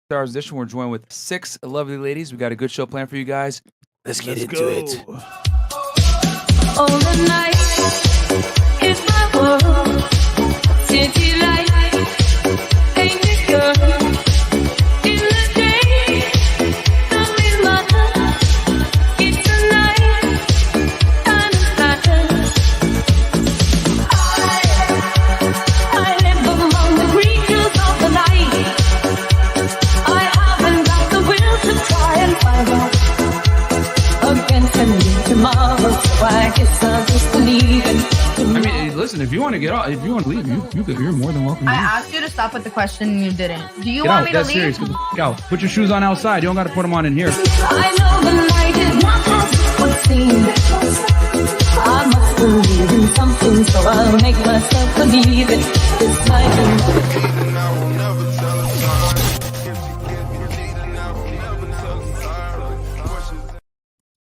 Stars Edition. We're joined with 6 lovely ladies. We got a good show planned for you guys. Let's get into it. All the night is my world. City lights, painted girl. In the day, I'm with my love. It's the night, I'm excited. I live among the creatures of the night. I haven't got the will to try and find out. Against a new tomorrow, so I guess I'll just believe in. I mean, listen, if you want to get off, if you want to leave, you're more than welcome. I asked you to stop with the question and you didn't. Do you Get want out. me to That's leave? serious. Get the f- out. Put your shoes on outside. You don't got to put them on in here. I know the night is not as it would seem. I must believe in something, so I'll make myself believe it. This night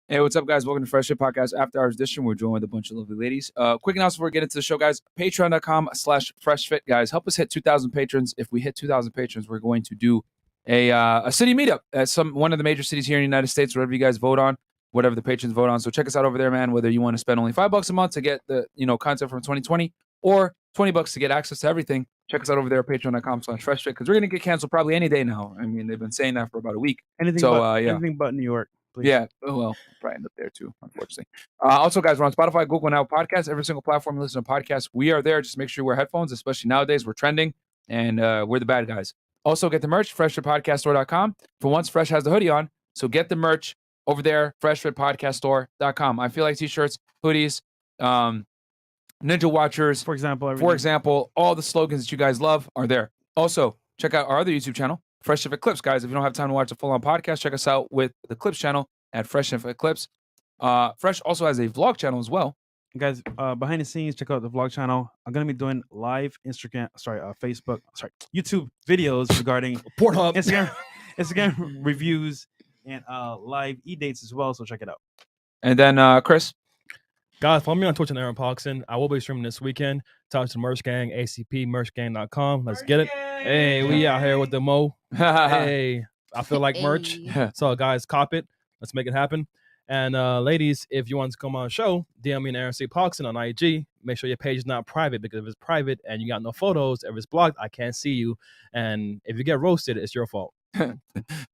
Hey, what's up, guys? Welcome to Fresh Fit Podcast After Hours Edition. We're joined with a bunch of lovely ladies. Quick announcement before we get into the show, guys. Patreon.com/FreshFit, guys. Help us hit 2,000 patrons. If we hit 2,000 patrons, we're going to do a city meetup at one of the major cities here in the United States, wherever you guys vote on, whatever the patrons vote on. So check us out over there, man. Whether you want to spend only $5 a month to get the content from 2020 or $20 to get access to everything, check us out over there at Patreon.com/FreshFit, because we're gonna get canceled probably any day now. I mean, they've been saying that for about a week. Anything but New York. Please. Yeah, well, probably end up there too, unfortunately. Also, guys, we're on Spotify, Google, and Apple Podcasts. Every single platform you listen to podcasts, we are there. Just make sure you wear headphones, especially nowadays. We're trending, and we're the bad guys. Also, get the merch, freshfitpodcaststore.com. For once, Fresh has the hoodie on, so get the merch over there, freshfitpodcaststore.com. I feel like t-shirts, hoodies, Ninja Watchers, For example, all the slogans that you guys love are there. Also, check out our other YouTube channel, Fresh Fit Clips, guys. If you don't have time to watch a full-on podcast, check us out with the Clips channel at Fresh Fit Clips. Fresh also has a vlog channel as well. guys, behind the scenes, check out the vlog channel. I'm gonna be doing live YouTube videos regarding Pornhub. Instagram reviews and live dates as well. So check it out. And then Chris. Guys, follow me on Twitch and Aaron Poxon. I will be streaming this weekend. Talk to the Merch Gang, ACPmerchgang.com. Let's get it. Hey, we out here with the Mo. Hey, I feel like merch. So, guys, cop it. Let's make it happen. And ladies, if you want to come on a show, DM me and Aaron C. Poxon on IG. Make sure your page is not private, because if it's private and you got no photos, if it's blocked, I can't see you. And if you get roasted, it's your fault.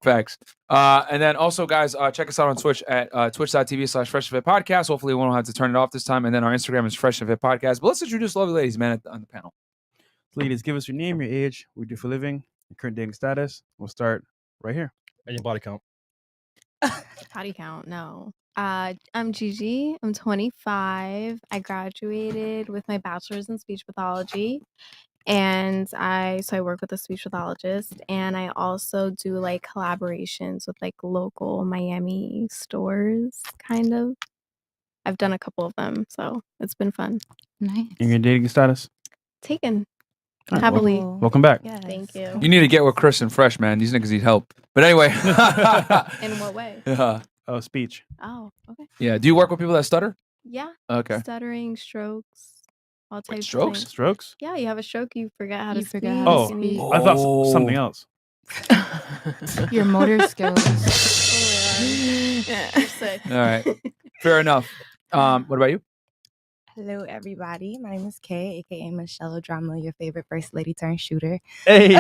Facts. And then also, guys, check us out on Twitch at twitch.tv/FreshFitPodcast. Hopefully, we won't have to turn it off this time. And then our Instagram is Fresh Fit Podcast. But let's introduce lovely ladies, man, on the panel. Ladies, give us your name, your age, what you do for a living, your current dating status. We'll start right here. And your body count. Body count, no. I'm Gigi. I'm 25. I graduated with my bachelor's in speech pathology, and I work with a speech pathologist, and I also do like collaborations with like local Miami stores, kind of. I've done a couple of them, so it's been fun. Nice. And your dating status. Taken All right, happily. Welcome back. Yes. Thank you. You need to get with Chris and Fresh, man. These niggas need help. But anyway. In what way? Oh, speech. Oh, okay. Yeah. Do you work with people that stutter? Yeah. Okay. Stuttering, strokes, all types strokes? of things. Strokes? Yeah, you have a stroke, you forget how to You speak. forget how to Oh, speak. I thought something else. Your motor skills. You're sick. All right. Fair enough. What about you? Hello, everybody. My name is Kay, aka Michelle Drama, your favorite first lady turned shooter. Hey.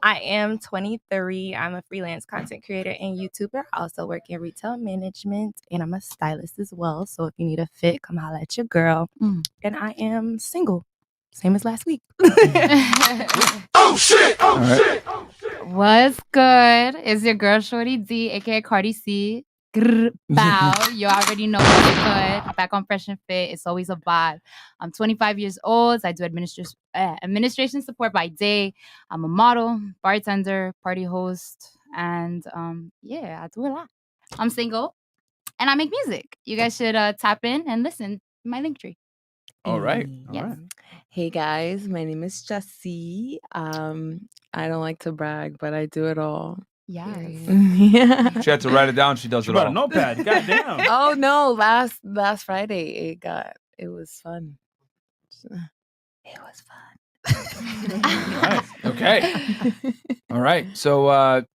I am 23. I'm a freelance content creator and YouTuber. I also work in retail management, and I'm a stylist as well. So if you need a fit, come holla at your girl. Mm. And I am single, same as last week. All right. What's good? It's your girl Shorty D, aka Cardi C. Grr, bow. You already know what's good. Back on Fresh and Fit. It's always a vibe. I'm 25 years old. I do administration support by day. I'm a model, bartender, party host, and I do a lot. I'm single, and I make music. You guys should tap in and listen to my link tree. All right. Yes. Hey guys, my name is Jessie. I don't like to brag, but I do it all. Yes. Yeah. She had to write it down. She does She it brought a all. notepad. Goddamn. Oh no, last Friday it was fun. It was fun. Okay. All right. So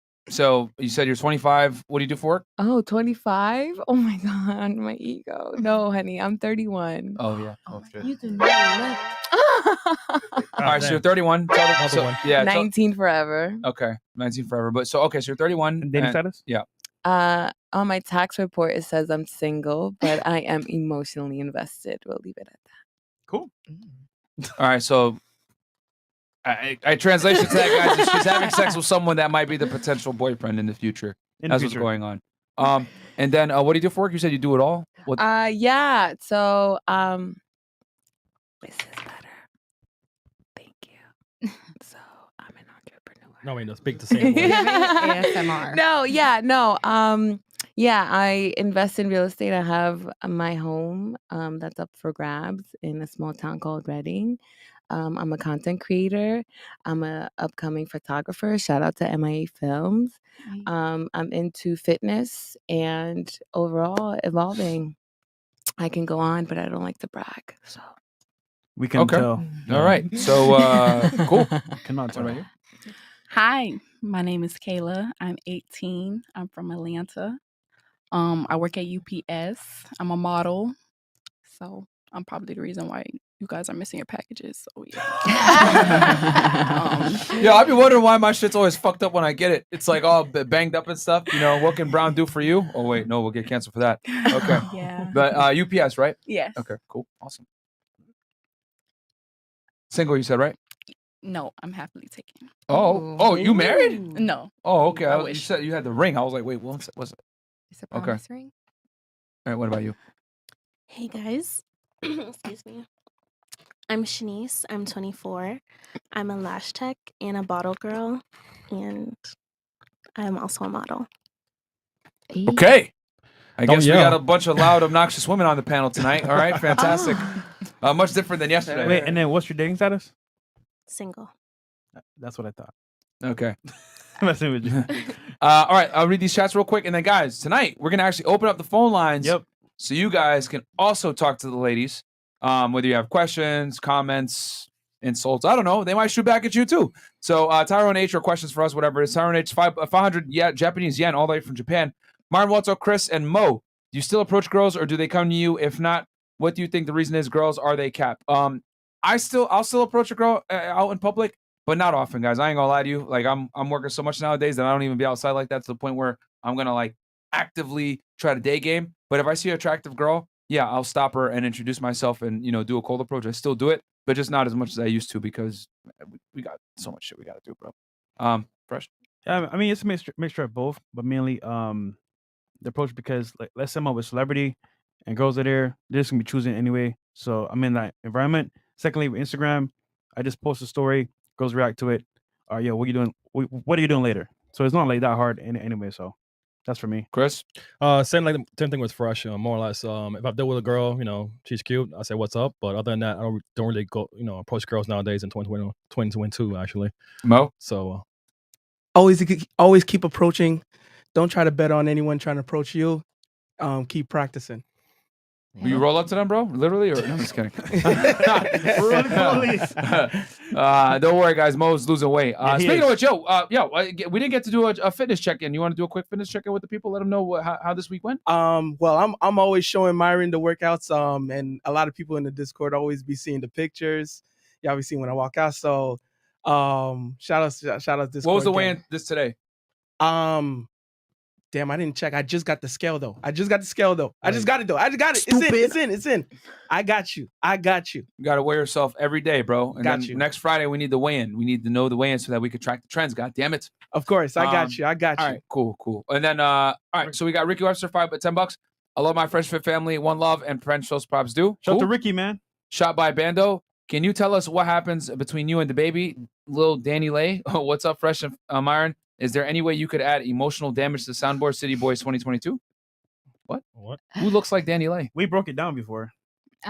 you said you're 25. What do you do for work? Oh, 25? Oh my God, my ego. No, honey, I'm 31. Oh yeah. You do not All right. So you're 31. Tell them- Another so- one. Yeah. 19 forever. Okay. 19 forever. But so okay. So you're 31. Dating and- status? Yeah. On my tax report, it says I'm single, but I am emotionally invested. We'll leave it at that. Cool. All right. So I translation to that, guys, is she's having sex with someone that might be the potential boyfriend in the future. In the That's future. what's going on. And then what do you do for work? You said you do it all. What? Yeah. So, this is better. Thank you. So, I'm an entrepreneur. No, wait, no, speak the same voice. ASMR. Yeah, I invest in real estate. I have my home that's up for grabs in a small town called Reading. I'm a content creator. I'm a upcoming photographer. Shout out to MIA Films. I'm into fitness and overall evolving. I can go on, but I don't like to brag. So We can Okay. tell. All right. So cool. Cannot tell. What about you? Hi, my name is Kayla. I'm 18. I'm from Atlanta. I work at UPS. I'm a model. So I'm probably the reason why you guys are missing your packages. So yeah. Yeah, I've been wondering why my shit's always fucked up when I get it. It's like all banged up and stuff. You know, what can Brown do for you? Oh wait, no, we'll get canceled for that. Okay. Yeah. But UPS, right? Yes. Okay, cool, awesome. Single, you said, right? No, I'm happily taken. Oh, you married? No. Oh, okay. I You wish. said you had the ring. I was like, wait, what's it? It's a Okay. promise ring. All right, what about you? Hey guys, excuse me. I'm Shanice. I'm 24. I'm a lash tech and a bottle girl, and I'm also a model. Okay. I guess we yeah. got a bunch of loud, obnoxious women on the panel tonight. All right, fantastic. Much different than yesterday. Wait, and then what's your dating status? Single. That's what I thought. Okay. Messing with you. All right, I'll read these chats real quick, and then guys, tonight we're gonna actually open up the phone lines. Yep. So you guys can also talk to the ladies, whether you have questions, comments, insults. I don't know. They might shoot back at you too. So Tyrone H or questions for us, whatever it is. Tyrone H, 500 Japanese yen all the way from Japan. Martin Walto, Chris, and Mo. Do you still approach girls, or do they come to you? If not, what do you think the reason is? Girls, are they cap? I'll still approach a girl out in public, but not often, guys. I ain't gonna lie to you. Like I'm working so much nowadays that I don't even be outside like that to the point where I'm gonna like actively try to day game. But if I see an attractive girl, yeah, I'll stop her and introduce myself and do a cold approach. I still do it, but just not as much as I used to because we got so much shit we gotta do, bro. Fresh. Yeah, I mean it's a mixture of both, but mainly the approach because like let's say I'm with celebrity and girls are there, they're just gonna be choosing anyway. So I'm in that environment. Secondly, with Instagram, I just post a story, girls react to it. Yeah, what are you doing? What are you doing later? So it's not like that hard anyway. So that's for me. Chris? Same thing with Fresh. More or less. If I deal with a girl, she's cute, I say what's up. But other than that, I don't really go, approach girls nowadays in 2022 actually. Mo? So always keep approaching. Don't try to bet on anyone trying to approach you. Keep practicing. Will you roll up to them, bro? Literally, or no? I'm just kidding. Don't worry, guys. Mo's losing weight. Speaking of which, we didn't get to do a fitness check-in. You want to do a quick fitness check-in with the people? Let them know how this week went. Well, I'm always showing Myron the workouts. And a lot of people in the Discord always be seeing the pictures. Y'all be seeing when I walk out. So, shout out Discord. What was the weigh-in this today? Damn, I didn't check. I just got the scale though. I just got it though. It's in. I got you. You got to weigh yourself every day, bro. And Got then you. next Friday, we need the weigh-in. We need to know the weigh-in so that we could track the trends. God damn it. Of course, I got you. All right, cool. And then, all right, so we got Ricky Webster, $10. I love my Fresh Fit family. One love and French toast props due. Shout out to Ricky, man. Shot by Bando. Can you tell us what happens between you and the baby, little Danny Lay? What's up, Fresh and Myron? Is there any way you could add emotional damage to Soundboard City Boys 2022? What? Who looks like Danny Lay? We broke it down before.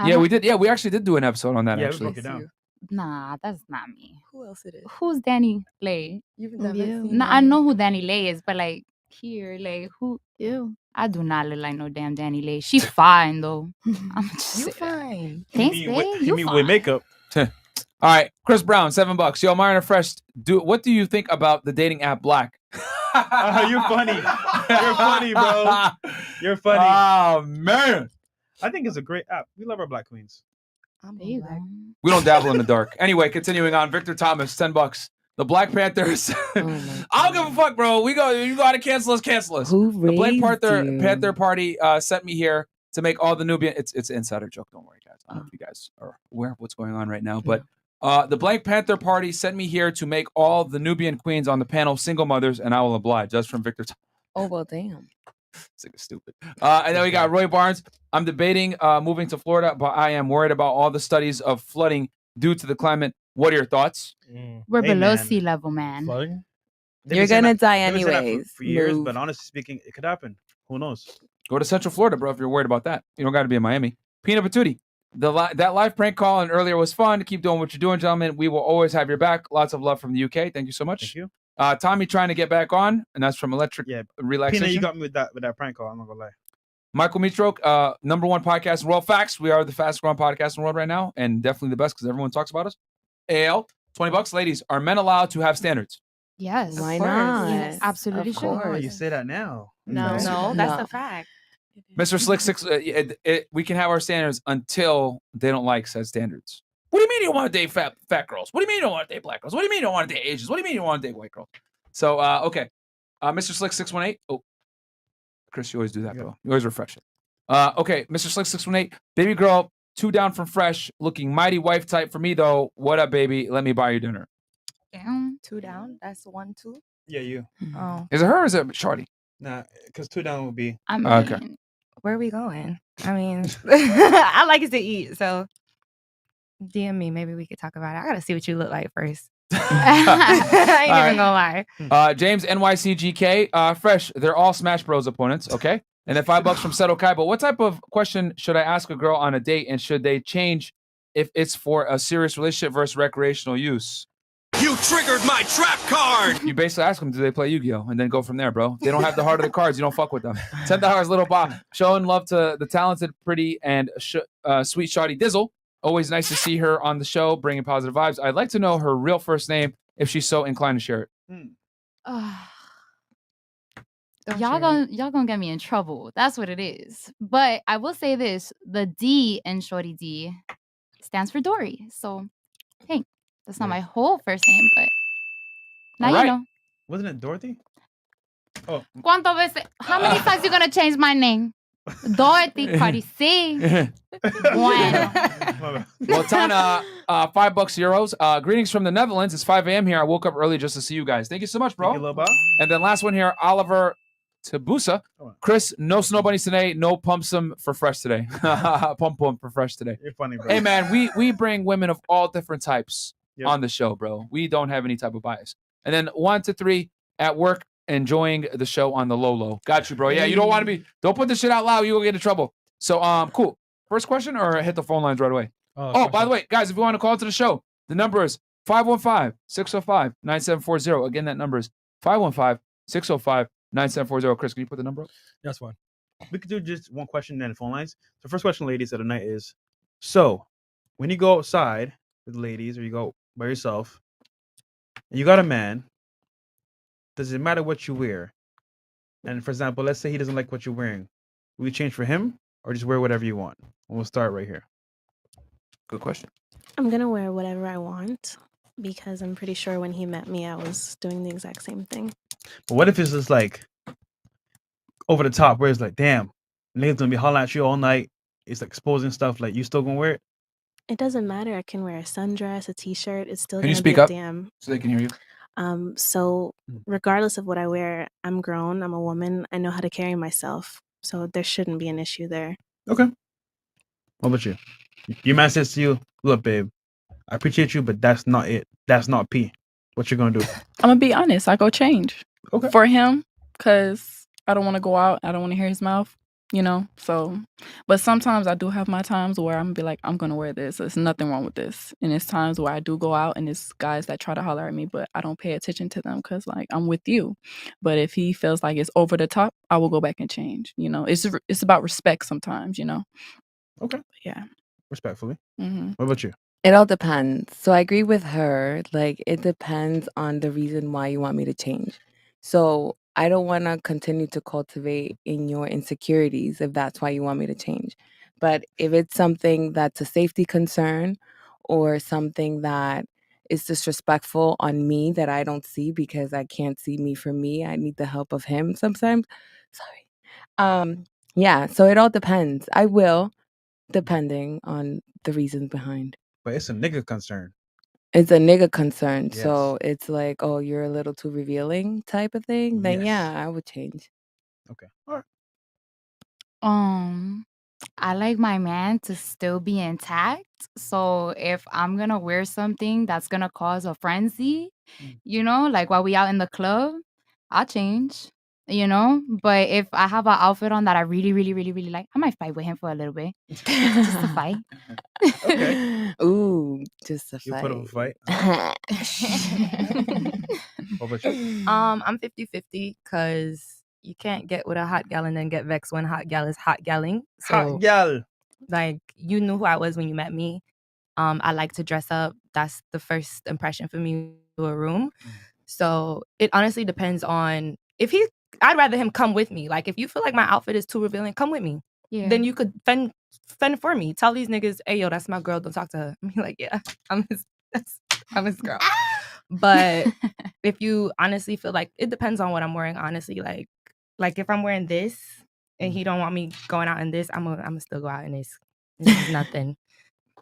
Yeah, we did. Yeah, we actually did do an episode on that. Yeah, actually. we broke it down. Nah, that's not me. Who else it is? Who's Danny Lay? You've never seen No, I know who Danny Lay is, but like here, like who? You. I do not look like no damn Danny Lay. She's fine though. I'm just You fine. Thanks, You babe. mean You with fine. makeup? All right, Chris Brown, $7. Yo, Myron and Fresh, what do you think about the dating app Black? You're funny. You're funny, bro. You're funny. Oh man, I think it's a great app. We love our black queens. There you go. we don't dabble in the dark. Anyway, continuing on. Victor Thomas, $10. The Black Panthers. I don't give a fuck, bro. You gotta cancel us. Who The Black raised Panther you? Party sent me here to make all the Nubian. It's an insider joke. Don't worry, guys. I don't know if you guys are aware of what's going on right now, but the Black Panther Party sent me here to make all the Nubian queens on the panel single mothers, and I will oblige. That's from Victor. Oh, well, damn. It's like stupid. And then we got Roy Barnes. I'm debating moving to Florida, but I am worried about all the studies of flooding due to the climate. What are your thoughts? We're Hey, below man. sea level, man. They've You're been saying gonna that- die they've been saying that anyways. for years, Move. but honestly speaking, it could happen. Who knows? Go to Central Florida, bro, if you're worried about that. You don't got to be in Miami. Peanut Patootie. That live prank call and earlier was fun. Keep doing what you're doing, gentlemen. We will always have your back. Lots of love from the UK. Thank you so much. Thank you. Tommy trying to get back on, and that's from Electric Relaxation. Pina, you got me with that prank call. I'm not gonna lie. Michael Mitrok, #1 podcast in the world. Facts. We are the fastest growing podcast in the world right now, and definitely the best because everyone talks about us. AL, $20. Ladies, are men allowed to have standards? Yes. Why of course. not? Yes, absolutely Of sure. Oh, you say that now. No, that's a fact. Mr. Slick Six, we can have our standards until they don't like said standards. What do you mean you don't want to date fat girls? What do you mean you don't want to date black girls? What do you mean you don't want to date Asians? What do you mean you don't want to date white girls? So, okay. Mr. Slick 618. Oh, Chris, you always do that, bro. You always refresh it. Okay, Mr. Slick 618. Baby girl, 2 down from Fresh. Looking mighty wife type for me, though. What up, baby? Let me buy you dinner. Damn. 2 down. That's 1, 2. Yeah, you. Oh, Is it her or is it Shorty? Nah, because 2 down would be. I mean, Okay. where are we going? I mean, I like it to eat, so DM me. Maybe we could talk about it. I gotta see what you look like first. I ain't even gonna lie. James NYCGK. Fresh, they're all Smash Bros opponents, okay? And then $5 from Seto Kai. But what type of question should I ask a girl on a date, and should they change if it's for a serious relationship versus recreational use? You triggered my trap card! You basically ask them, do they play Yu-Gi-Oh? And then go from there, bro. They don't have the heart of the cards. You don't fuck with them. $10, Little Bob. Showing love to the talented, pretty, and sweet Shawty Dizzle. Always nice to see her on the show, bringing positive vibes. I'd like to know her real first name if she's so inclined to share it. y'all gonna get me in trouble. That's what it is. But I will say this: the D in Shorty D stands for Dory. So, hey, that's not my whole first name, but now Alright. you know. Wasn't it Dorothy? Oh, ¿Cuántas veces? How many times you gonna change my name? Dorothy, Cardi C. Bueno. Well, Tana, $5 euros. Greetings from the Netherlands. It's 5 a.m. here. I woke up early just to see you guys. Thank you so much, bro. Thank you, Lil Bob. And then last one here, Oliver Tabusa. Chris, no snow bunnies today. No pumpsum for Fresh today. Pump for Fresh today. You're funny, bro. Hey, man, we bring women of all different types Yep. on the show, bro. We don't have any type of bias. And then 1 to 3 at work, enjoying the show on the low. Got you, bro. Yeah, you don't want to be. Don't put this shit out loud. You will get in trouble. So, cool. First question, or hit the phone lines right away. Oh, by the way, guys, if you want to call to the show, the number is 515-605-9740. Again, that number is 515-605-9740. Chris, can you put the number up? That's fine. We could do just one question and then phone lines. So first question, ladies, of the night is: so when you go outside with ladies or you go by yourself and you got a man, does it matter what you wear? And for example, let's say he doesn't like what you're wearing. Will you change for him or just wear whatever you want? And we'll start right here. Good question. I'm gonna wear whatever I want because I'm pretty sure when he met me, I was doing the exact same thing. But what if it's just like over the top, where it's like, damn, niggas gonna be hollering at you all night. It's like exposing stuff. Like, you still gonna wear it? It doesn't matter. I can wear a sundress, a t-shirt. It's still Can you gonna be speak a up damn. so they can hear you? So regardless of what I wear, I'm grown. I'm a woman. I know how to carry myself. So there shouldn't be an issue there. Okay. What about you? Your man says to you, look, babe, I appreciate you, but that's not it. That's not P. What you gonna do? I'm gonna be honest. I go change Okay. for him because I don't want to go out. I don't want to hear his mouth. You know. So, but sometimes I do have my times where I'm gonna be like, I'm gonna wear this. There's nothing wrong with this. And it's times where I do go out and it's guys that try to holler at me, but I don't pay attention to them because like I'm with you. But if he feels like it's over the top, I will go back and change. You know, it's about respect sometimes. You know. Okay. Yeah. Respectfully. Mm-hmm. What about you? It all depends. So I agree with her. Like, it depends on the reason why you want me to change. So I don't want to continue to cultivate in your insecurities if that's why you want me to change. But if it's something that's a safety concern or something that is disrespectful on me that I don't see because I can't see me for me, I need the help of him sometimes. Sorry. Yeah, so it all depends. I will, depending on the reasons behind. But it's a nigga concern. It's a nigga concern. Yes. So it's like, oh, you're a little too revealing type of thing. Then Yes. yeah, I would change. Okay. All right. I like my man to still be intact. So if I'm gonna wear something that's gonna cause a frenzy, like while we out in the club, I'll change. But if I have an outfit on that I really, really, really, really like, I might fight with him for a little bit. Just to fight. Okay. Ooh, just a You fight. put up a fight. What about you? I'm 50-50 because you can't get with a hot gal and then get vexed when hot gal is hot galling. Hot gal. Like, you knew who I was when you met me. I like to dress up. That's the first impression for me to a room. So it honestly depends on I'd rather him come with me. Like, if you feel like my outfit is too revealing, come with me. Yeah. Then you could fend for me. Tell these niggas, hey, yo, that's my girl. Don't talk to her. I'm like, yeah, I'm his girl. But if you honestly feel like, it depends on what I'm wearing, honestly. Like if I'm wearing this and he don't want me going out in this, I'm gonna still go out in this. This is nothing.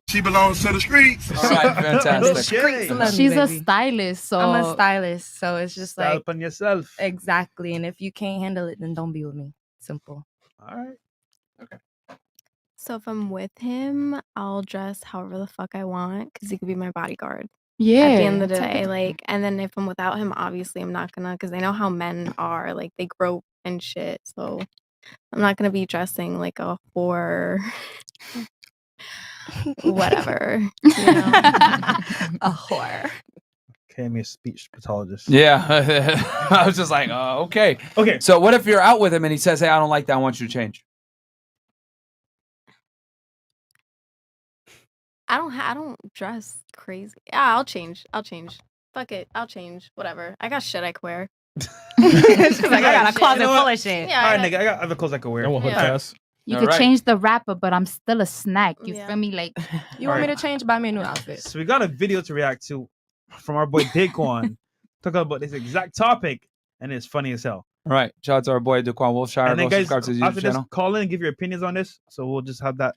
She belongs to the streets. All right, fantastic. Streets love me, She's a baby. stylist, so I'm a stylist, so it's just Style like upon yourself. exactly. And if you can't handle it, then don't be with me. Simple. All right. So if I'm with him, I'll dress however the fuck I want because he could be my bodyguard. Yeah. At the end of the day, and then if I'm without him, obviously I'm not gonna, because I know how men are, like they grope and shit. So I'm not gonna be dressing like a whore. Whatever. A whore. Okay, I'm a speech pathologist. Yeah. I was just like, okay. Okay. So what if you're out with him and he says, hey, I don't like that. I want you to change. I don't dress crazy. Yeah, I'll change. Fuck it. I'll change. Whatever. I got shit I could wear. She's like, I got a shit. closet You know full what? of shit. Yeah, All right, I nigga, I got other clothes I could wear. I want hood Yeah. pass. You All could right. change the wrapper, but I'm still a snack. You Yeah. feel me? Like, You want me to change? Buy me a new outfit. So we got a video to react to from our boy Daquan talking about this exact topic, and it's funny as hell. All right. Shout out to our boy Daquan Wolfshire. And then Go guys, subscribe to his after YouTube this, channel. call in and give your opinions on this. So we'll just have that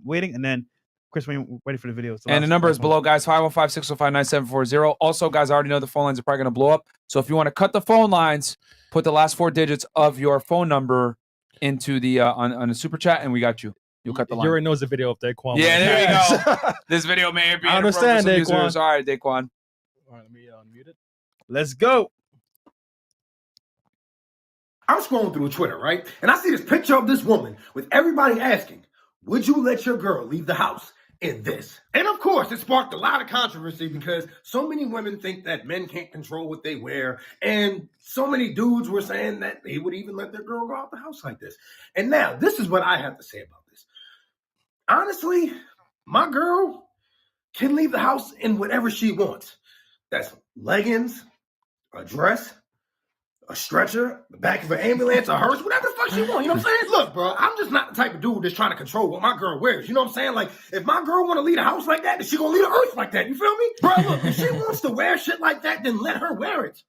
waiting, and then Chris, when you're ready for the video. It's And the last- number is last one. below, guys. 515-605-9740. Also, guys, I already know the phone lines are probably going to blow up. So if you want to cut the phone lines, put the last 4 digits of your phone number into the on the super chat, and we got you. You'll cut the You line. already knows the video of Daquan. Yeah, there you go. This video may be I inappropriate for understand, some Daquan. users. All right, Daquan. All right, let me unmute it. Let's go. I'm scrolling through Twitter, right? And I see this picture of this woman with everybody asking, would you let your girl leave the house in this? And of course, it sparked a lot of controversy because so many women think that men can't control what they wear. And so many dudes were saying that they would even let their girl go out the house like this. And now, this is what I have to say about this. Honestly, my girl can leave the house in whatever she wants. That's leggings, a dress, a stretcher, the back of an ambulance, a hearse, whatever the fuck she want. You know what I'm saying? Look, bro, I'm just not the type of dude that's trying to control what my girl wears. You know what I'm saying? Like, if my girl want to leave a house like that, then she gonna leave the earth like that. You feel me? Bro, look, if she wants to wear shit like that, then let her wear it.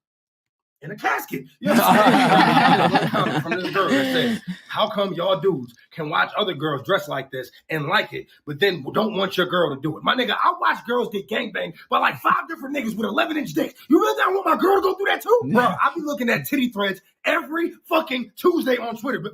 In a casket. You know what I'm saying? Comment from this girl that says, how come y'all dudes can watch other girls dress like this and like it, but then don't want your girl to do it? My nigga, I watch girls get gangbanged by like 5 different niggas with 11-inch dicks. You really don't want my girl to go through that too? Bro, I be looking at titty threads every fucking Tuesday on Twitter. But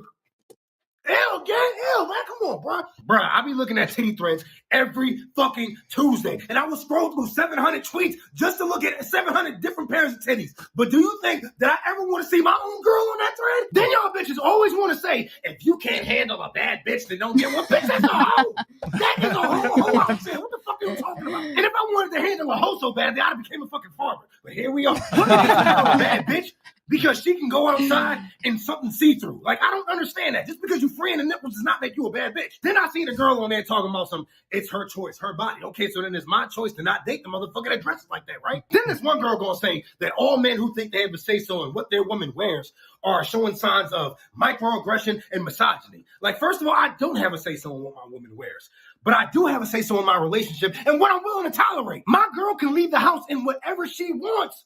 ew, gang, ew, man, come on, bro. Bro, I be looking at titty threads every fucking Tuesday. And I will scroll through 700 tweets just to look at 700 different pairs of titties. But do you think that I ever want to see my own girl on that thread? Then y'all bitches always want to say, if you can't handle a bad bitch, then don't get one. Bitch, that's a hoe. That is a hoe. I'm saying, what the fuck are you talking about? And if I wanted to handle a hoe so bad, then I'd have became a fucking farmer. But here we are. A bad bitch. because she can go outside in something see-through. Like, I don't understand that. Just because you freeing the nipples does not make you a bad bitch. Then I seen a girl on there talking about it's her choice, her body. Okay, so then it's my choice to not date the motherfucker that dresses like that, right? Then there's one girl gonna say that all men who think they have a say-so in what their woman wears are showing signs of microaggression and misogyny. Like, first of all, I don't have a say-so in what my woman wears. But I do have a say-so in my relationship and what I'm willing to tolerate. My girl can leave the house in whatever she wants,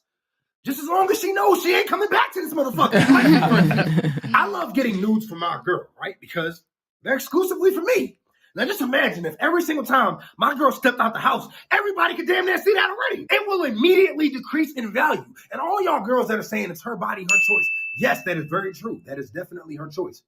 just as long as she knows she ain't coming back to this motherfucker. I love getting nudes from my girl, right? Because they're exclusively for me. Now just imagine if every single time my girl stepped out the house, everybody could damn near see that already. It will immediately decrease in value. And all y'all girls that are saying it's her body, her choice. Yes, that is very true. That is definitely her choice.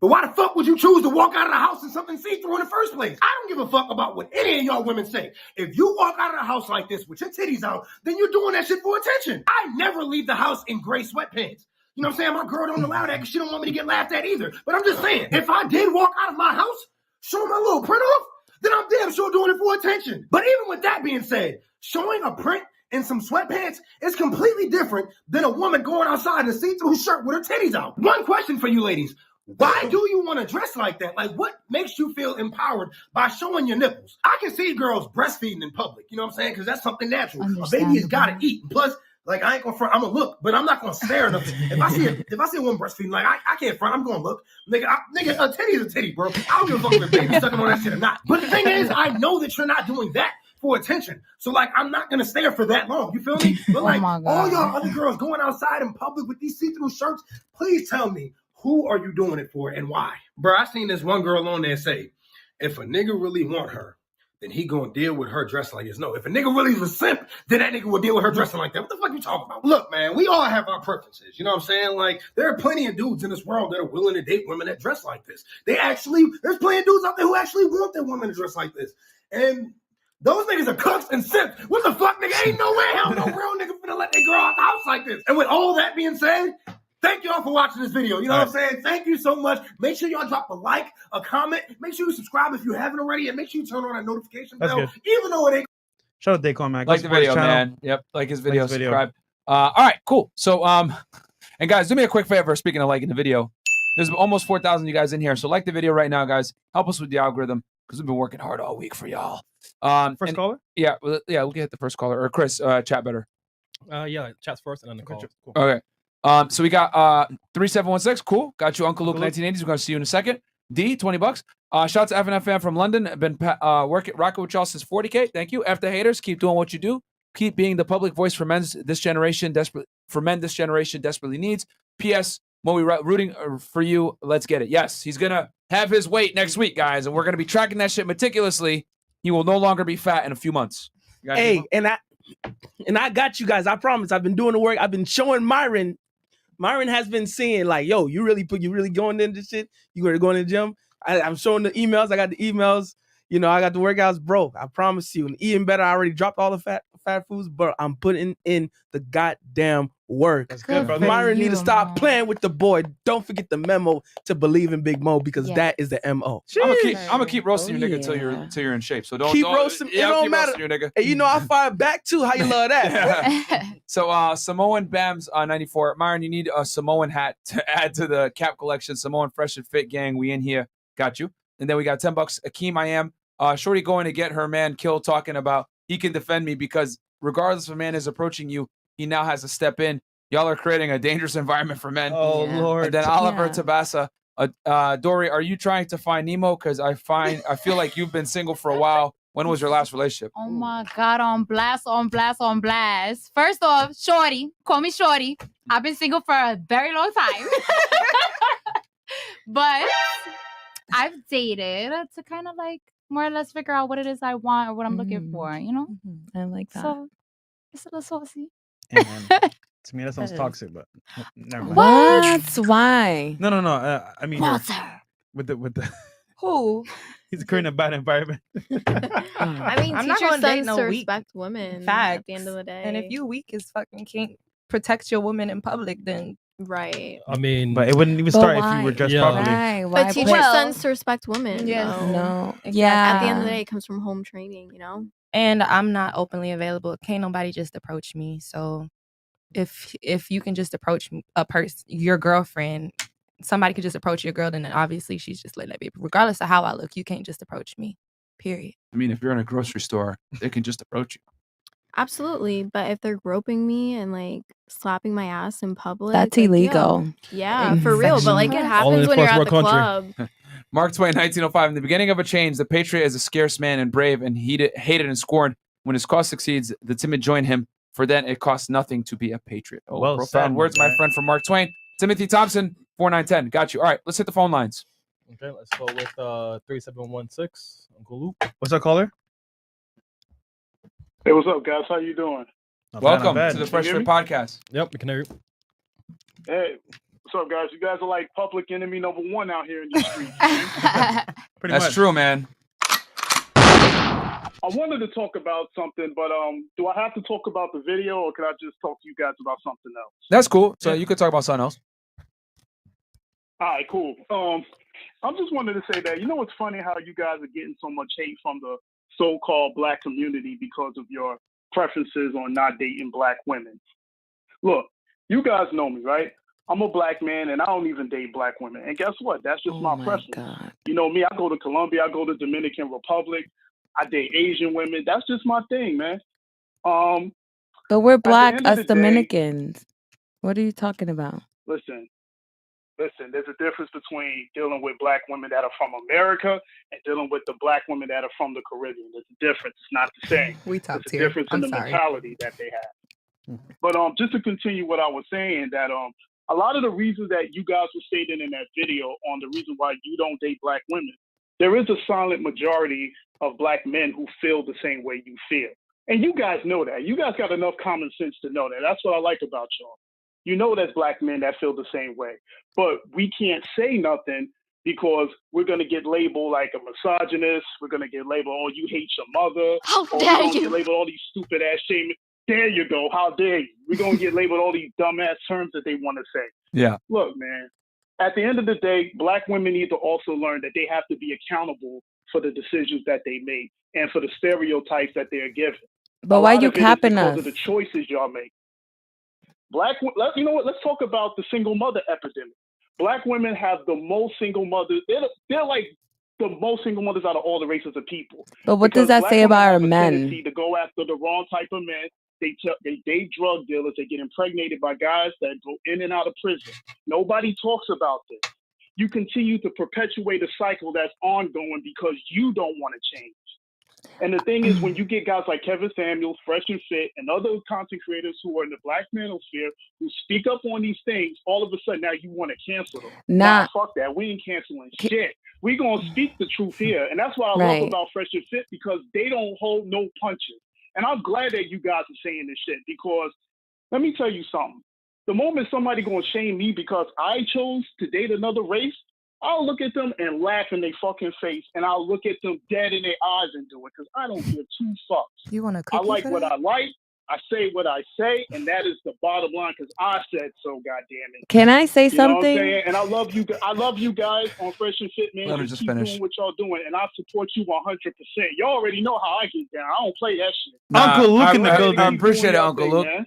But why the fuck would you choose to walk out of the house in something see-through in the first place? I don't give a fuck about what any of y'all women say. If you walk out of the house like this with your titties out, then you're doing that shit for attention. I never leave the house in gray sweatpants. You know what I'm saying? My girl don't allow that because she don't want me to get laughed at either. But I'm just saying, if I did walk out of my house, show my little print off, then I'm damn sure doing it for attention. But even with that being said, showing a print in some sweatpants is completely different than a woman going outside in a see-through shirt with her titties out. One question for you ladies. Why do you want to dress like that? Like, what makes you feel empowered by showing your nipples? I can see girls breastfeeding in public, you know what I'm saying? Because that's something natural. A baby has got to eat. And plus, like, I ain't going to front. I'm going to look, but I'm not going to stare at nothing. If I see a woman breastfeeding, like, I can't front. I'm going to look. Nigga, a titty is a titty, bro. I don't give a fuck if a baby's sucking on that shit or not. But the thing is, I know that you're not doing that for attention. So, like, I'm not going to stare for that long. You feel me? But, like, all y'all other girls going outside in public with these see-through shirts, please tell me, who are you doing it for and why? Bro, I seen this one girl on there say, if a nigga really want her, then he gonna deal with her dressing like this. No, if a nigga really is a simp, then that nigga will deal with her dressing like that. What the fuck you talking about? Look, man, we all have our preferences. You know what I'm saying? Like, there are plenty of dudes in this world that are willing to date women that dress like this. There's plenty of dudes out there who actually want their women to dress like this. And those niggas are cucks and simps. What the fuck, nigga? Ain't no way hell no real nigga finna let their girl out the house like this. And with all that being said, thank y'all for watching this video. You know what I'm saying? Thank you so much. Make sure y'all drop a like, a comment. Make sure you subscribe if you haven't already. And make sure you turn on that notification bell. Even though it ain't. Shout out Daycon, man. Go Like the video, man. Yep. Like his video. Subscribe. All right, cool. So, and guys, do me a quick favor. Speaking of liking the video, there's almost 4,000 you guys in here. So like the video right now, guys. Help us with the algorithm because we've been working hard all week for y'all. First caller? Yeah. We'll get the first caller. Or Chris, chat better. Yeah, chat's first and then the call. Cool. Okay. So we got 3716. Cool. Got you, Uncle Luke 1980s. We're gonna see you in a second. D, $20. Shout out to FNFM from London. Been rocking with y'all since 40K. Thank you. F the haters. Keep doing what you do. Keep being the public voice for men this generation desperately needs. P.S. Mo, we rooting for you. Let's get it. Yes, he's gonna have his weight next week, guys, and we're gonna be tracking that shit meticulously. He will no longer be fat in a few months. Hey, and I got you guys. I promise. I've been doing the work. I've been showing Myron. Myron has been seeing, like, yo, you really going into this shit? You going to the gym? I'm showing the emails. I got the emails. You know, I got the workouts, bro. I promise you. And eating better. I already dropped all the fat foods, but I'm putting in the goddamn work. That's good, brother. Myron need to stop playing with the boy. Don't forget the memo to believe in Big Mo because that is the MO. I'm gonna keep roasting you, nigga, till you're in shape. So don't keep roasting. It don't matter. You, nigga. And you know I fire back too. How you love that? So Samoan Bams 94. Myron, you need a Samoan hat to add to the cap collection. Samoan Fresh and Fit gang, we in here. Got you. And then we got $10. Akeem, I am. Shorty going to get her man killed, talking about he can defend me because regardless if a man is approaching you, he now has to step in. Y'all are creating a dangerous environment for men. Oh, Lord. And then Oliver Tabasa. Dory, are you trying to find Nemo? Because I feel like you've been single for a while. When was your last relationship? Oh my God, on blast. First off, Shorty, call me Shorty. I've been single for a very long time. But I've dated to kind of like more or less figure out what it is I want or what I'm looking for, you know? I like that. So it's a little saucy. Yeah, to me, that sounds toxic, but never mind. What? Why? No. I mean, with the Who? he's creating a bad environment. I mean, I'm teach not your gonna date sons no to weak respect women facts. at the end of the day. And if you weak as fucking can't protect your woman in public, then right. I mean, but it wouldn't even start if you were dressed properly. Why? But teach your sons to respect women. Yes. No. Exactly. Yeah. At the end of the day, it comes from home training, you know? and I'm not openly available. Can't nobody just approach me. So if you can just approach a person, your girlfriend, somebody could just approach your girl, then obviously she's just letting that be. Regardless of how I look, you can't just approach me. Period. I mean, if you're in a grocery store, they can just approach you. Absolutely, but if they're groping me and like slapping my ass in public, That's like, yo, illegal. yeah, for real. But like it Only happens in when you're first at world the country. club. Mark Twain, 1905. In the beginning of a change, the patriot is a scarce man and brave and hated and scorned. When his cause succeeds, the timid join him. For then it costs nothing to be a patriot. Oh, Well profound said, words, my guy. friend, from Mark Twain. Timothy Thompson, 4910. Got you. All right, let's hit the phone lines. Okay, let's go with 3716. Uncle Luke. What's up, caller? Hey, what's up, guys? How you doing? Welcome to the Fresh Can you Fit hear me? Podcast. Yep, we can hear you. Hey, what's up, guys? You guys are like public enemy number one out here in the streets. That's true, man. I wanted to talk about something, but do I have to talk about the video, or can I just talk to you guys about something else? That's cool. So you could talk about something else. All right, cool. I'm just wanted to say that, you know, it's funny how you guys are getting so much hate from the so-called black community because of your preferences on not dating black women. Look, you guys know me, right? I'm a black man, and I don't even date black women. And guess what? That's just my preference. You know me, I go to Colombia, I go to Dominican Republic, I date Asian women. That's just my thing, man. But we're at the black, end of us the day, Dominicans. What are you talking about? listen, there's a difference between dealing with black women that are from America and dealing with the black women that are from the Caribbean. There's a difference. It's not the same. top There's a difference in the mentality that they have. But just to continue what I was saying, that a lot of the reasons that you guys were stating in that video on the reason why you don't date black women, there is a silent majority of black men who feel the same way you feel. And you guys know that. You guys got enough common sense to know that. That's what I like about y'all. You know there's black men that feel the same way. But we can't say nothing because we're going to get labeled like a misogynist. We're going to get labeled, oh, you hate your mother. How or dare we're gonna you. get labeled all these stupid ass shaming. There you go. How dare you? We're going to get labeled all these dumbass terms that they want to say. Yeah. Look, man, at the end of the day, black women need to also learn that they have to be accountable for the decisions that they make and for the stereotypes that they're given. But A why lot you of it is capping because us? of the choices y'all make. You know what? Let's talk about the single mother epidemic. Black women have the most single mothers. They're like the most single mothers out of all the races of people. But what does Because that black say women about our have a men? tendency to go after the wrong type of men. They date drug dealers. They get impregnated by guys that go in and out of prison. Nobody talks about this. You continue to perpetuate a cycle that's ongoing because you don't want to change. And the thing is, when you get guys like Kevin Samuels, Fresh and Fit, and other content creators who are in the black manosphere who speak up on these things, all of a sudden now you want to cancel them. Nah. Fuck that. We ain't canceling shit. We gonna speak the truth here, and that's what I Right. love about Fresh and Fit, because they don't hold no punches. And I'm glad that you guys are saying this shit, because let me tell you something. The moment somebody gonna shame me because I chose to date another race, I'll look at them and laugh in their fucking face, and I'll look at them dead in their eyes and do it, because I don't give two fucks. You want to I cookie like for what that? I like. I say what I say, and that is the bottom line, because I said so, goddamn it. Can I say You know what I'm something? saying? And I love you. I love you guys on Fresh and Fit, man. Let her Just just keep finish. doing what y'all doing, and I support you 100%. Y'all already know how I get down. I don't play that shit. Uncle Luke I, in the I- building. I appreciate it, Doing your Uncle thing, Luke. man.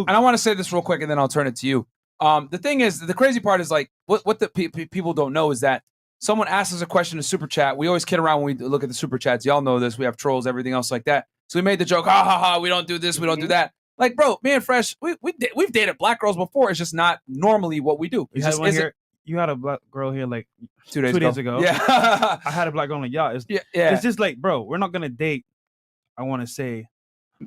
And I want to say this real quick, and then I'll turn it to you. The thing is, the crazy part is like what the people don't know is that someone asks us a question in super chat. We always kid around when we look at the super chats. Y'all know this. We have trolls, everything else like that. So we made the joke, ha ha ha. We don't do this. We don't do that. Like, bro, me and Fresh, we've dated black girls before. It's just not normally what we do. You It's had just one isn't- here. You had a black girl here like 2 days ago. Yeah. I had a black girl on the yacht. It's, yeah. It's just like, bro, we're not gonna date. I want to say,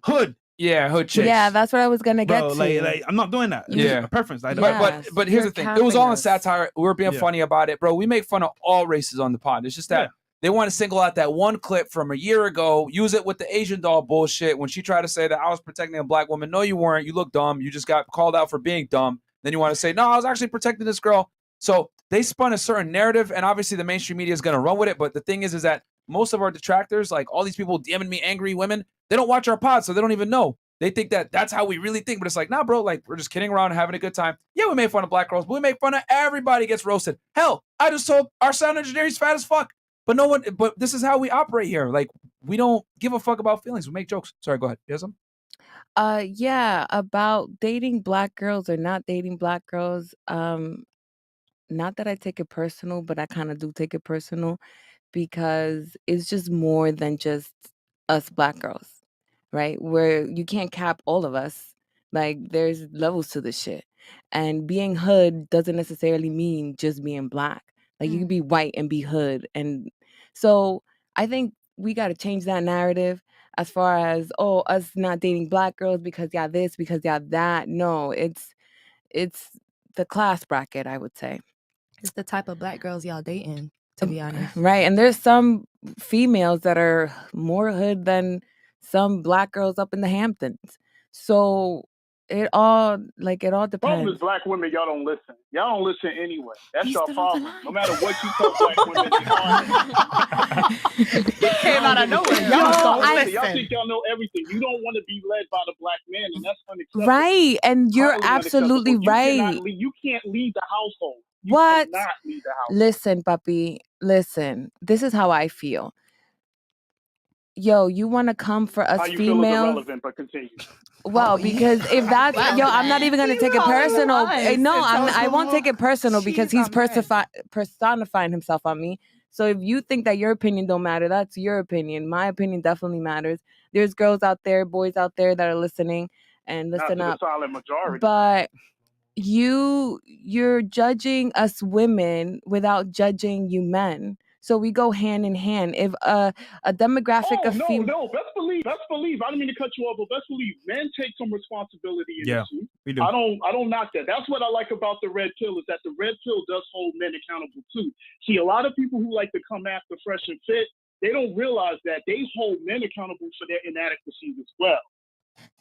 hood. Yeah, hood chicks. Yeah, that's what I was gonna get Bro, to. like, I'm not doing that. It's Yeah. a preference. I don't. But here's the thing. It was all in satire. We were being Yeah. funny about it, bro. We make fun of all races on the pod. It's just that they want to single out that one clip from a year ago, use it with the Asian doll bullshit when she tried to say that I was protecting a black woman. No, you weren't. You look dumb. You just got called out for being dumb. Then you want to say, no, I was actually protecting this girl. So they spun a certain narrative, and obviously the mainstream media is going to run with it. But the thing is that most of our detractors, like all these people DMing me angry women, they don't watch our pod, so they don't even know. They think that that's how we really think, but it's like, nah, bro, like we're just kidding around and having a good time. Yeah, we made fun of black girls, but we make fun of everybody gets roasted. Hell, I just told our sound engineer he's fat as fuck. But but this is how we operate here. Like, we don't give a fuck about feelings. We make jokes. Sorry, go ahead. Yes, Yeah, about dating black girls or not dating black girls. Not that I take it personal, but I kind of do take it personal because it's just more than just us black girls, right? Where you can't cap all of us. Like there's levels to this shit. And being hood doesn't necessarily mean just being black. Like you can be white and be hood. And so I think we got to change that narrative as far as, oh, us not dating black girls because y'all this, because y'all that. No, it's the class bracket, I would say. It's the type of black girls y'all dating, to be honest. Right. And there's some females that are more hood than some black girls up in the Hamptons. So it all Problem depends. is black women, y'all don't listen. Y'all don't listen anyway. That's your problem. No matter what you tell black women, they came out of nowhere. Y'all think y'all know everything. You don't want to be led by the black man, and that's unacceptable. Right. And you're Highly absolutely unacceptable. right. You can't lead the household. You What? cannot lead the household. Listen, puppy, listen. This is how I feel. Yo, you want to come for us How you feel is females? irrelevant, but continue. Well, because if that's I'm not even gonna take it personal. No, I won't take it personal because he's personifying himself on me. So if you think that your opinion don't matter, that's your opinion. My opinion definitely matters. There's girls out there, boys out there that are listening and listen Not up. to the silent majority. But you're judging us women without judging you men. So we go hand in hand. If a demographic of No, best believe. I don't mean to cut you off, but best believe, men take some responsibility in this. We do. I don't knock that. That's what I like about the red pill is that the red pill does hold men accountable too. See, a lot of people who like to come after Fresh and Fit, they don't realize that they hold men accountable for their inadequacies as well.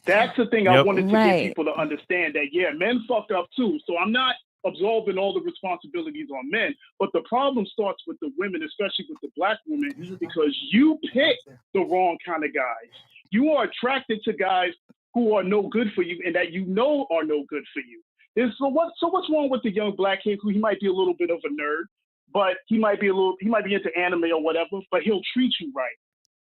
That's the thing I wanted to get people to understand that, yeah, men fuck up too. So I'm not absolving all the responsibilities on men, but the problem starts with the women, especially with the black women, because you pick the wrong kind of guys. You are attracted to guys who are no good for you and that you know are no good for you. So what's wrong with the young black kid who he might be a little bit of a nerd, but he might be into anime or whatever, but he'll treat you right.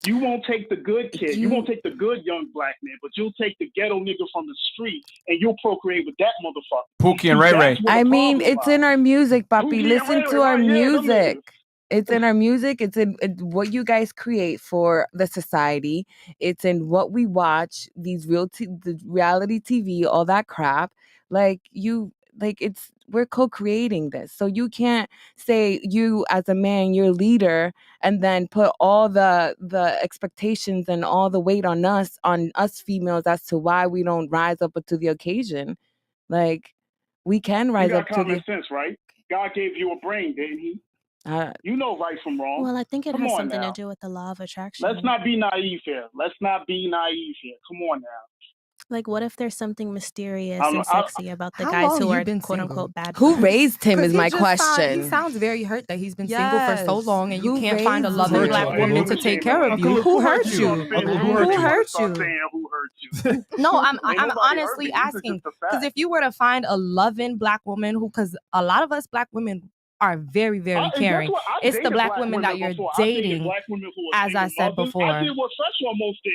You won't take the good kid. You won't take the good young black man, but you'll take the ghetto nigga from the street and you'll procreate with that motherfucker. Pookie and Ray Ray. I mean, it's in our music, papi. Listen to our music. It's in our music. It's in what you guys create for the society. It's in what we watch, these the reality TV, all that crap. We're co-creating this. So you can't say you as a man, you're leader, and then put all the expectations and all the weight on us females as to why we don't rise up to the occasion. Like we can rise up to the common sense, right? God gave you a brain, didn't he? You know right from wrong. Well, I think it Come has on something now. to do with the law of attraction. Let's not be naive here. Come on now. Like, what if there's something mysterious I'm- and I'm- sexy about the How guys long who you are been quote single? unquote bad? Who boys? raised him 'Cause is he my just question. he sounds very hurt that he's been single for so Yes. long and you Who can't find a raised loving him? black Uncle woman to Luke take came care in. of you. Uncle Who Luke hurt hurt you? Uncle Who Luke hurt Stop you? saying who hurt you. No, I'm Ain't nobody hurt honestly me. These are asking just the because facts. if you were to find a loving black woman because a lot of us black women are very, very And guess caring. what? I've It's the dated black women that you're before. I've dated dating, black women who are as I single said mothers. before. I did what Fresh almost did.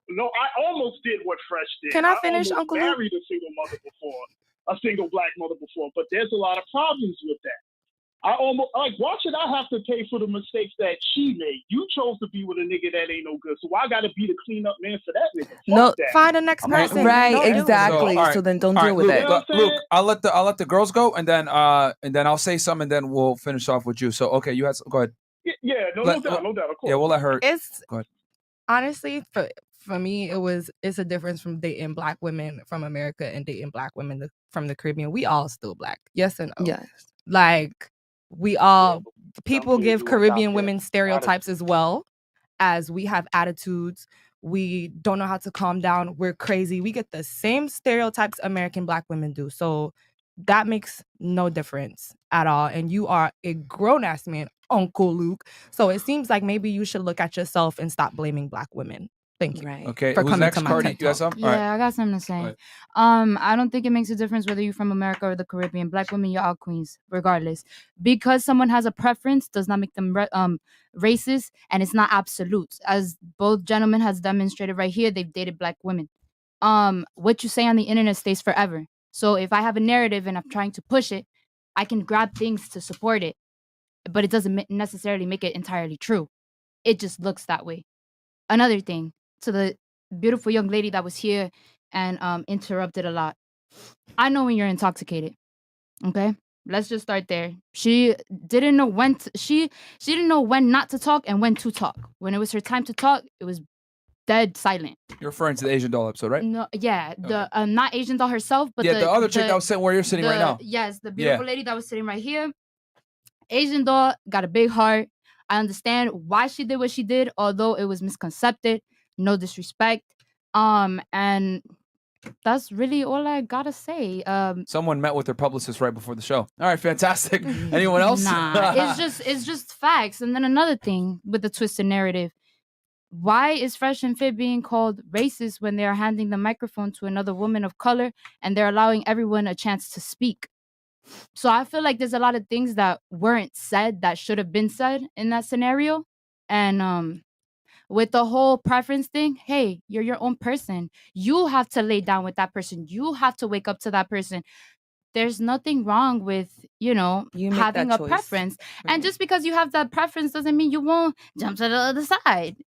No, I almost did what Fresh did. Can I finish, almost Uncle Luke? married a single mother before, a single black mother before, but there's a lot of problems with that. I almost why should I have to pay for the mistakes that she made? You chose to be with a nigga that ain't no good, so I got to be the cleanup man for that nigga. Fuck No, that. Find the next person. Right, Don't do it. exactly. all right, So then don't all deal right, with Luke, it. Luke, I'll let the girls go, and then I'll say something, and then we'll finish off with you. So okay, you had go ahead. Yeah, no doubt, of course. Yeah, we'll let her. It's Go ahead. honestly for me it's a difference from dating black women from America and dating black women from the Caribbean. We all still black. Yes and no. Yes. Like we all people kids give do Caribbean adopt women stereotypes as well as we have attitudes. We don't know how to calm down. We're crazy. We get the same stereotypes American black women do. So that makes no difference at all. And you are a grown-ass man, Uncle Luke. So it seems like maybe you should look at yourself and stop blaming black women. Thank you. Okay, For who's coming next? to my Cardi, TED you got Talk. something? Yeah, All right. I got something to say. ahead. I don't think it makes a difference whether you're from America or the Caribbean. Black women, you're all queens, regardless. Because someone has a preference does not make them racist, and it's not absolute. As both gentlemen has demonstrated right here, they've dated black women. what you say on the internet stays forever. So if I have a narrative and I'm trying to push it, I can grab things to support it, but it doesn't necessarily make it entirely true. It just looks that way. Another thing, to the beautiful young lady that was here and interrupted a lot. I know when you're intoxicated. Okay? Let's just start there. She didn't know when she didn't know when not to talk and when to talk. When it was her time to talk, it was dead silent. You're referring to the Asian doll episode, right? No, yeah, the not Asian doll herself, but the other chick that was sitting where you're sitting right now. Yes, the beautiful lady that was sitting right here. Asian doll got a big heart. I understand why she did what she did, although it was misconcepted. No disrespect. And that's really all I gotta say. Someone met with her publicist right before the show. All right, fantastic. Anyone else? Nah, it's just facts. And then another thing with the twisted narrative. Why is Fresh and Fit being called racist when they are handing the microphone to another woman of color and they're allowing everyone a chance to speak? So I feel like there's a lot of things that weren't said that should have been said in that scenario. And with the whole preference thing, hey, you're your own person. You have to lay down with that person. You have to wake up to that person. There's nothing wrong with, make having that a choice. preference. And just because you have that preference doesn't mean you won't jump to the other side,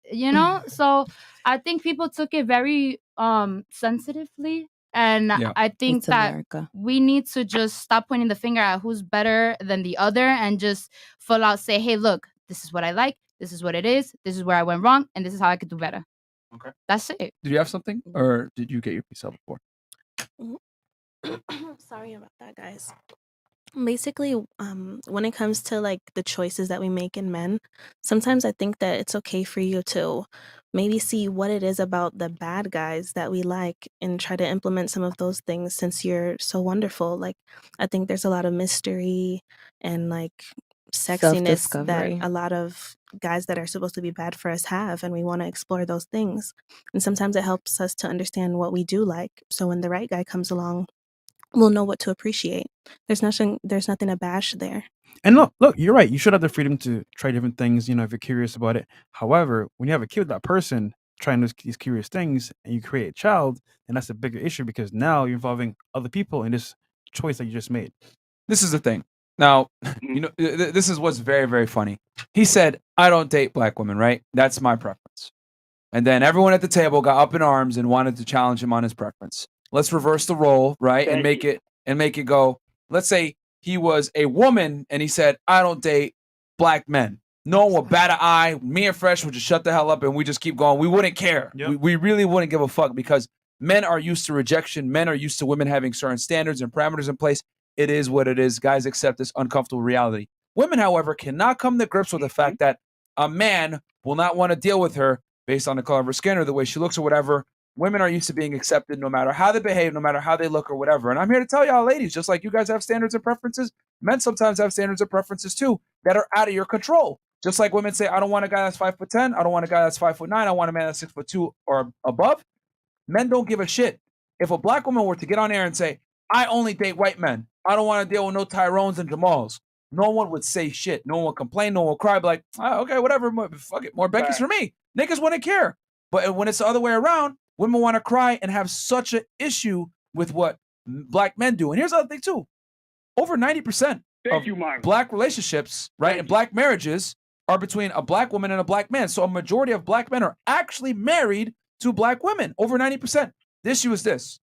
So I think people took it very sensitively. And I think It's that America. we need to just stop pointing the finger at who's better than the other and just full out say, hey, look, this is what I like. This is what it is. This is where I went wrong. And this is how I could do better. Okay. That's it. Did you have something, or did you get your piece out before? Sorry about that, guys. Basically, when it comes to like the choices that we make in men, sometimes I think that it's okay for you to maybe see what it is about the bad guys that we like and try to implement some of those things since you're so wonderful. Like, I think there's a lot of mystery and like sexiness that Self-discovery. a lot of guys that are supposed to be bad for us have, and we want to explore those things. And sometimes it helps us to understand what we do like. So when the right guy comes along, we'll know what to appreciate. There's nothing to bash there. And look, you're right. You should have the freedom to try different things, if you're curious about it. However, when you have a kid with that person trying these curious things and you create a child, then that's a bigger issue because now you're involving other people in this choice that you just made. This is the thing. Now, this is what's very, very funny. He said, I don't date black women, right? That's my preference. And then everyone at the table got up in arms and wanted to challenge him on his preference. Let's reverse the role, right? And make it go. Let's say he was a woman and he said, I don't date black men. No one would bat an eye. Me and Fresh would just shut the hell up and we just keep going. We wouldn't care. Yep. We really wouldn't give a fuck because men are used to rejection. Men are used to women having certain standards and parameters in place. It is what it is. Guys accept this uncomfortable reality. Women, however, cannot come to grips with the fact that a man will not want to deal with her based on the color of her skin or the way she looks or whatever. Women are used to being accepted no matter how they behave, no matter how they look or whatever. And I'm here to tell y'all, ladies, just like you guys have standards and preferences, men sometimes have standards and preferences too that are out of your control. Just like women say, I don't want a guy that's 5'10", I don't want a guy that's 5'9", I want a man that's 6'2" or above. Men don't give a shit. If a black woman were to get on air and say, I only date white men, I don't want to deal with no Tyrones and Jamals, no one would say shit. No one would complain. No one would cry. Be like, okay, whatever. Fuck it. More Becky's for me. Niggas wouldn't care. But when it's the other way around, women want to cry and have such an issue with what black men do. And here's the other thing, too. Over 90% of black relationships, right, and black marriages are between a black woman and a black man. So a majority of black men are actually married to black women. Over 90%. The issue is this.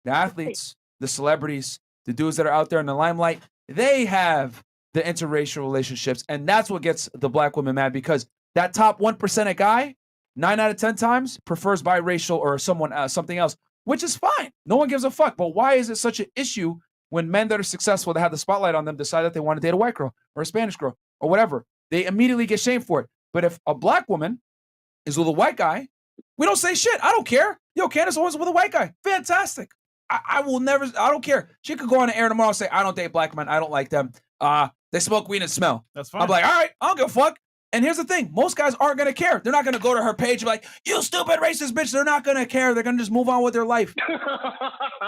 The athletes, the celebrities, the dudes that are out there in the limelight, they have the interracial relationships. And that's what gets the black women mad because that top 1% of guy, 9 out of 10 times, prefers biracial or something else, which is fine. No one gives a fuck. But why is it such an issue when men that are successful, that have the spotlight on them, decide that they want to date a white girl or a Spanish girl or whatever? They immediately get shamed for it. But if a black woman is with a white guy, we don't say shit. I don't care. Yo, Candace Owens with a white guy. Fantastic. I will never, I don't care. She could go on the air tomorrow and say, I don't date black men. I don't like them. They smoke weed and smell. That's fine. I'm like, all right, I don't give a fuck. And here's the thing. Most guys aren't going to care. They're not going to go to her page and be like, you stupid racist bitch. They're not going to care. They're going to just move on with their life.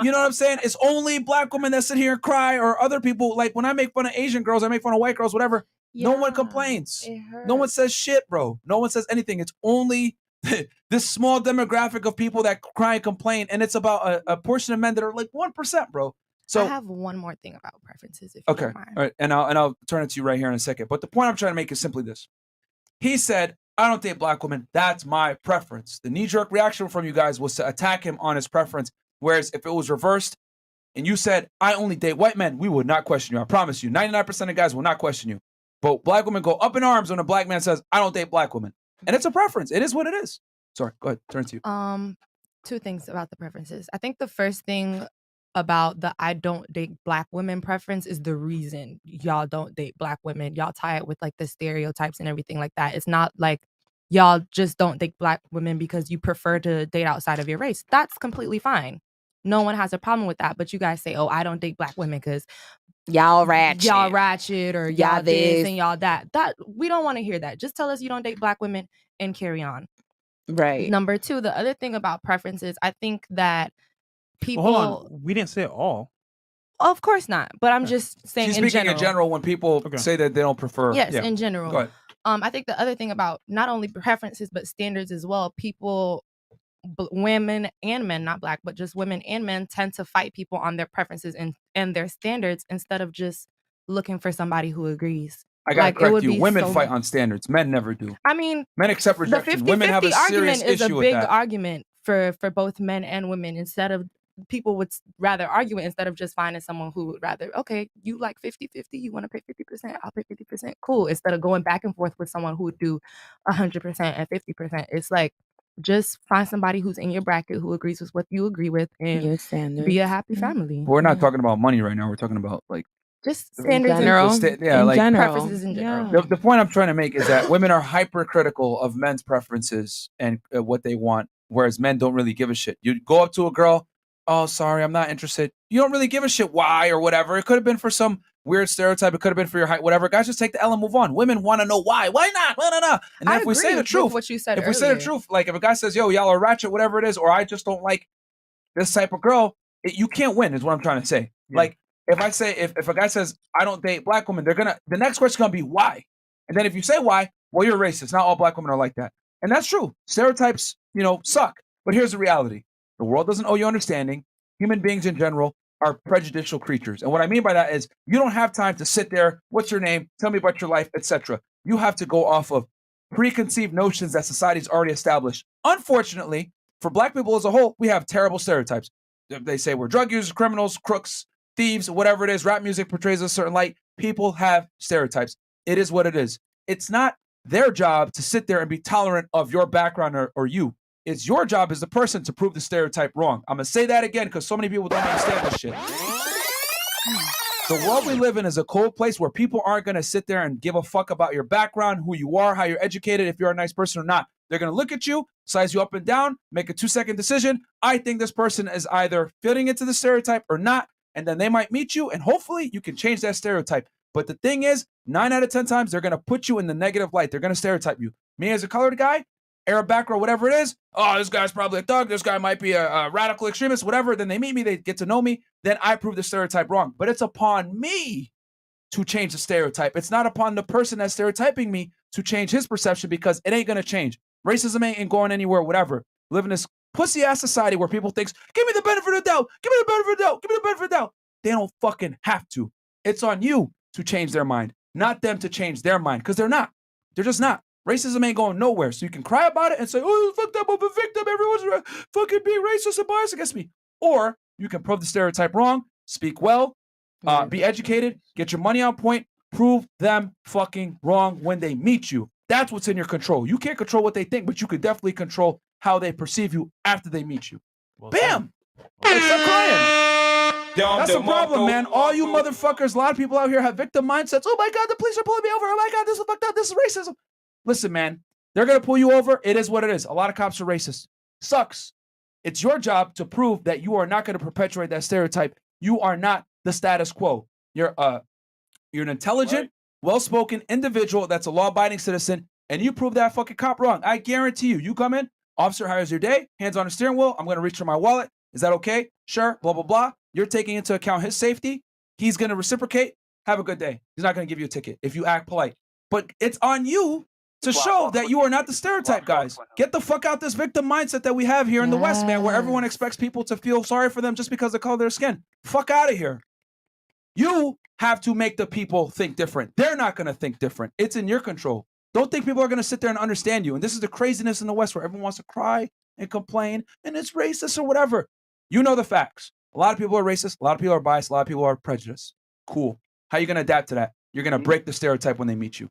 You know what I'm saying? It's only black women that sit here and cry, or other people. Like when I make fun of Asian girls, I make fun of white girls, whatever. No one complains. No one says shit, bro. No one says anything. It's only this small demographic of people that cry and complain, and it's about a portion of men that are like 1%, bro. So I have one more thing about preferences, if you okay, don't mind. all right, and I'll turn it to you right here in a second. But the point I'm trying to make is simply this: he said, "I don't date black women. That's my preference." The knee-jerk reaction from you guys was to attack him on his preference. Whereas if it was reversed, and you said, "I only date white men," we would not question you. I promise you, 99% of guys will not question you. But black women go up in arms when a black man says, "I don't date black women," and it's a preference. It is what it is. Sorry, go ahead. Turn to you. Two things about the preferences. I think the first thing about the I don't date black women preference is the reason y'all don't date black women. Y'all tie it with like the stereotypes and everything like that. It's not like y'all just don't date black women because you prefer to date outside of your race. That's completely fine. No one has a problem with that. But you guys say, "Oh, I don't date black women because y'all ratchet or Y'all y'all this this. and y'all that." That we don't want to hear that. Just tell us you don't date black women and carry on. Right. Number two, the other thing about preferences, I think that people. Well, hold on. We didn't say it all. Of course not. But I'm just saying She's in speaking general. in general when people say that they don't prefer. Yes, yeah. in general. Go ahead. I think the other thing about not only preferences but standards as well, people, women and men, not black, but just women and men tend to fight people on their preferences and their standards instead of just looking for somebody who agrees. I gotta Like, it correct would you. be Women so fight much- on standards. Men never do. I mean, Men accept the rejection. 50-50 Women have a serious argument is a issue with big that. argument for both men and women. Instead of people would rather argue it instead of just finding someone who would rather, okay, you like 50-50, you want to pay 50%, I'll pay 50%, cool. Instead of going back and forth with someone who would do 100% and 50%. It's like, just find somebody who's in your bracket who agrees with what you agree with and Your standards. be a happy family. We're not talking about money right now. We're talking about like Just the- standards the in sta- yeah, in like general. preferences in general. The point I'm trying to make is that women are hypercritical of men's preferences and what they want, whereas men don't really give a shit. You go up to a girl, "Oh, sorry, I'm not interested." You don't really give a shit why or whatever. It could have been for some weird stereotype. It could have been for your height, whatever. Guys just take the L and move on. Women want to know why. Why not? Why not? And then I if we say agree the with truth, what you said if we say the earlier. truth, like if a guy says, "Yo, y'all are ratchet," whatever it is, or "I just don't like this type of girl," you can't win, is what I'm trying to say. Like if I say if a guy says, "I don't date black women," the next question gonna be why, and then if you say why, well, you're racist. Not all black women are like that, and that's true. Stereotypes, suck. But here's the reality: the world doesn't owe you understanding. Human beings in general are prejudicial creatures, and what I mean by that is you don't have time to sit there. What's your name? Tell me about your life, etc. You have to go off of preconceived notions that society's already established. Unfortunately, for black people as a whole, we have terrible stereotypes. They say we're drug users, criminals, crooks, thieves, whatever it is. Rap music portrays a certain light. People have stereotypes. It is what it is. It's not their job to sit there and be tolerant of your background or you. It's your job as the person to prove the stereotype wrong. I'm going to say that again because so many people don't understand this shit. The world we live in is a cold place where people aren't going to sit there and give a fuck about your background, who you are, how you're educated, if you're a nice person or not. They're going to look at you, size you up and down, make a 2-second decision. I think this person is either fitting into the stereotype or not. And then they might meet you and hopefully you can change that stereotype. But the thing is, 9 out of 10 times, they're going to put you in the negative light. They're going to stereotype you. Me as a colored guy, Arab background, whatever it is. Oh, this guy's probably a thug. This guy might be a radical extremist, whatever. Then they meet me, they get to know me. Then I prove the stereotype wrong. But it's upon me to change the stereotype. It's not upon the person that's stereotyping me to change his perception because it ain't going to change. Racism ain't going anywhere, whatever. We live in this pussy-ass society where people think, give me the benefit of the doubt. Give me the benefit of the doubt. Give me the benefit of the doubt. They don't fucking have to. It's on you to change their mind, not them to change their mind because they're not. They're just not. Racism ain't going nowhere. So you can cry about it and say, oh, fuck up, I'm a victim. Everyone's fucking being racist and biased against me. Or you can prove the stereotype wrong, speak well, be educated, get your money on point, prove them fucking wrong when they meet you. That's what's in your control. You can't control what they think, but you can definitely control how they perceive you after they meet you. Bam! Hey, stop crying. That's the problem, man. All you motherfuckers, a lot of people out here have victim mindsets. Oh my God, the police are pulling me over. Oh my God, this is fucked up. This is racism. Listen, man, they're going to pull you over. It is what it is. A lot of cops are racist. Sucks. It's your job to prove that you are not going to perpetuate that stereotype. You are not the status quo. You're an intelligent, well-spoken individual that's a law-abiding citizen, and you prove that fucking cop wrong. I guarantee you. You come in, officer hires your day, hands on the steering wheel. I'm going to reach for my wallet. Is that okay? Sure, blah, blah, blah. You're taking into account his safety. He's going to reciprocate. Have a good day. He's not going to give you a ticket if you act polite. But it's on you to show that you are not the stereotype, guys. Get the fuck out this victim mindset that we have here in the West, man, where everyone expects people to feel sorry for them just because of the color of their skin. Fuck out of here. You have to make the people think different. They're not going to think different. It's in your control. Don't think people are going to sit there and understand you. And this is the craziness in the West where everyone wants to cry and complain and it's racist or whatever. You know the facts. A lot of people are racist. A lot of people are biased. A lot of people are prejudiced. Cool. How are you going to adapt to that? You're going to break the stereotype when they meet you.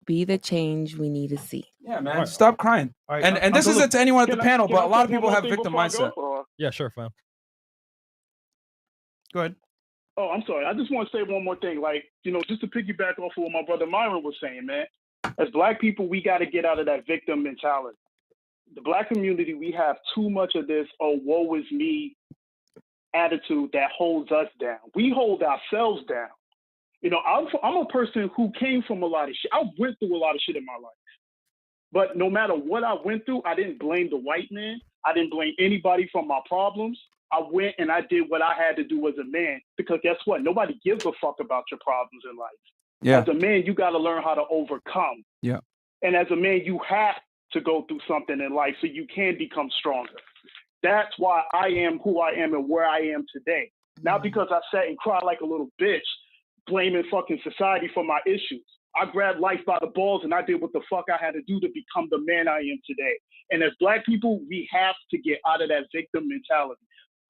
Be the change we need to see. Yeah, man. Stop crying. And this isn't to anyone at the panel, but a lot of people have victim mindset. Yeah, sure, fam. Go ahead. Oh, I'm sorry. I just want to say one more thing. Like, just to piggyback off of what my brother Myron was saying, man. As Black people, we got to get out of that victim mentality. The Black community, we have too much of this, oh, woe is me attitude that holds us down. We hold ourselves down. I'm a person who came from a lot of shit. I went through a lot of shit in my life. But no matter what I went through, I didn't blame the white man. I didn't blame anybody for my problems. I went and I did what I had to do as a man. Because guess what? Nobody gives a fuck about your problems in life. Yeah. As a man, you got to learn how to overcome. Yeah. And as a man, you have to go through something in life so you can become stronger. That's why I am who I am and where I am today. Not because I sat and cried like a little bitch, blaming fucking society for my issues. I grabbed life by the balls and I did what the fuck I had to do to become the man I am today. And as Black people, we have to get out of that victim mentality.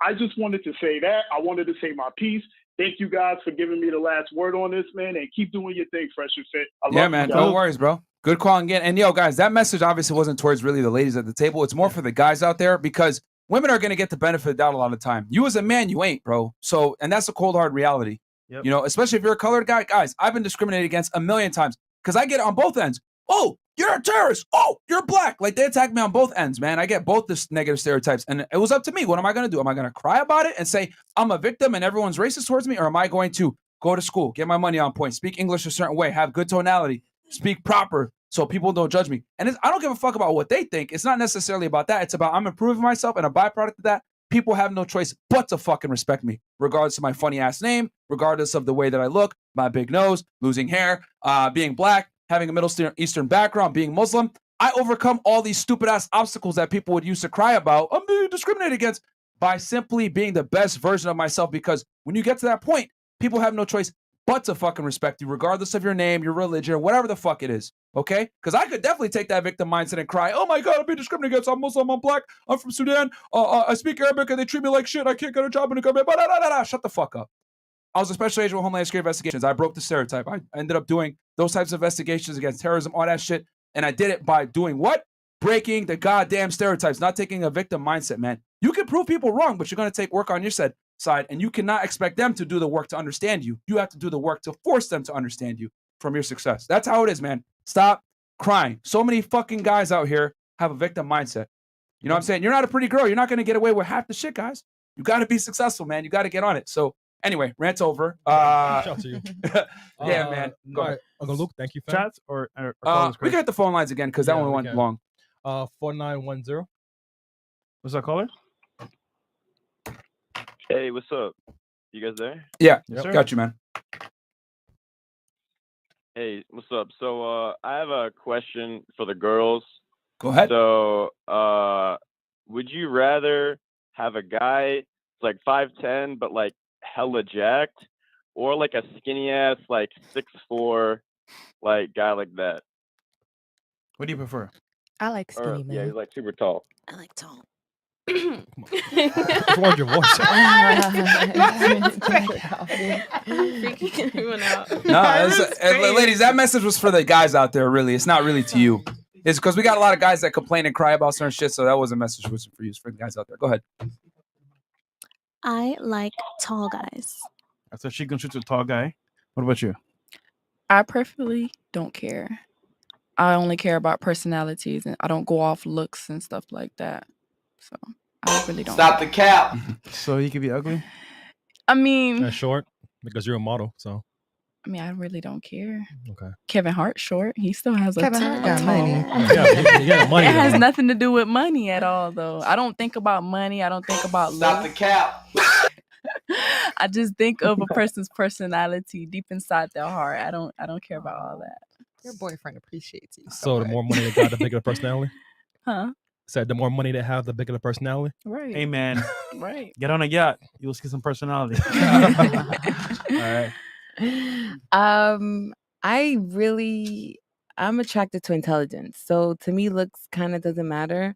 I just wanted to say that. I wanted to say my piece. Thank you guys for giving me the last word on this, man, and keep doing your thing, Fresh and Fit. I love Yeah, you man. guys. No worries, bro. Good call again. And yo, guys, that message obviously wasn't towards really the ladies at the table. It's more for the guys out there because women are going to get the benefit of the doubt a lot of the time. You as a man, you ain't, bro. So, and that's a cold, hard reality. Yep. Especially if you're a colored guy. Guys, I've been discriminated against a million times because I get it on both ends. Oh, you're a terrorist. Oh, you're Black. Like, they attack me on both ends, man. I get both this negative stereotypes. And it was up to me. What am I going to do? Am I going to cry about it and say I'm a victim and everyone's racist towards me? Or am I going to go to school, get my money on point, speak English a certain way, have good tonality, speak proper so people don't judge me? And I don't give a fuck about what they think. It's not necessarily about that. It's about I'm improving myself, and a byproduct of that, people have no choice but to fucking respect me, regardless of my funny ass name, regardless of the way that I look, my big nose, losing hair, being Black, having a Middle Eastern background, being Muslim. I overcome all these stupid ass obstacles that people would use to cry about. I'm being discriminated against by simply being the best version of myself. Because when you get to that point, people have no choice but to fucking respect you, regardless of your name, your religion, whatever the fuck it is. Okay? Because I could definitely take that victim mindset and cry, oh my God, I'm being discriminated against. I'm Muslim, I'm Black, I'm from Sudan, I speak Arabic and they treat me like shit. I can't get a job in the government. Shut the fuck up. I was a special agent with Homeland Security Investigations. I broke the stereotype. I ended up doing those types of investigations against terrorism, all that shit. And I did it by doing what? Breaking the goddamn stereotypes, not taking a victim mindset, man. You can prove people wrong, but you're going to take work on your side, and you cannot expect them to do the work to understand you. You have to do the work to force them to understand you from your success. That's how it is, man. Stop crying. So many fucking guys out here have a victim mindset. You know what I'm saying? You're not a pretty girl. You're not going to get away with half the shit, guys. You got to be successful, man. You got to get on it. So anyway, rant's over. Shout out to you. Yeah, man. Go All ahead. right, Uncle Luke, thank you, fam. Chats or We can hit the phone lines again because that Yeah, one we went can. long. 4910. What's that caller? Hey, what's up? You guys there? Yeah, Yes, sir. got you, man. Hey, what's up? So, I have a question for the girls. Go ahead. So, would you rather have a guy that's like 5'10", but like hella jacked, or like a skinny ass like 6'4", like guy like that? What do you prefer? I like Or, skinny yeah, men. he's like super tall. I like tall. What's wrong with your voice? Freaking everyone out. No, ladies, that message was for the guys out there, really. It's not really to you. It's because we got a lot of guys that complain and cry about certain shit, so that was a message for you. It's for the guys out there. Go ahead. I like tall guys. So she can shoot a tall guy. What about you? I perfectly don't care. I only care about personalities, and I don't go off looks and stuff like that. So I really don't. Stop the cap. So he could be ugly? I mean, Short, because you're a model, so. I really don't care. Okay. Kevin Hart short. He still has Kevin Hart got tall- money. Yeah, you got money It has though. nothing to do with money at all, though. I don't think about money. I don't think about Stop the looks. cap. I just think of a person's personality deep inside their heart. I don't care about all that. Your boyfriend appreciates you. So the more money they got, the bigger the personality. Huh? Said the more money they have, the bigger the personality. Right. Hey man, Right. get on a yacht. You'll see some personality. All right. I'm attracted to intelligence. So to me, looks kind of doesn't matter.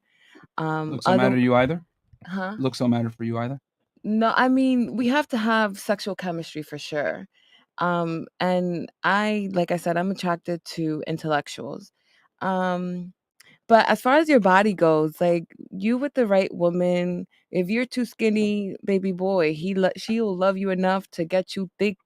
Looks don't matter to you either. Huh? Looks don't matter for you either. No, I mean, we have to have sexual chemistry for sure. And like I said, I'm attracted to intellectuals. But as far as your body goes, like you with the right woman, if you're too skinny, baby boy, she'll love you enough to get you thick.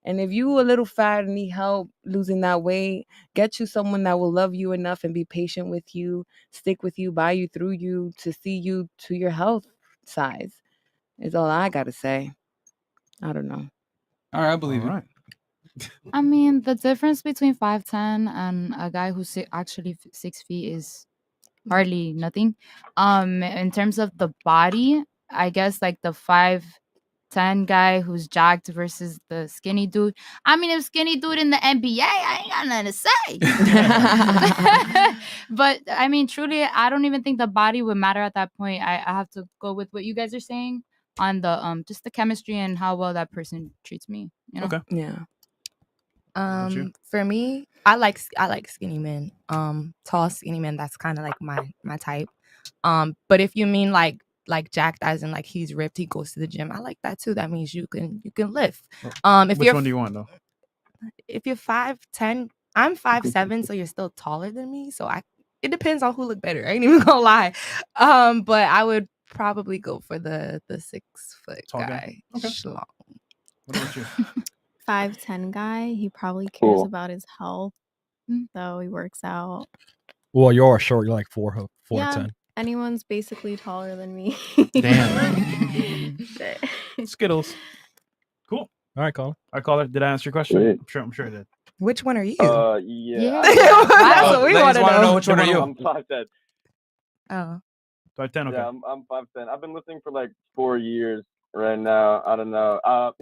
And if you a little fat and need help losing that weight, get you someone that will love you enough and be patient with you, stick with you, buy you through you to see you to your health size. Is all I gotta say. I don't know. All right, I believe it. I mean, the difference between 5'10" and a guy who's actually 6 feet is hardly nothing. In terms of the body, I guess like the 5'10" guy who's jacked versus the skinny dude. I mean, if skinny dude in the NBA, I ain't got nothing to say. But I mean, truly, I don't even think the body would matter at that point. I have to go with what you guys are saying on the just the chemistry and how well that person treats me. You know? Okay. Yeah. For me, I like skinny men. Tall skinny men. That's kind of like my type. But if you mean like jacked as in like he's ripped, he goes to the gym. I like that too. That means you can lift. If Which you're one do you want though? if you're 5'10", I'm 5'7", so you're still taller than me. So it depends on who look better. I ain't even gonna lie. But I would probably go for the 6 foot Tall guy. guy. Okay. Schlong. What about you? 5'10" guy. He probably cares Cool. about his health, so he works out. Well, you're short. You're like 4 yeah, to 10. anyone's basically taller than me. Damn. Skittles. Cool. All right, Colin. I call it. Did I answer your question? Sweet. I'm sure I did. Which one are you? Yeah. That's what we ladies want to wanna know. which one are you? I'm 5'10". Oh. 5'10", okay. Yeah, I'm 5'10". I've been listening for like 4 years right now. I don't know.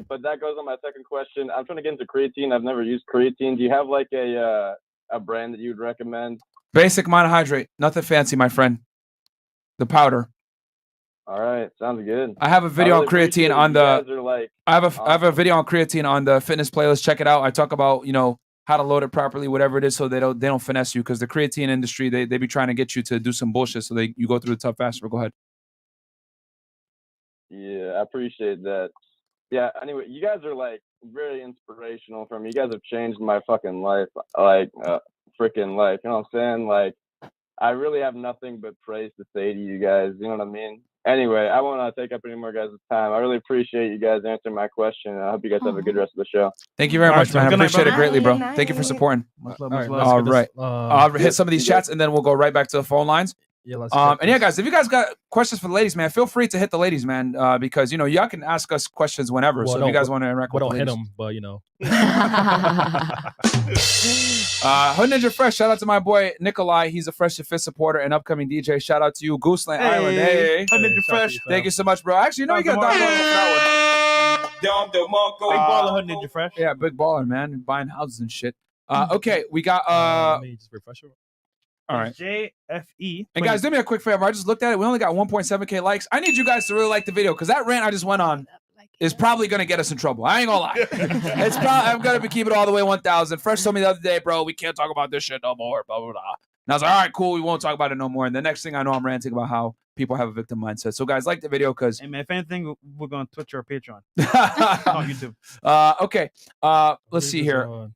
But that goes on my second question. I'm trying to get into creatine. I've never used creatine. Do you have like a brand that you'd recommend? Basic monohydrate. Nothing fancy, my friend. The powder. All right, sounds good. I have a video on creatine on You the. guys are like, I have a video on creatine on the fitness playlist. Check it out. I talk about how to load it properly, whatever it is, so they don't finesse you, because the creatine industry they be trying to get you to do some bullshit, so you go through the tough faster. Go ahead. yeah, I appreciate that. Yeah. Anyway, you guys are like very inspirational for me. You guys have changed my fucking life, like freaking life. You know what I'm saying? Like, I really have nothing but praise to say to you guys. You know what I mean? Anyway, I won't take up any more guys' time. I really appreciate you guys answering my question. I hope you guys have a good rest of the show. Thank you very All much, right, man. I good night, appreciate it brother. greatly, bro. Good Thank you for night. supporting. Much love, All much right, love. All let's get right. this, I'll hit some of these chats, and then we'll go right back to the phone lines. Yeah, let's And yeah, guys, if you guys got questions for the ladies, man, feel free to hit the ladies, man, because y'all can ask us questions whenever. Well, so if you guys want to interact with the don't hit ladies, them, but you know. Hood Ninja Fresh, shout out to my boy Nikolai. He's a Fresh and Fit supporter and upcoming DJ. Shout out to you, Gooseland Island. Hey, Hood Ninja Fresh. thank you so much, bro. Actually, you get a dog for that one. Big baller, Hood Ninja Fresh. Yeah, big baller, man. Buying houses and shit. Okay, we got Let me just refresh it. all right. JFE. And guys, do me a quick favor. I just looked at it. We only got 1.7K likes. I need you guys to really like the video, because that rant I just went on is probably gonna get us in trouble. I ain't gonna lie. It's probably I'm gonna be keeping it all the way 1,000. Fresh told me the other day, bro, we can't talk about this shit no more. Blah blah blah. And I was like, all right, cool. We won't talk about it no more. And the next thing I know, I'm ranting about how people have a victim mindset. So guys, like the video, because Hey man, if anything, we're going to Twitch or Patreon. On YouTube. Okay. Let's see here.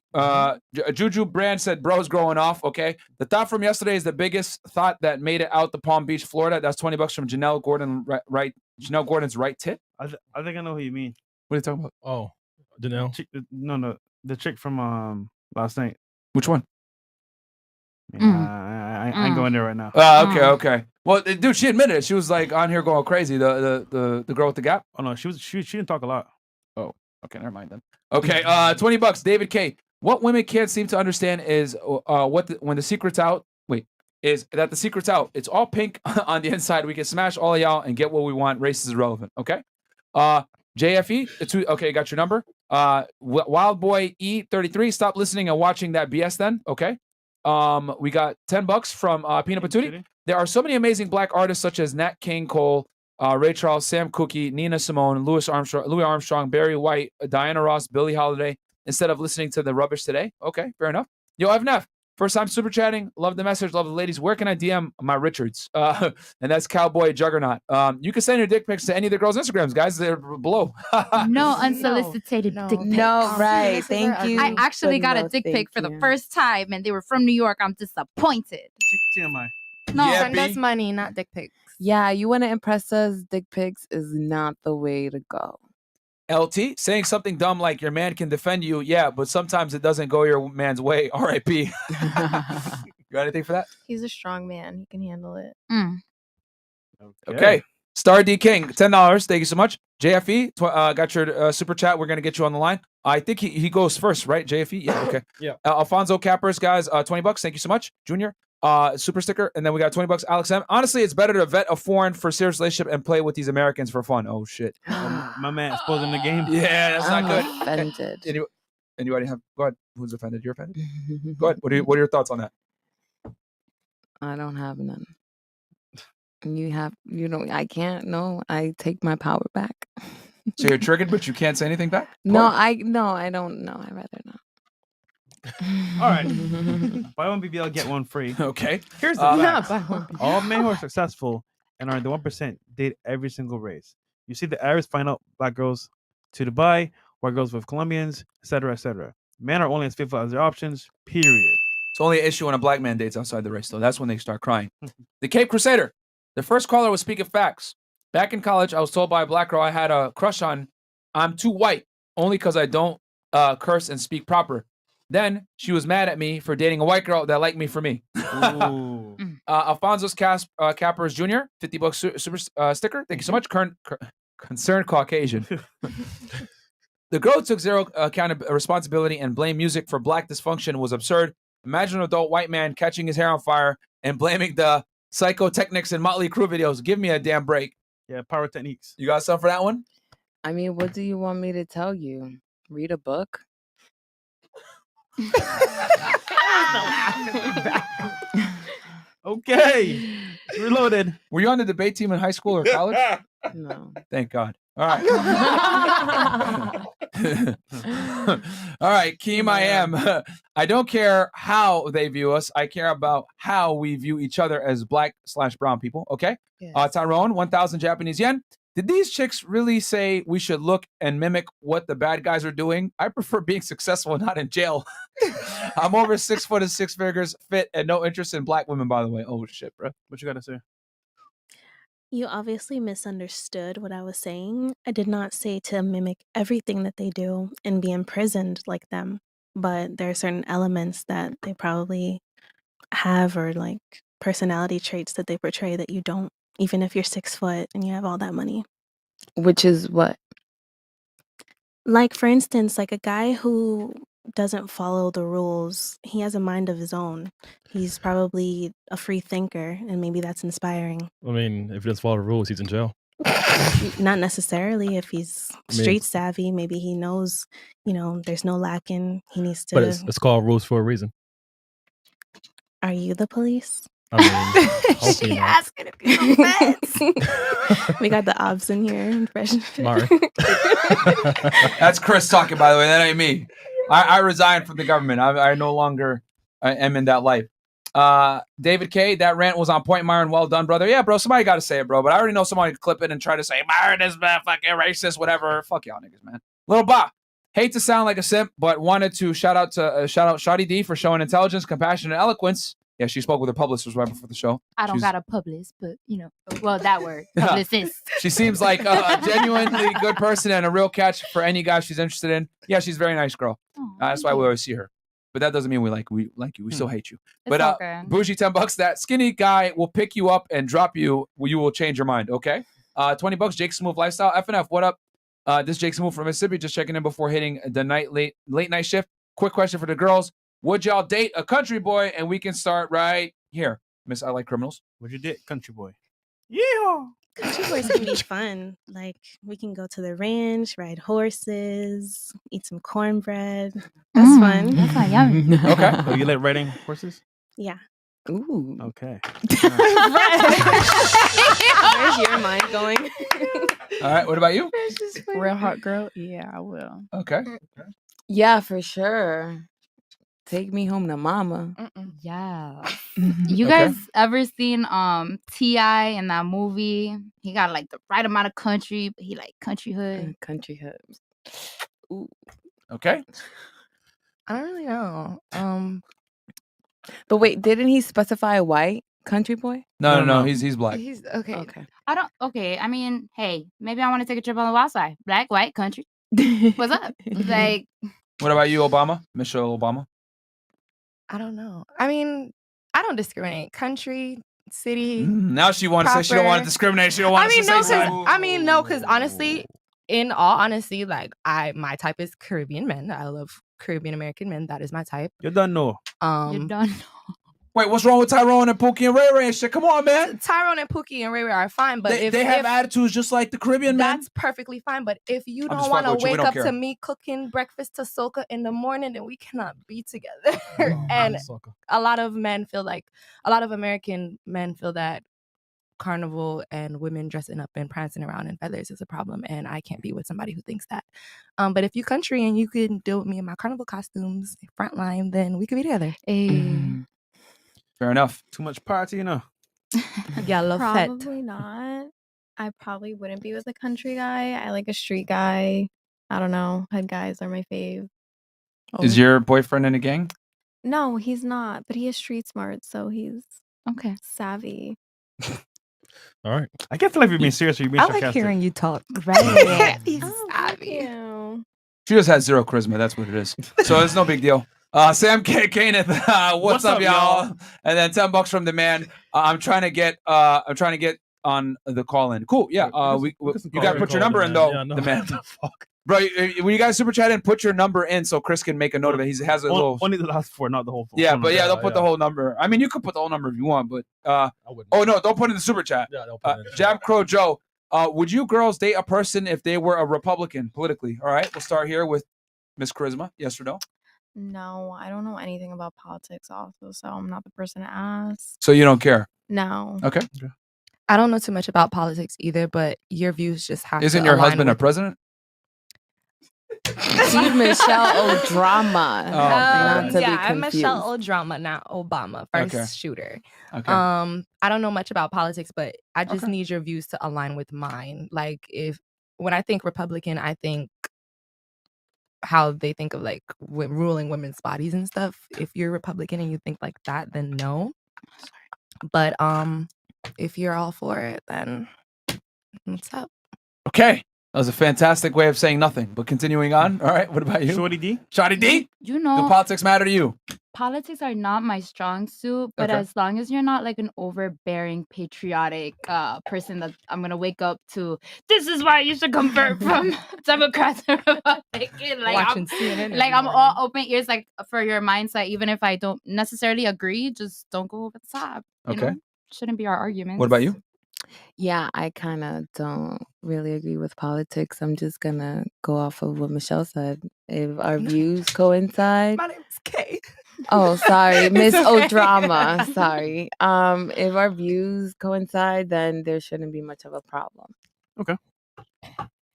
Juju Brand said, bro's growing off. Okay. The thought from yesterday is the biggest thought that made it out to Palm Beach, Florida. That's $20 from Janelle Gordon, right? Janelle Gordon's right tit. I think I know who you mean. What are you talking about? Oh, Janelle. No, the chick from last night. Which one? I ain't going there right now. Okay. Well, dude, she admitted it. She was like on here going crazy. The girl with the gap. Oh no, she didn't talk a lot. Oh, okay, never mind then. Okay, $20. David K. What women can't seem to understand is when the secret's out. Is that the secret's out? It's all pink on the inside. We can smash all of y'all and get what we want. Race is irrelevant. Okay. JFE, okay, got your number. Wild Boy E33, stop listening and watching that BS then. Okay. We got $10 from Peanut Patootie. There are so many amazing black artists such as Nat King Cole, Ray Charles, Sam Cooke, Nina Simone, Louis Armstrong, Barry White, Diana Ross, Billie Holiday, instead of listening to the rubbish today. Okay, fair enough. Yo, FNF, first time super chatting. Love the message, love the ladies. Where can I DM my Richards? And that's Cowboy Juggernaut. You can send your dick pics to any of the girls' Instagrams, guys. They're below. No unsolicited dick pics. No, right. Thank you. I actually but got no, a dick pic thank for the you. first time, and they were from New York. I'm disappointed. TMI. No, Yeah, send us money, not dick pics. Yeah, you want to impress us? Dick pics is not the way to go. LT, saying something dumb like your man can defend you. Yeah, but sometimes it doesn't go your man's way. RIP. You got anything for that? He's a strong man. He can handle it. Okay. Star D King, $10. Thank you so much. JFE, got your super chat. We're going to get you on the line. I think he goes first, right? JFE? Yeah, okay. Yeah. Alfonso Cappers, guys, $20. Thank you so much. Junior, super sticker. And then we got $20. Alex M. Honestly, it's better to vet a foreign for serious relationship and play with these Americans for fun. Oh, shit. My man exposing the game. Yeah, that's not good. Offended. Anybody have? Go ahead. Who's offended? You're offended? Go ahead. What are your thoughts on that? I don't have none. I can't. No, I take my power back. So you're triggered, but you can't say anything back? No, I don't know. I'd rather not. All right. Buy one BBL, get one free. Okay. Here's the facts. All men who are successful and are in the 1% date every single race. You see the Arabs find out black girls to Dubai, white girls with Colombians, etc., etc. Men are only as faithful as their options, period. It's only an issue when a black man dates outside the race, though. That's when they start crying. The Cape Crusader. The first caller was speaking facts. Back in college, I was told by a black girl I had a crush on. I'm too white, only because I don't curse and speak proper. Then she was mad at me for dating a white girl that liked me for me. Alfonso's Cappers Jr., $50 super sticker. Thank you so much. Concerned Caucasian. The girl took zero responsibility and blamed music for black dysfunction was absurd. Imagine an adult white man catching his hair on fire and blaming the Psychotechnics and Motley Crue videos. Give me a damn break. Yeah, Pyrotechnics. You got something for that one? I mean, what do you want me to tell you? Read a book? Okay. Reloaded. Were you on the debate team in high school or college? No. Thank God. All right. All right, Keem, I am. I don't care how they view us. I care about how we view each other as black/brown people. Okay. Yes. Tyrone, 1,000 Japanese yen. Did these chicks really say we should look and mimic what the bad guys are doing? I prefer being successful and not in jail. I'm over 6 foot and 6 figures, fit, and no interest in black women, by the way. Oh, shit, bro. What you got to say? You obviously misunderstood what I was saying. I did not say to mimic everything that they do and be imprisoned like them, but there are certain elements that they probably have or like personality traits that they portray that you don't, even if you're 6 foot and you have all that money. Which is what? Like, for instance, like a guy who doesn't follow the rules, he has a mind of his own. He's probably a free thinker, and maybe that's inspiring. I mean, if he doesn't follow the rules, he's in jail. Not necessarily. If he's mean- street savvy, maybe he knows, there's no lacking. He needs to. But it's called rules for a reason. Are you the police? I mean, hopefully not. asking if you know facts. We got the obs in here. Fresh. Mari. That's Chris talking, by the way. That ain't me. I resigned from the government. I no longer am in that life. David K, that rant was on point, Myron. Well done, brother. Yeah, bro, somebody got to say it, bro. But I already know somebody could clip it and try to say, Myron is fucking racist, whatever. Fuck y'all niggas, man. Little Ba, hate to sound like a simp, but wanted to shout out Shawty D for showing intelligence, compassion, and eloquence. Yeah, she spoke with her publicist right before the show. I don't She's- got a publicist, but well, that word, publicist. She seems like a genuinely good person and a real catch for any guy she's interested in. Yeah, she's a very nice girl. That's why we always see her. But that doesn't mean we like you. We still hate you. But okay. Bougie, $10. That skinny guy will pick you up and drop you. You will change your mind. Okay. $20. Jake Smooth Lifestyle. FNF. What up? This is Jake Smooth from Mississippi. Just checking in before hitting the late night shift. Quick question for the girls. Would y'all date a country boy? And we can start right here. Miss I Like Criminals. Would you date country boy? Yeah. Country boys can be fun. Like we can go to the ranch, ride horses, eat some cornbread. That's fun. That's not yummy. Okay. Oh, you like riding horses? Yeah. Ooh. Okay. Where's your mind going? All right. What about you? Real hot girl. Yeah, I will. Okay. Yeah, for sure. Take me home to mama. Yeah. You Okay. guys ever seen T.I. in that movie? He got like the right amount of country, but he like country hood. Country hood. Ooh. Okay. I don't really know. But wait, didn't he specify white country boy? No. He's black. He's okay. Okay. I mean, hey, maybe I want to take a trip on the wild side. Black, white, country. What's up? Like, What about you, Obama? Michelle Obama? I don't know. I mean, I don't discriminate. Country, city. Now she wants to say she don't want to proper. discriminate. She don't want I mean, to no, say because no, because honestly, in all honesty, like my type is Caribbean men. I love Caribbean American men. That is my type. You don't know. you done. Wait, what's wrong with Tyrone and Pookie and Ray Ray and shit? Come on, man. Tyrone and Pookie and Ray Ray are fine, but They have attitudes just like the Caribbean men. that's perfectly fine. But if you I'm don't just want to fucking with you. We wake don't up care. to me cooking breakfast to Soka in the morning, then we cannot be together. And a lot of American men feel that carnival and women dressing up and prancing around in feathers is a problem, and I can't be with somebody who thinks that. But if you country and you can deal with me in my carnival costumes, frontline, then we could be together. Fair enough. Too much party, you know. Yeah, love fete. Probably not. I probably wouldn't be with a country guy. I like a street guy. I don't know. Head guys are my fave. Is your boyfriend in a gang? No, he's not, but he is street smart, so he's okay. Savvy. All right. I can't feel like you're being serious or you're being I like sarcastic. hearing you talk. Right. He's Oh, savvy. She just has zero charisma. That's what it is. So it's no big deal. Sam K. Kenneth, what's up, y'all? And then $10 from the man. I'm trying to get on the call in. Cool. Yeah. You got to put your number in though. Yeah, no. The man. Bro, when you guys super chat in, put your number in so Chris can make a note of it. He has a little. Only the last four, not the whole phone. Yeah, but yeah, they'll put the whole number. I mean, you could put the whole number if you want, but oh no, don't put it in the super chat. Yeah, don't put it in the Jam Crow Joe, would you girls date a person if they were a Republican politically? All right, we'll start here with Miss Charisma. Yes or no? No, I don't know anything about politics also, so I'm not the person to ask. So you don't care? No. Okay. I don't know too much about politics either, but your views just have Isn't to your align husband a with- president? She's Michelle O'Drama. Not to be yeah, I'm confused. Michelle O'Drama, not Obama, first Okay. shooter. Okay. I don't know much about politics, but I just Okay. need your views to align with mine. Like when I think Republican, I think how they think of like ruling women's bodies and stuff. If you're Republican and you think like that, then no. But if you're all for it, then what's up? Okay. That was a fantastic way of saying nothing, but continuing on. All right. What about you? Shorty D? Shorty D? You Do know, politics matter to you? politics are not my strong suit, but Okay. as long as you're not like an overbearing, patriotic person that I'm gonna wake up to, this is why you should convert from Democrats to Republican. Like Watching CNN every I'm morning. all open ears, like for your mindset, even if I don't necessarily agree, just don't go over the top. You Okay. know? Shouldn't be our arguments. What about you? Yeah, I kind of don't really agree with politics. I'm just gonna go off of what Michelle said. If our views coincide. My name is Kay. Oh, sorry, Miss It's okay. O'Drama. Sorry. If our views coincide, then there shouldn't be much of a problem. Okay.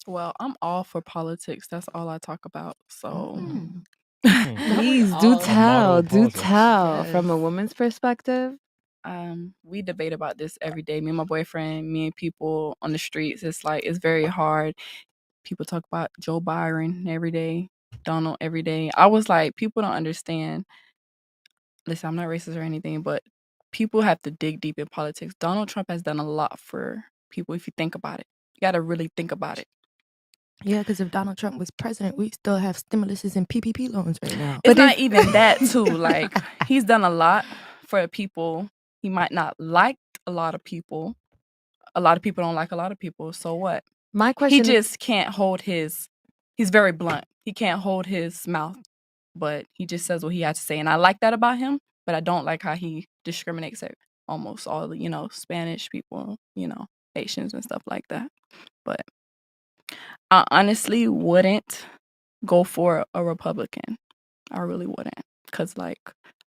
Well, I'm all for politics. That's all I talk about. So Please do All tell. model Do politics. tell. From a Yes. woman's perspective. We debate about this every day. Me and my boyfriend, me and people on the streets. It's like it's very hard. People talk about Joe Byron every day, Donald every day. I was like, people don't understand. Listen, I'm not racist or anything, but people have to dig deep in politics. Donald Trump has done a lot for people if you think about it. You got to really think about it. Yeah, because if Donald Trump was president, we still have stimuluses and PPP loans right now. It's not even that too. Like he's done a lot for people. He might not like a lot of people. A lot of people don't like a lot of people. So what? My He question just can't hold his. He's very blunt. He can't hold his mouth, but he just says what he has to say, and I like that about him. But I don't like how he discriminates at almost all the Spanish people. Haitians and stuff like that. But I honestly wouldn't go for a Republican. I really wouldn't, because like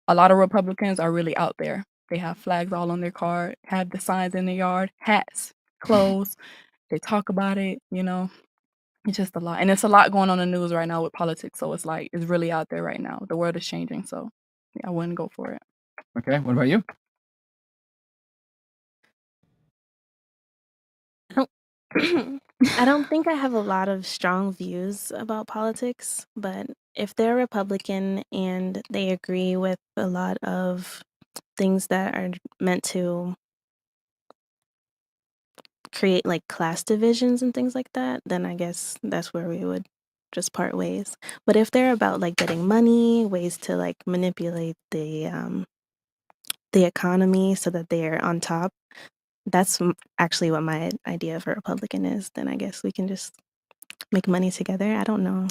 a lot of Republicans are really out there. They have flags all on their car, have the signs in their yard, hats, clothes. They talk about it, you know. It's just a lot. And it's a lot going on in the news right now with politics. So it's like it's really out there right now. The world is changing. So yeah, I wouldn't go for it. Okay, what about you? I don't think I have a lot of strong views about politics, but if they're Republican and they agree with a lot of things that are meant to create like class divisions and things like that, then I guess that's where we would just part ways. But if they're about like getting money, ways to like manipulate the economy so that they're on top, that's actually what my idea of a Republican is. Then I guess we can just make money together. I don't know.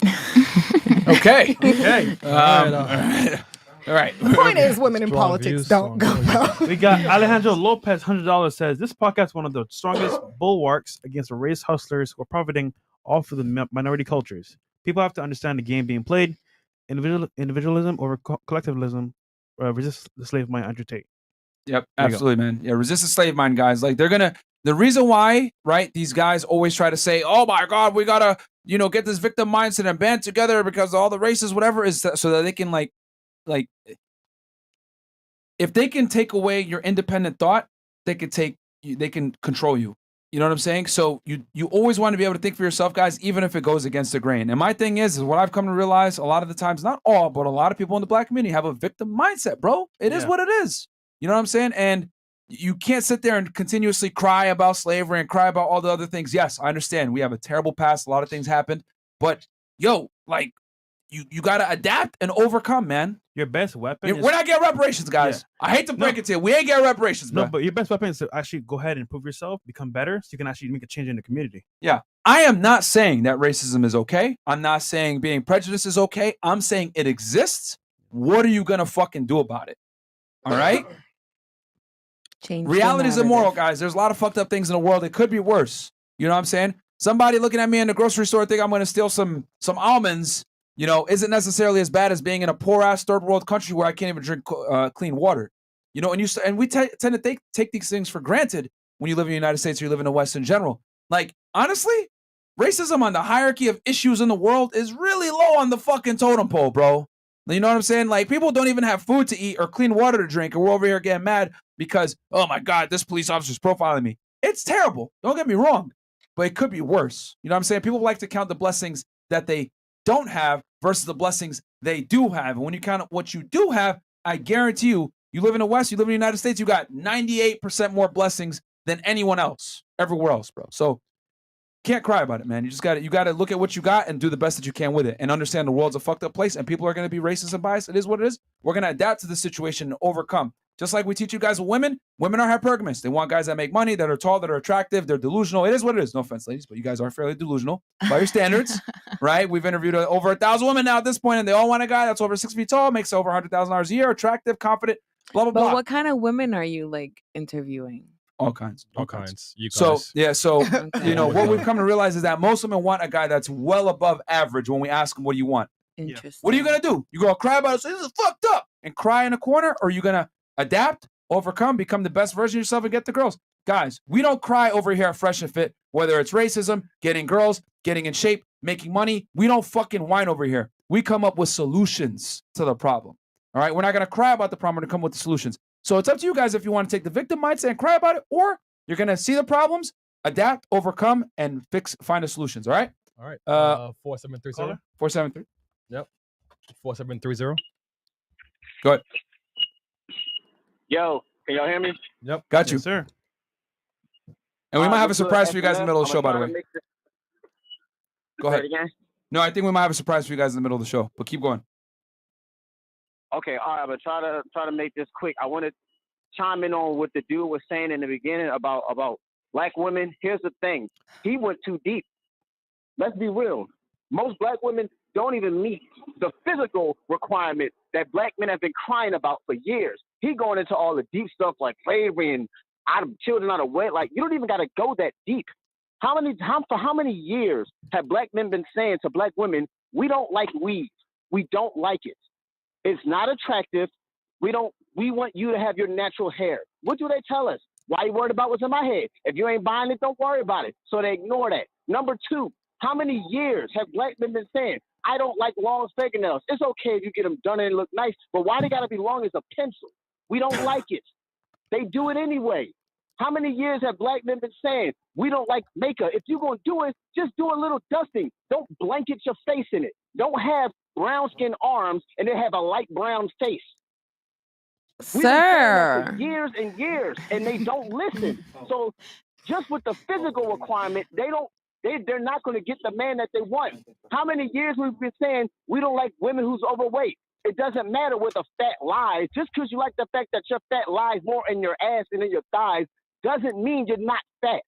Okay. Okay. All right. The point is, women in politics don't go well. We got Alejandro Lopez, $100 says, this podcast is one of the strongest bulwarks against the race hustlers who are profiting off of the minority cultures. People have to understand the game being played. Individualism over collectivism. Resist the slave mind, Andrew Tate. Yep, There you go. absolutely, man. Yeah, resist the slave mind, guys. Like the reason why, right? These guys always try to say, "Oh my God, we gotta, get this victim mindset and band together because all the races, whatever, is so that they can like, if they can take away your independent thought, they can control you. You know what I'm saying? So you always want to be able to think for yourself, guys, even if it goes against the grain. And my thing is what I've come to realize a lot of the times, not all, but a lot of people in the Black community have a victim mindset, bro. It is what it is. You know what I'm saying? And you can't sit there and continuously cry about slavery and cry about all the other things. Yes, I understand. We have a terrible past. A lot of things happened. But, you got to adapt and overcome, man. Your best weapon We're not getting reparations, guys. Yeah. I hate to break it to you. We ain't getting reparations, bro. No, but your best weapon is to actually go ahead and improve yourself, become better, so you can actually make a change in the community. Yeah. I am not saying that racism is okay. I'm not saying being prejudiced is okay. I'm saying it exists. What are you going to fucking do about it? All right? Reality is immoral, guys. There's a lot of fucked up things in the world. It could be worse. You know what I'm saying? Somebody looking at me in the grocery store think I'm going to steal some almonds, isn't necessarily as bad as being in a poor-ass third world country where I can't even drink clean water. And we tend to take these things for granted when you live in the United States or you live in the West in general. Like, honestly, racism on the hierarchy of issues in the world is really low on the fucking totem pole, bro. You know what I'm saying? Like, people don't even have food to eat or clean water to drink, and we're over here getting mad because, oh my God, this police officer's profiling me. It's terrible. Don't get me wrong, but it could be worse. You know what I'm saying? People like to count the blessings that they don't have versus the blessings they do have. And when you count what you do have, I guarantee you live in the West, you live in the United States, you got 98% more blessings than anyone else, everywhere else, bro. So can't cry about it, man. You got to look at what you got and do the best that you can with it and understand the world's a fucked up place and people are going to be racist and biased. It is what it is. We're going to adapt to the situation and overcome. Just like we teach you guys with women are hypergamous. They want guys that make money, that are tall, that are attractive. They're delusional. It is what it is. No offense, ladies, but you guys are fairly delusional by your standards, right? We've interviewed over 1,000 women now at this point, and they all want a guy that's over 6 feet tall, makes over $100,000 a year, attractive, confident, blah, blah, But blah. what kind of women are you like interviewing? All kinds. All kinds. You So, guys. yeah, so, Okay. what we've come to realize is that most women want a guy that's well above average when we ask them, what do you want? Interesting. What are you going to do? You going to cry about it, say, this is fucked up, and cry in a corner? Or are you going to adapt, overcome, become the best version of yourself and get the girls? Guys, we don't cry over here at Fresh and Fit, whether it's racism, getting girls, getting in shape, making money. We don't fucking whine over here. We come up with solutions to the problem. All right? We're not going to cry about the problem. We're going to come up with the solutions. So it's up to you guys if you want to take the victim mindset and cry about it, or you're going to see the problems, adapt, overcome, and find the solutions. All right? All right. 4730. 473. Yep. 4730. Go ahead. Yo, can y'all hear me? Yep. Got you. Yes, sir. And we might have a what's good, surprise for you guys in the middle of the show, I'm by the trying way. to make this- Go Say ahead. it again? No, I think we might have a surprise for you guys in the middle of the show, but keep going. Okay, all right, but try to make this quick. I want to chime in on what the dude was saying in the beginning about black women. Here's the thing. He went too deep. Let's be real. Most black women don't even meet the physical requirement that black men have been crying about for years. He going into all the deep stuff like slavery and children out of wedlock. Like, you don't even got to go that deep. For how many years have black men been saying to black women, we don't like weave. We don't like it. It's not attractive. We want you to have your natural hair. What do they tell us? Why you worried about what's in my head? If you ain't buying it, don't worry about it. So they ignore that. Number two, how many years have black men been saying, I don't like long fingernails. It's okay if you get them done and look nice, but why they got to be long as a pencil? We don't like it. They do it anyway. How many years have black men been saying, we don't like makeup? If you're going to do it, just do a little dusting. Don't blanket your face in it. Don't have brown skin arms and then have a light brown face. We've been saying that for years and years, and they don't listen. So just with the physical requirement, they're not going to get the man that they want. How many years we've been saying we don't like women who's overweight? It doesn't matter where the fat lies. Just because you like the fact that your fat lies more in your ass than in your thighs doesn't mean you're not fat.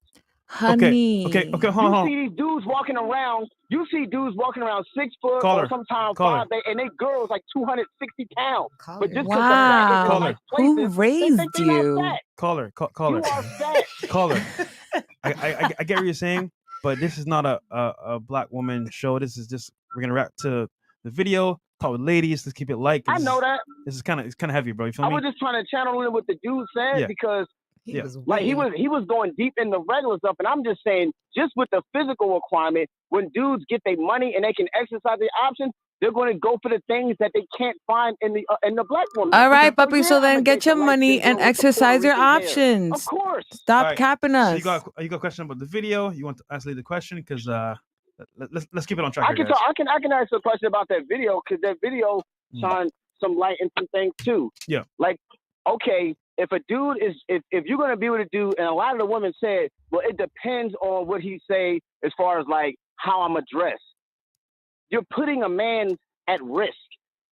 Honey. Okay, hold on. You see these dudes walking around. You see dudes walking around 6 foot or sometimes 5'8", and they girls like 260 pounds. But just Wow. Who raised you? Caller. You are fat. Caller. I get what you're saying, but this is not a black woman show. This is just, we're gonna wrap to the video. Talk with ladies. Let's keep it light. I know that. This is kind of heavy, bro. You feel I me? was just trying to channel in what the dude said because he was going deep in the regular stuff, and I'm just saying, just with the physical requirement, when dudes get their money and they can exercise their options, they're going to go for the things that they can't find in the black woman. All right, puppy. So then get your money and exercise your options. Of course. Stop capping us. So you got a question about the video? You want to ask Lee the question? Because let's keep it on track. I can ask a question about that video because that video shone some light into some things too. Yeah. Like, okay, if a dude is if you're gonna be with a dude, and a lot of the women said, well, it depends on what he say as far as like how I'm addressed. You're putting a man at risk.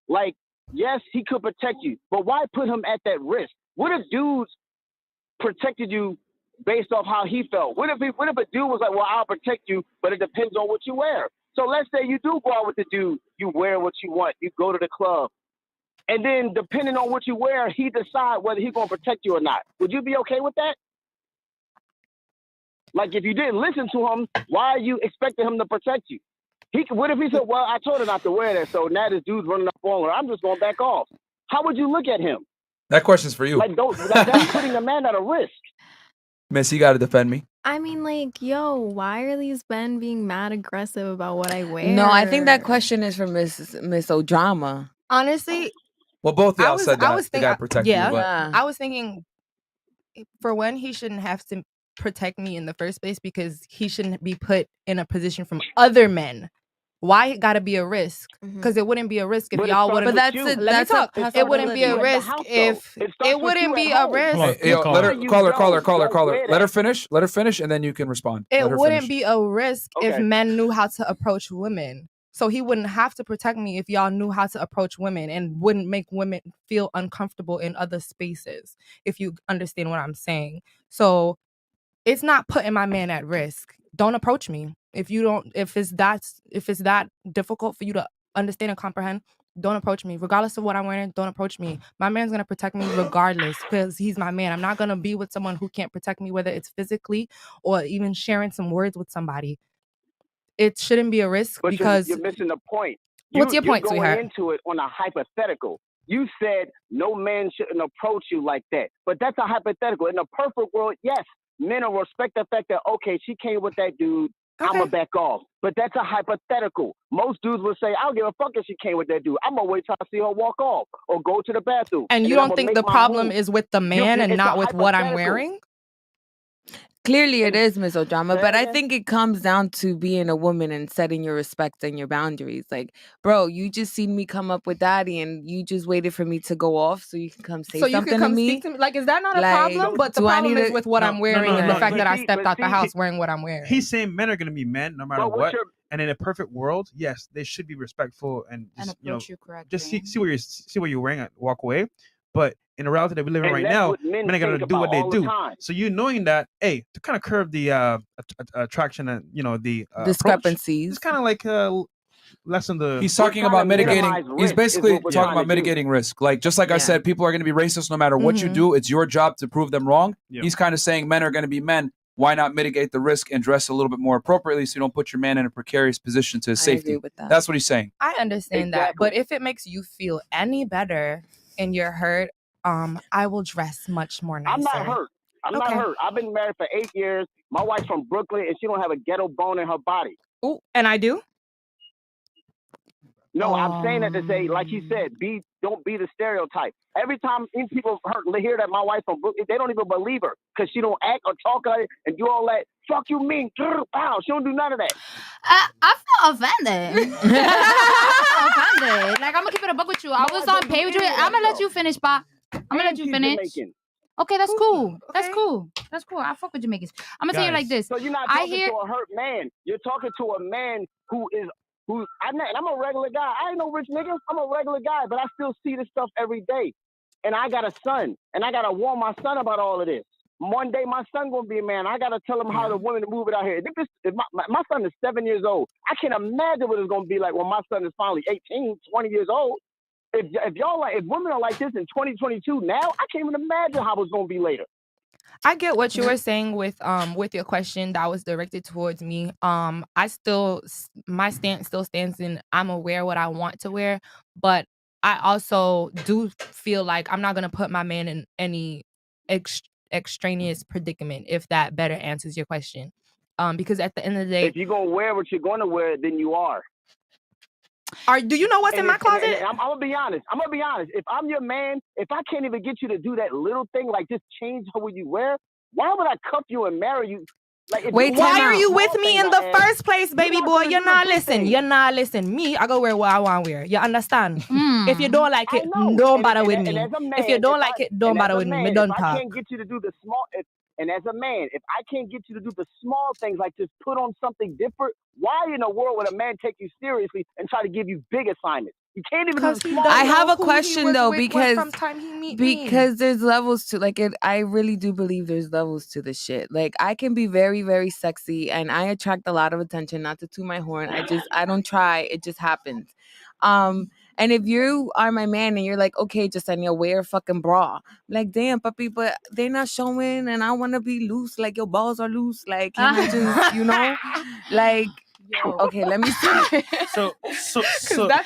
Like, yes, he could protect you, but why put him at that risk? What if dudes protected you based off how he felt? What if a dude was like, well, I'll protect you, but it depends on what you wear. So let's say you do go out with the dude, you wear what you want, you go to the club. And then depending on what you wear, he decide whether he's going to protect you or not. Would you be okay with that? Like, if you didn't listen to him, why are you expecting him to protect you? What if he said, well, I told her not to wear that, so now this dude's running up on her. I'm just going back off. How would you look at him? That question's for you. Like, that's putting a man at a risk. Miss, you got to defend me. I mean, like, yo, why are these men being mad aggressive about what I wear? No, I think that question is for Miss O'Drama. Honestly, Well, both of y'all said that. I was the thinking, guy protected you. But I was thinking, for one, he shouldn't have to protect me in the first place because he shouldn't be put in a position from other men. Why it got to be a risk? Because it wouldn't be a risk if y'all wouldn't. But Let me talk. It wouldn't be a risk if it wouldn't be a risk. let her caller. Let her finish. Let her finish, and then you can respond. It wouldn't be a risk if men knew how to approach women. So he wouldn't have to protect me if y'all knew how to approach women and wouldn't make women feel uncomfortable in other spaces, if you understand what I'm saying. So it's not putting my man at risk. Don't approach me. If it's that difficult for you to understand and comprehend, don't approach me. Regardless of what I'm wearing, don't approach me. My man's gonna protect me regardless because he's my man. I'm not gonna be with someone who can't protect me, whether it's physically or even sharing some words with somebody. It shouldn't be a risk because you're missing the point. What's your point, you're going sweetheart? into it on a hypothetical. You said no man shouldn't approach you like that, but that's a hypothetical. In a perfect world, yes, men will respect the fact that, okay, she came with that dude, I'm going to back off. But that's a hypothetical. Most dudes will say, I don't give a fuck if she came with that dude. I'm going to wait till I see her walk off or go to the bathroom. And you don't think the problem is with the man and not with what I'm wearing? Clearly it is, Miss O'Drama, but I think it comes down to being a woman and setting your respect and your boundaries. Like, bro, you just seen me come up with daddy and you just waited for me to go off so you can come say something you can come to me. Speak to me. Like, is that not a problem? But the problem is with what I'm wearing and the fact that I stepped out the house wearing what I'm wearing. He's saying men are going to be men no matter what. And in a perfect world, yes, they should be respectful and just, approach you correctly. Just see what you're wearing and walk away. But in the reality that we live in right now, men are going to do what they do. So you knowing that, hey, to kind of curb the attraction and the discrepancies, it's kind of like lessen the. He's talking about mitigating. He's basically talking about mitigating risk. Like just like I said, people are going to be racist no matter what you do. It's your job to prove them wrong. Yeah. He's kind of saying men are going to be men. Why not mitigate the risk and dress a little bit more appropriately so you don't put your man in a precarious position to his safety? with that. That's what he's saying. I understand that, but if it makes you feel any better and you're hurt, I will dress much more nicer. I'm not hurt. I'm not hurt. I've been married for 8 years. My wife's from Brooklyn, and she don't have a ghetto bone in her body. Ooh, and I do? No, I'm saying that to say, like you said, don't be the stereotype. Every time people hear that my wife's from Brooklyn, they don't even believe her because she don't act or talk like it and do all that. Fuck you mean? Wow, she don't do none of that. I feel offended. I feel offended. Like, I'm gonna keep it a buck with you. I was on page with you. I'm gonna let you finish, Bob. I'm gonna let you finish. Jamaican. Okay, that's cool. That's cool. That's cool. I fuck with Jamaicans. I'm gonna tell you like this. So you're not talking to a hurt man. You're talking to a man who I'm a regular guy. I ain't no rich nigga. I'm a regular guy, but I still see this stuff every day. And I got a son, and I gotta warn my son about all of this. One day my son gonna be a man. I gotta tell him how the women to move it out here. If my son is 7 years old. I can't imagine what it's gonna be like when my son is finally 18, 20 years old. If women are like this in 2022 now, I can't even imagine how it's gonna be later. I get what you were saying with your question that was directed towards me. My stance still stands in I'm gonna wear what I want to wear, but I also do feel like I'm not gonna put my man in any extraneous predicament, if that better answers your question. Because at the end of the day, if you're gonna wear what you're gonna wear, then you are. Do you know what's in my closet? And I'm gonna be honest. If I'm your man, if I can't even get you to do that little thing, like just change how you wear, why would I cuff you and marry you? Like, wait, why are you with me in the first place, baby boy? You're not listening. You're not listening. Me, I go wear what I want to wear. You understand? If you don't like it, don't bother with me. If you don't like it, don't bother with me. Me don't If talk. I can't get you to do the small, and as a man, if I can't get you to do the small things like just put on something different, why in the world would a man take you seriously and try to give you big assignments? You can't even do the small. I have a question though, because me. there's levels to it. I really do believe there's levels to the shit. Like I can be very, very sexy and I attract a lot of attention, not to toot my horn. I don't try. It just happens. And if you are my man and you're like, okay, just wear a fucking bra. I'm like, damn, puppy, but they're not showing and I want to be loose. Like your balls are loose. Like, can I just, like, okay, let me see. So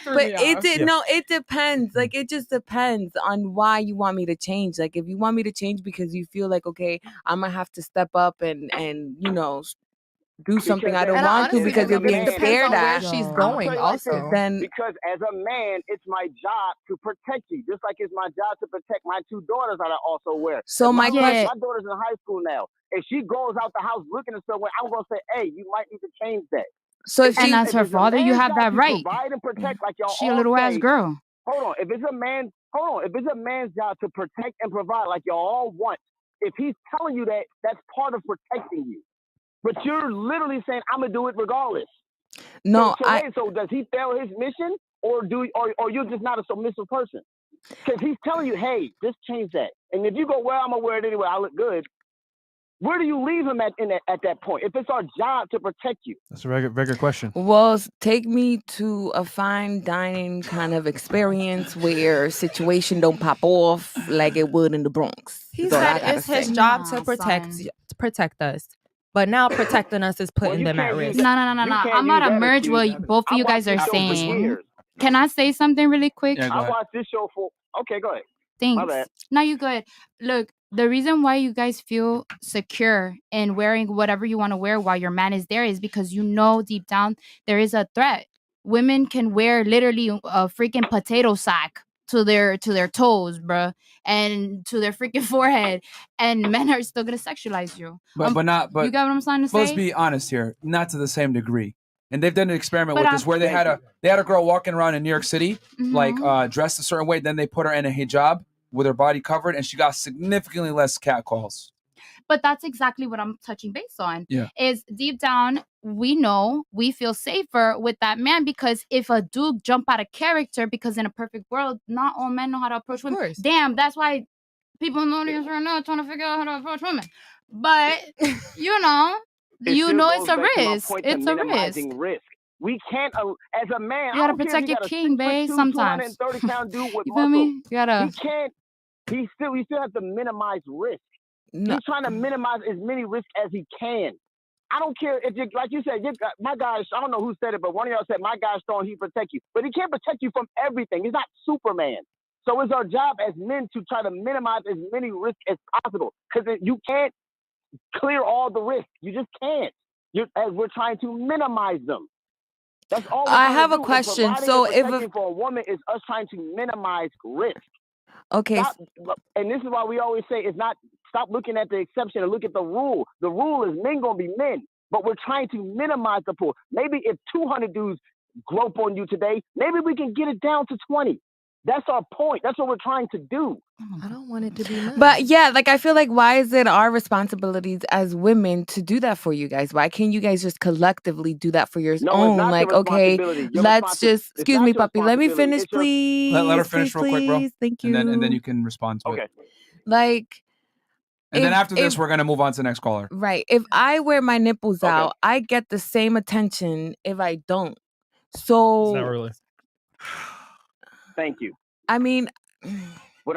But it depends. Like it just depends on why you want me to change. Like if you want me to change because you feel like, okay, I'm gonna have to step up and do something I don't want to because you're being scared at. She's going also. Then because as a man, it's my job to protect you, just like it's my job to protect my two daughters that I also wear. So my question, my daughter's in high school now. If she goes out the house looking at somewhere, I'm gonna say, hey, you might need to change that. So if and as her father, you have that right. Provide and protect, like y'all she a little ass girl. Hold on. If it's a man's job to protect and provide, like y'all all want, if he's telling you that, that's part of protecting you. But you're literally saying, I'm gonna do it regardless. No, so does he fail his mission, or you're just not a submissive person? Because he's telling you, hey, just change that. And if you go, well, I'm gonna wear it anyway, I look good. Where do you leave him at that point? If it's our job to protect you. That's a regular question. Well, take me to a fine dining kind of experience where situation don't pop off like it would in the Bronx. He said it's his job to protect us. But now protecting us is putting them at risk. No. I'm about to merge what both of you guys are saying. Can I say something really quick? Yeah, I watched this show for... Okay, go ahead. Thanks. My bad. No, you good. Look, the reason why you guys feel secure in wearing whatever you want to wear while your man is there is because you know deep down there is a threat. Women can wear literally a freaking potato sack to their toes, bruh, and to their freaking forehead, and men are still gonna sexualize you. But you get what I'm trying to say? Let's be honest here, not to the same degree. And they've done an experiment with this where they had a girl walking around in New York City, like dressed a certain way. Then they put her in a hijab with her body covered, and she got significantly less catcalls. But that's exactly what I'm touching base on. Yeah. Is deep down, we know we feel safer with that man because if a dude jump out of character, because in a perfect world, not all men know how to approach women. Damn, that's why people in the audience right now trying to figure out how to approach women. But, it's a risk. It's a risk. We can't, as a man, You I gotta don't care if protect he your got a king, babe. 6'2", Sometimes 230-pound dude with you feel muscle. me? You gotta. He can't. We still have to minimize risk. No. He's trying to minimize as many risks as he can. I don't care if you, like you said, my guys. I don't know who said it, but one of y'all said my guy's strong. He protect you, but he can't protect you from everything. He's not Superman. So it's our job as men to try to minimize as many risks as possible, because you can't clear all the risks. You just can't. As we're trying to minimize them. That's all. I have a question. Providing So and if protecting for a woman is us trying to minimize risk. okay, Stop, and this is why we always say it's not. Stop looking at the exception and look at the rule. The rule is men gonna be men, but we're trying to minimize the pool. Maybe if 200 dudes grope on you today, maybe we can get it down to 20. That's our point. That's what we're trying to do. I don't want it to be none. but yeah, like I feel like why is it our responsibilities as women to do that for you guys? Why can't you guys just collectively do that for your No, own? it's not Like, your okay, responsibility. Your let's just it's excuse not me, your puppy. Let me responsibility. finish, It's your please. Let her finish please, real quick, bro. please. Thank you. And then you can respond to it. Okay. Like, And then if- after this, if- we're gonna move on to the next caller. right. If I wear my nipples out, I get the same attention if I don't. So Not really. Thank you. I mean, But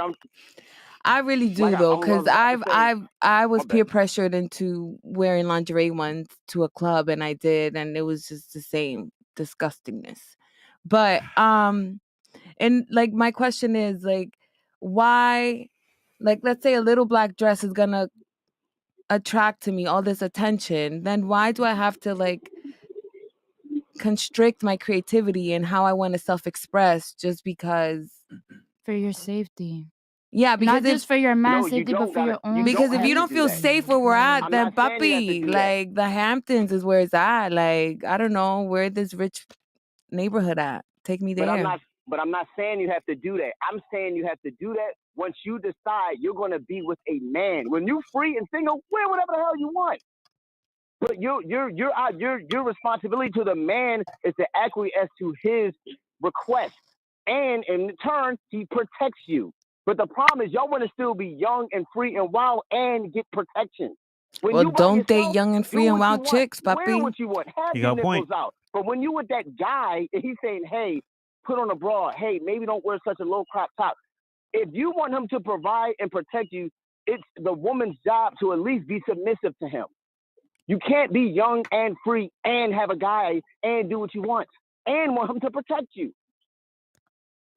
I really do Like, though, I'm because about to say- I was peer pressured into wearing lingerie once to a club, and I did, and it was just the same disgustingness. But and like my question is like, why, like let's say a little black dress is gonna attract to me all this attention, then why do I have to like constrict my creativity and how I want to self-express just because? For your safety. Yeah, because Not just for your man's you safety, but don't for gotta- your own. you because don't if have you to don't do feel that. safe where we're at, I'm then not saying you have to puppy, do that. like the Hamptons is where it's at. Like, I don't know, where this rich neighborhood at. Take me there. But I'm not saying you have to do that. I'm saying you have to do that once you decide you're going to be with a man. When you're free and single, wear whatever the hell you want. But your responsibility to the man is to acquiesce to his request, and in turn, he protects you. But the problem is, y'all want to still be young and free and wild and get protection. When Well, you by don't date yourself, young and do free and what you wild want. chicks, puppy. Wear what you want. Have You your got a point. nipples out. But when you with that guy and he's saying, "Hey, put on a bra. Hey, maybe don't wear such a low crop top." If you want him to provide and protect you, it's the woman's job to at least be submissive to him. You can't be young and free and have a guy and do what you want and want him to protect you.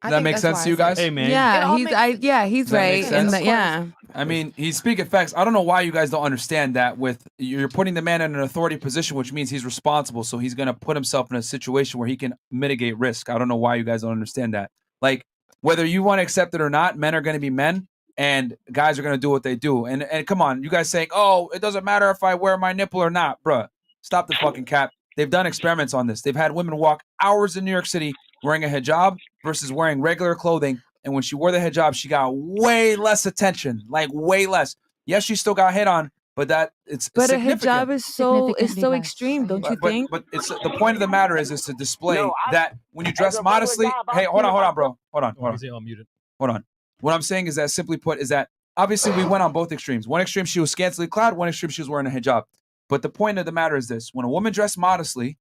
Does that make sense to you guys? Hey man. Yeah, he's Does that make right. And sense? yeah. I mean, he's speaking facts. I don't know why you guys don't understand that. With you're putting the man in an authority position, which means he's responsible. So he's gonna put himself in a situation where he can mitigate risk. I don't know why you guys don't understand that. Like whether you want to accept it or not, men are gonna be men, and guys are gonna do what they do. And come on, you guys saying, "Oh, it doesn't matter if I wear my nipple or not," bruh. Stop the fucking cap. They've done experiments on this. They've had women walk hours in New York City wearing a hijab versus wearing regular clothing. And when she wore the hijab, she got way less attention, like way less. Yes, she still got hit on, but it's But a significant. hijab is so extreme, don't you think? But it's the point of the matter is to display No, that when you dress as a regular modestly. guy, if I Hey, hold see on, myself- bro. Hold on. Is he unmuted? Hold on. What I'm saying is that, simply put, is that obviously we went on both extremes. One extreme, she was scantily clad. One extreme, she was wearing a hijab. But the point of the matter is this: when a woman dressed modestly,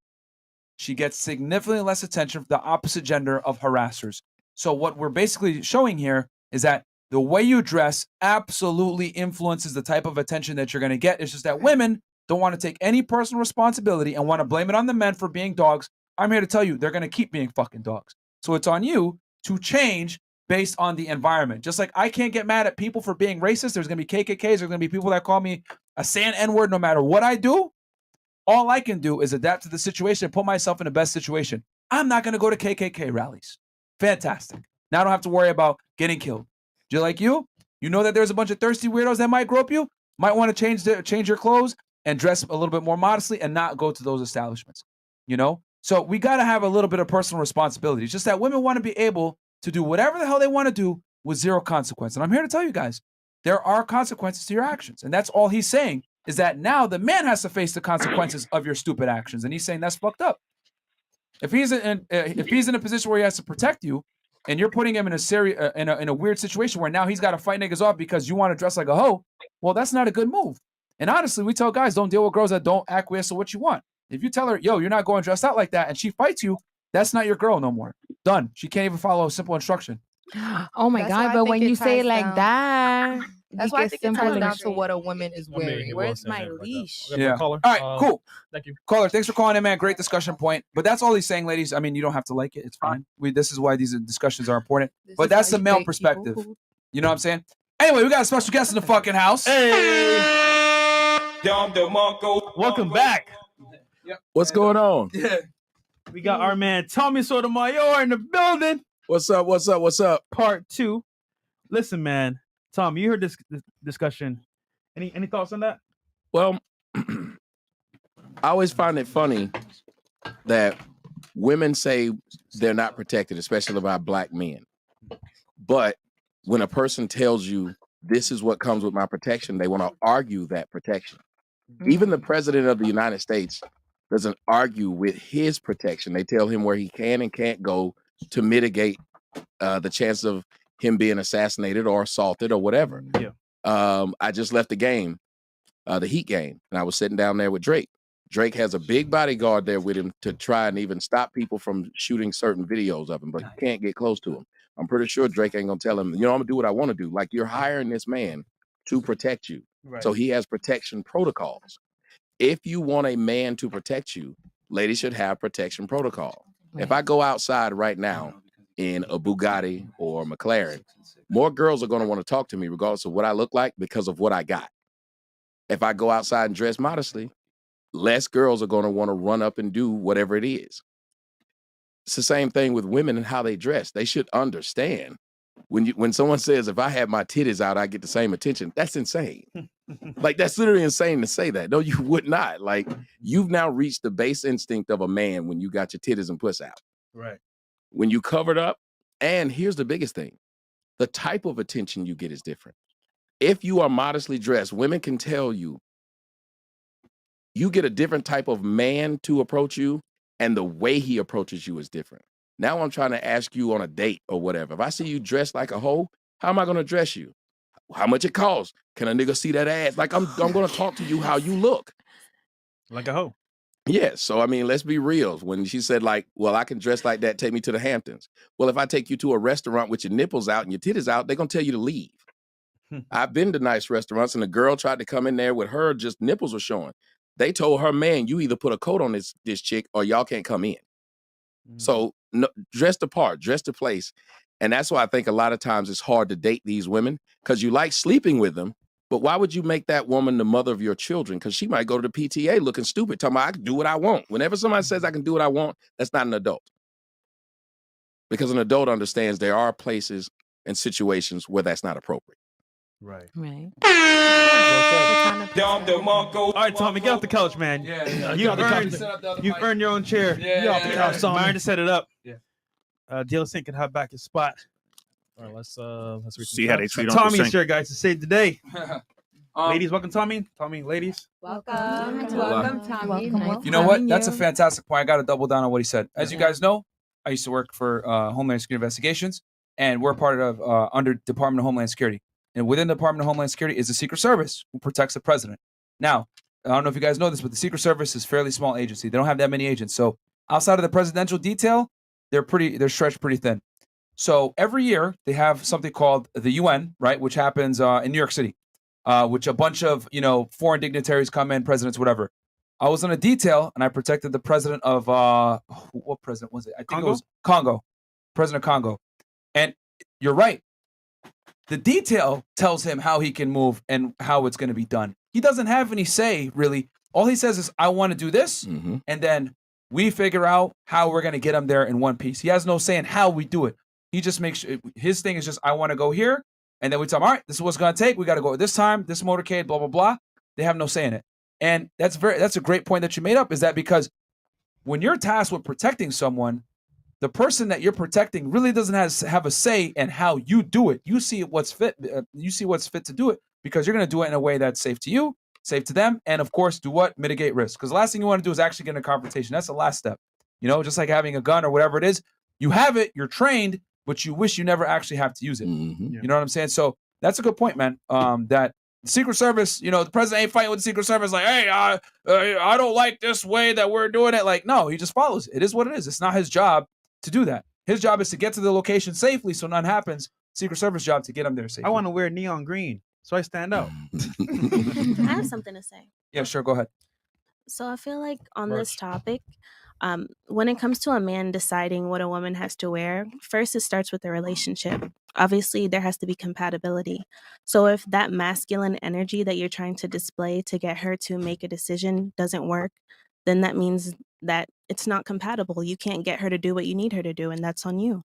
she gets significantly less attention from the opposite gender of harassers. So what we're basically showing here is that the way you dress absolutely influences the type of attention that you're going to get. It's just that women don't want to take any personal responsibility and want to blame it on the men for being dogs. I'm here to tell you they're going to keep being fucking dogs. So it's on you to change based on the environment. Just like I can't get mad at people for being racist. There's going to be KKKs. There's going to be people that call me a saying N-word no matter what I do. All I can do is adapt to the situation and put myself in the best situation. I'm not going to go to KKK rallies. Fantastic. Now I don't have to worry about getting killed. Just like you know that there's a bunch of thirsty weirdos that might grope you, might want to change your clothes and dress a little bit more modestly and not go to those establishments. You know? So we got to have a little bit of personal responsibility. It's just that women want to be able to do whatever the hell they want to do with zero consequence. And I'm here to tell you guys, there are consequences to your actions. And that's all he's saying, is that now the man has to face the consequences of your stupid actions. And he's saying that's fucked up. If he's in a position where he has to protect you, and you're putting him in a weird situation where now he's got to fight niggas off because you want to dress like a hoe, well, that's not a good move. And honestly, we tell guys, don't deal with girls that don't acquiesce to what you want. If you tell her, yo, you're not going dressed out like that, and she fights you, that's not your girl no more. Done. She can't even follow a simple instruction. Oh my That's why God! I But think when it you say it ties like down- that, That's you why I get think it ties simple down and- to what a woman is I mean, wearing. he Where's was saying my that like that. leash? Okay, Yeah. caller. All right, cool. Thank you. Caller, thanks for calling in, man. Great discussion point. But that's all he's saying, ladies. I mean, you don't have to like it. It's fine. This is why these discussions are important. But is that's why the you male date people perspective. who- You know what I'm saying? Anyway, we got a special guest in the fucking house. Welcome back. What's going on? Yeah. We got our man Tommy Sotomayor in the building. What's up? What's up? What's up? Part 2. Listen, man. Tom, you heard this discussion. Any thoughts on that? Well, I always find it funny that women say they're not protected, especially by black men. But when a person tells you this is what comes with my protection, they want to argue that protection. Even the president of the United States doesn't argue with his protection. They tell him where he can and can't go to mitigate the chance of him being assassinated or assaulted or whatever. Yeah. I just left the game, the Heat game, and I was sitting down there with Drake. Drake has a big bodyguard there with him to try and even stop people from shooting certain videos of him, but you can't get close to him. I'm pretty sure Drake ain't gonna tell him, I'm gonna do what I want to do. Like, you're hiring this man to protect you. Right. So he has protection protocols. If you want a man to protect you, ladies should have protection protocol. If I go outside right now in a Bugatti or a McLaren, more girls are going to want to talk to me regardless of what I look like because of what I got. If I go outside and dress modestly, less girls are going to want to run up and do whatever it is. It's the same thing with women and how they dress. They should understand when someone says, if I had my titties out, I get the same attention. That's insane. Like, that's literally insane to say that. No, you would not. Like, you've now reached the base instinct of a man when you got your titties and puss out. Right. When you covered up, and here's the biggest thing, the type of attention you get is different. If you are modestly dressed, women can tell you, you get a different type of man to approach you, and the way he approaches you is different. Now I'm trying to ask you on a date or whatever. If I see you dressed like a hoe, how am I going to dress you? How much it costs? Can a nigga see that ass? Like, I'm going to talk to you how you look. Like a hoe. Yeah, so I mean, let's be real. When she said, like, well, I can dress like that, take me to the Hamptons. Well, if I take you to a restaurant with your nipples out and your titties out, they're gonna tell you to leave. I've been to nice restaurants and a girl tried to come in there with her, just nipples were showing. They told her, man, you either put a coat on this chick or y'all can't come in. So no, dress the part, dress the place. And that's why I think a lot of times it's hard to date these women because you like sleeping with them. But why would you make that woman the mother of your children? Because she might go to the PTA looking stupid, talking about, I can do what I want. Whenever somebody says I can do what I want, that's not an adult. Because an adult understands there are places and situations where that's not appropriate. Right. Right. All right, Tommy, get off the couch, man. Yeah. You've earned your own chair. Yeah, Get off the yeah, couch, yeah. Tommy. Myron just set it up. Yeah. DL can have back his spot. All right, let's read some See how they chats. treat Tommy's Uncle here, guys, to save the day. Um, Ladies, welcome, Tommy. Tommy, ladies. Welcome, Welcome, Tommy. You know what? That's a fantastic point. I got to double down on what he said. As you guys know, I used to work for Homeland Security Investigations, and we're part of under Department of Homeland Security. And within the Department of Homeland Security is the Secret Service, who protects the president. Now, I don't know if you guys know this, but the Secret Service is a fairly small agency. They don't have that many agents. So outside of the presidential detail, they're stretched pretty thin. So every year they have something called the UN, right, which happens in New York City, which a bunch of foreign dignitaries come in, presidents, whatever. I was on a detail and I protected the president of what president was it? I think it was Congo, President of Congo. And you're right. The detail tells him how he can move and how it's going to be done. He doesn't have any say, really. All he says is, I want to do this, and then we figure out how we're going to get him there in one piece. He has no say in how we do it. He just makes sure, his thing is just, I want to go here, and then we tell him, all right, this is what's going to take. We got to go this time, this motorcade, blah, blah, blah. They have no say in it. And that's a great point that you made up, is that because when you're tasked with protecting someone, the person that you're protecting really doesn't have a say in how you do it. You see what's fit. You see what's fit to do it because you're going to do it in a way that's safe to you, safe to them, and of course, do what? Mitigate risk. Because the last thing you want to do is actually get in a confrontation. That's the last step. Just like having a gun or whatever it is. You have it, you're trained, but you wish you never actually have to use it. You know what I'm saying? So that's a good point, man. That Secret Service, you know, the president ain't fighting with the Secret Service like, hey, I don't like this way that we're doing it. Like, no, he just follows it. It is what it is. It's not his job to do that. His job is to get to the location safely so none happens. Secret Service job to get him there safely. I want to wear neon green so I stand out. I have something to say. Yeah, sure, go ahead. So I feel like on this topic, when it comes to a man deciding what a woman has to wear, first it starts with the relationship. Obviously, there has to be compatibility. So if that masculine energy that you're trying to display to get her to make a decision doesn't work, then that means that it's not compatible. You can't get her to do what you need her to do, and that's on you.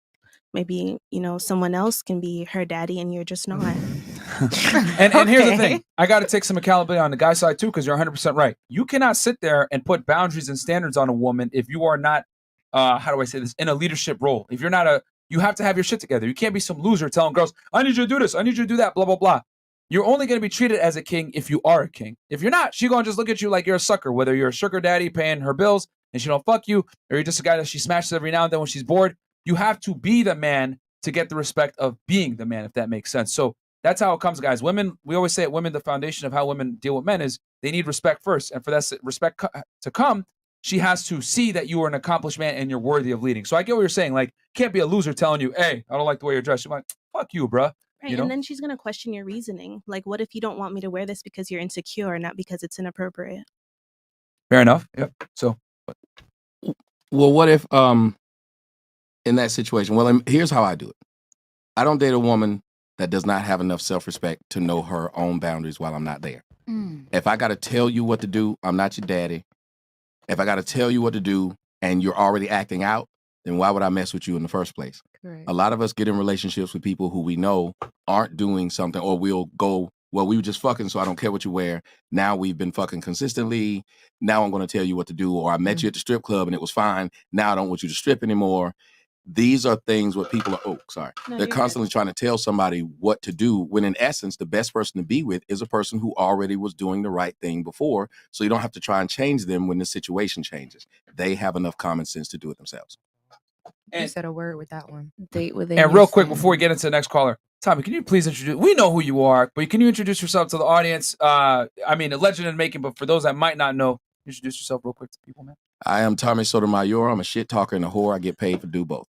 Maybe, you know, someone else can be her daddy and you're just not. And here's the thing. I got to take some accountability on the guy side too, because you're 100% right. You cannot sit there and put boundaries and standards on a woman if you are not, how do I say this, in a leadership role. If you're not you have to have your shit together. You can't be some loser telling girls, I need you to do this, I need you to do that, blah, blah, blah. You're only going to be treated as a king if you are a king. If you're not, she's going to just look at you like you're a sucker, whether you're a sugar daddy paying her bills and she don't fuck you, or you're just a guy that she smashes every now and then when she's bored. You have to be the man to get the respect of being the man, if that makes sense. So that's how it comes, guys. Women, we always say it, women, the foundation of how women deal with men is they need respect first. And for that respect to come, she has to see that you are an accomplished man and you're worthy of leading. So I get what you're saying. Like, can't be a loser telling you, hey, I don't like the way you're dressed. You're like, fuck you, bruh. Right, You know? and then she's going to question your reasoning. Like, what if you don't want me to wear this because you're insecure, not because it's inappropriate? Fair enough. Yep. So, Well, what if in that situation? Well, here's how I do it. I don't date a woman that does not have enough self-respect to know her own boundaries while I'm not there. If I got to tell you what to do, I'm not your daddy. If I got to tell you what to do and you're already acting out, then why would I mess with you in the first place? Correct. A lot of us get in relationships with people who we know aren't doing something, or we'll go, well, we were just fucking, so I don't care what you wear. Now we've been fucking consistently. Now I'm going to tell you what to do. Or I met you at the strip club and it was fine. Now I don't want you to strip anymore. These are things where people are, No, they're you're constantly trying to tell somebody what to do, when in essence, the best person to be with is a person who already was doing the right thing before. So you don't have to try and change them when the situation changes. They have enough common sense to do it themselves. You said a word with that one. Date with and real quick before we get into the next caller, Tommy, can you please introduce? We know who you are, but can you introduce yourself to the audience? I mean, a legend in making, but for those that might not know, introduce yourself real quick to people, man. I am Tommy Sotomayor. I'm a shit talker and a whore. I get paid to do both.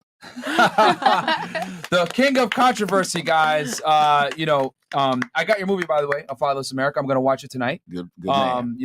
The king of controversy, guys. I got your movie, by the way, A Fatherless America. I'm gonna watch it tonight. Good man.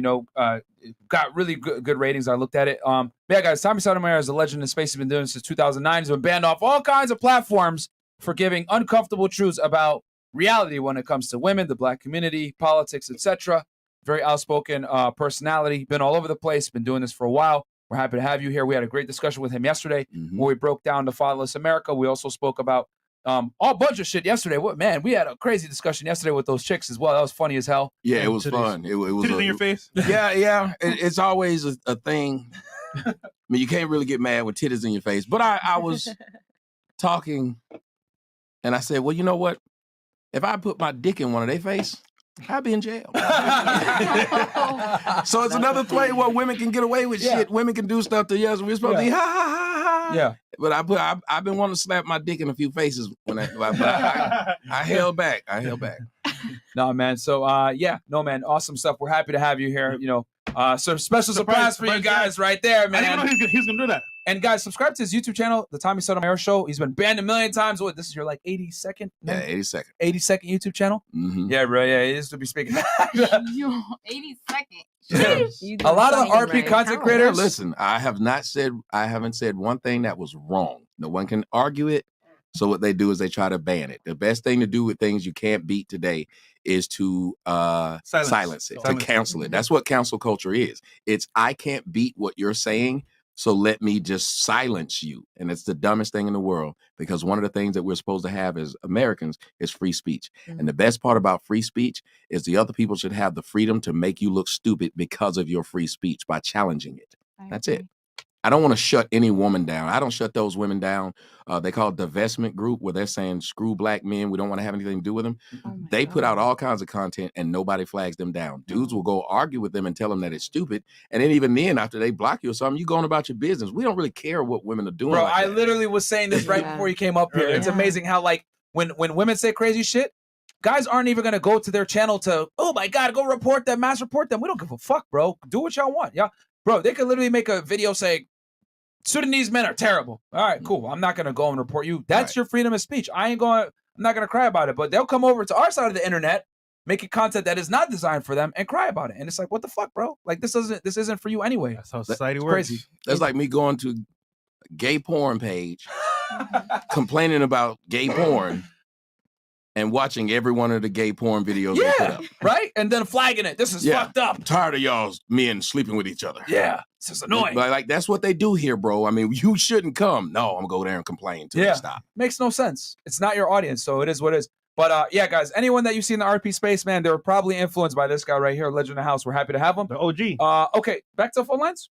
It got really good ratings. I looked at it. Yeah, guys, Tommy Sotomayor is a legend in space. He's been doing this since 2009. He's been banned off all kinds of platforms for giving uncomfortable truths about reality when it comes to women, the black community, politics, etc. Very outspoken personality. Been all over the place. Been doing this for a while. We're happy to have you here. We had a great discussion with him yesterday where we broke down the Fatherless America. We also spoke about all bunch of shit yesterday. We had a crazy discussion yesterday with those chicks as well. That was funny as hell. Yeah, it was fun. It was Titties in your face. Yeah. It's always a thing. I mean, you can't really get mad with titties in your face. But I was talking, and I said, well, you know what? If I put my dick in one of their face, I'd be in jail. So it's another way where women can get away with shit. Women can do stuff to us. We're supposed to be ha ha ha ha. Yeah. But I've been wanting to slap my dick in a few faces when I held back. No, man. So man. Awesome stuff. We're happy to have you here. So special surprise for you guys right there, man. I didn't know he's gonna do that. And guys, subscribe to his YouTube channel, The Tommy Sotomayor Show. He's been banned a million times. What, this is your like 82nd? Yeah, 82nd. 82nd YouTube channel? Mm-hmm. Yeah, bro. Yeah, he used to be speaking. Yo, 82nd. A lot of the RP content creators. Listen, I haven't said one thing that was wrong. No one can argue it. So what they do is they try to ban it. The best thing to do with things you can't beat today is to silence it, to cancel it. That's what cancel culture is. It's I can't beat what you're saying, so let me just silence you. And it's the dumbest thing in the world, because one of the things that we're supposed to have as Americans is free speech. And the best part about free speech is the other people should have the freedom to make you look stupid because of your free speech by challenging it. That's it. I don't want to shut any woman down. I don't shut those women down. They call it the divestment group, where they're saying, screw black men. We don't want to have anything to do with them. They put out all kinds of content and nobody flags them down. Dudes will go argue with them and tell them that it's stupid. And then even then, after they block you or something, you going about your business. We don't really care what women are doing. Bro, like I that. literally was saying this right before you came up here. It's amazing how, like, when women say crazy shit, guys aren't even gonna go to their channel to, oh my God, go report them, mass report them. We don't give a fuck, bro. Do what y'all want. Yeah. Bro, they could literally make a video saying Sudanese men are terrible. All right, cool. I'm not gonna go and report you. That's your freedom of speech. I'm not gonna cry about it, but they'll come over to our side of the internet, making content that is not designed for them and cry about it. And it's like, what the fuck, bro? Like this isn't for you anyway. That's how society It's works. crazy. That's like me going to a gay porn page, complaining about gay porn, and watching every one of the gay porn videos they put Yeah, up. right? And then flagging it. This is fucked up. I'm tired of y'all men sleeping with each other. Yeah, this is annoying. Like that's what they do here, bro. I mean, you shouldn't come. No, I'm gonna go there and complain till they stop. Makes no sense. It's not your audience, so it is what it is. But yeah, guys, anyone that you see in the RP space, man, they were probably influenced by this guy right here, Legend of the House. We're happy to have him. The OG. Okay, back to the phone lines.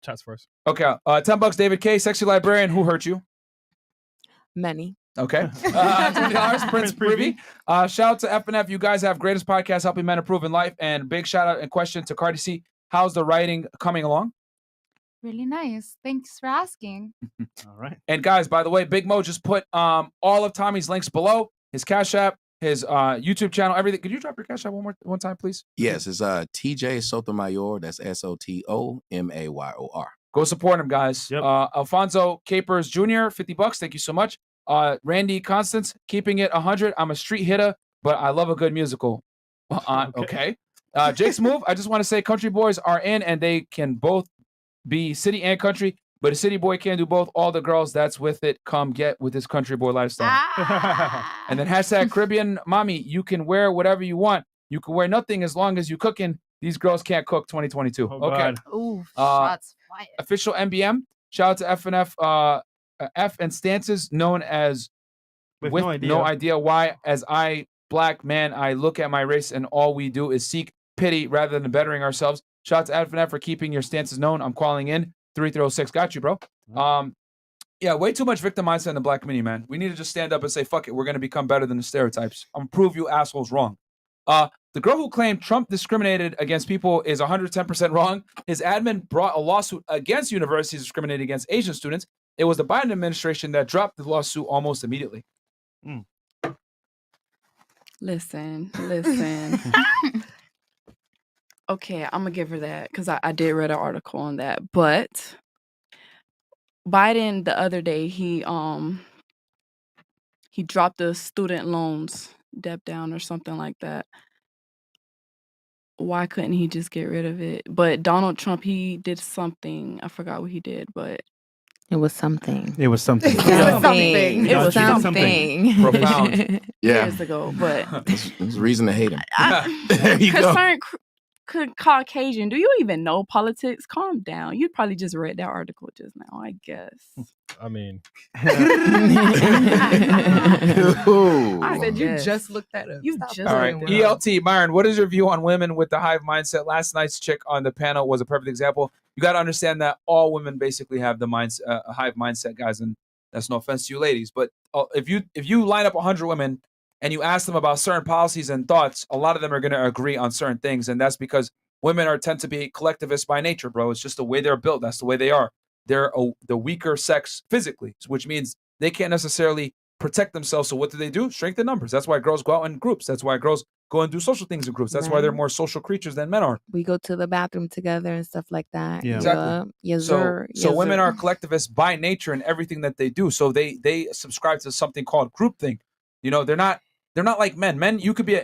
Chats first. Okay, $10, David K, Sexy Librarian. Who hurt you? Many. Okay. $20, Prince Privy. Shout out to FNF. You guys have greatest podcast helping men improve in life. And big shout out and question to Cardi C. How's the writing coming along? Really nice. Thanks for asking. All right. And guys, by the way, Big Mo just put all of Tommy's links below. His Cash App, his YouTube channel, everything. Could you drop your Cash App one time, please? Yes, it's TJ Sotomayor. That's SOTOMAYOR. Go support him, guys. Alfonso Capers Jr., $50. Thank you so much. Randy Constance, keeping it 100. I'm a street hitter, but I love a good musical. Okay. Jake's Move. I just want to say country boys are in and they can both be city and country, but a city boy can't do both. All the girls that's with it come get with this country boy lifestyle. And then hashtag Caribbean Mommy, you can wear whatever you want. You can wear nothing as long as you cooking. These girls can't cook 2022. Okay. Ooh, shots fired. Official MBM. Shout out to FNF F and Stances, known as With with no no idea. idea why. As I, black man, I look at my race and all we do is seek pity rather than bettering ourselves. Shout out to FNF for keeping your stances known. I'm calling in 3306. Got you, bro. Yeah, way too much victim mindset in the black community, man. We need to just stand up and say, fuck it, we're gonna become better than the stereotypes. I'm gonna prove you assholes wrong. The girl who claimed Trump discriminated against people is 110% wrong. His admin brought a lawsuit against universities discriminating against Asian students. It was the Biden administration that dropped the lawsuit almost immediately. Listen. Okay, I'm gonna give her that because I did read an article on that. But Biden the other day he dropped the student loans debt down or something like that. Why couldn't he just get rid of it? But Donald Trump, he did something. I forgot what he did, but It was something. It was something. Something. It was something. Profound. Yeah. Years ago, but There's a reason to hate him. There you go. concerned Caucasian. Do you even know politics? Calm down. You probably just read that article just now, I guess. I mean, I said you just looked that up. You just All right, ELT, Myron, what is your view on women with the hive mindset? Last night's chick on the panel was a perfect example. You got to understand that all women basically have the hive mindset, guys, and that's no offense to you ladies, but if you line up 100 women and you ask them about certain policies and thoughts, a lot of them are going to agree on certain things, and that's because women tend to be collectivists by nature, bro. It's just the way they're built. That's the way they are. They're the weaker sex physically, which means they can't necessarily protect themselves. So what do? Shrink the numbers. That's why girls go out in groups. That's why girls go and do social things in groups. That's why they're Right. more social creatures than men are. We go to the bathroom together and stuff like that. Yeah. Exactly. Yes, So sir. women are collectivists by nature in everything that they do. So they subscribe to something called groupthink. You know, they're not like men. Men, you could be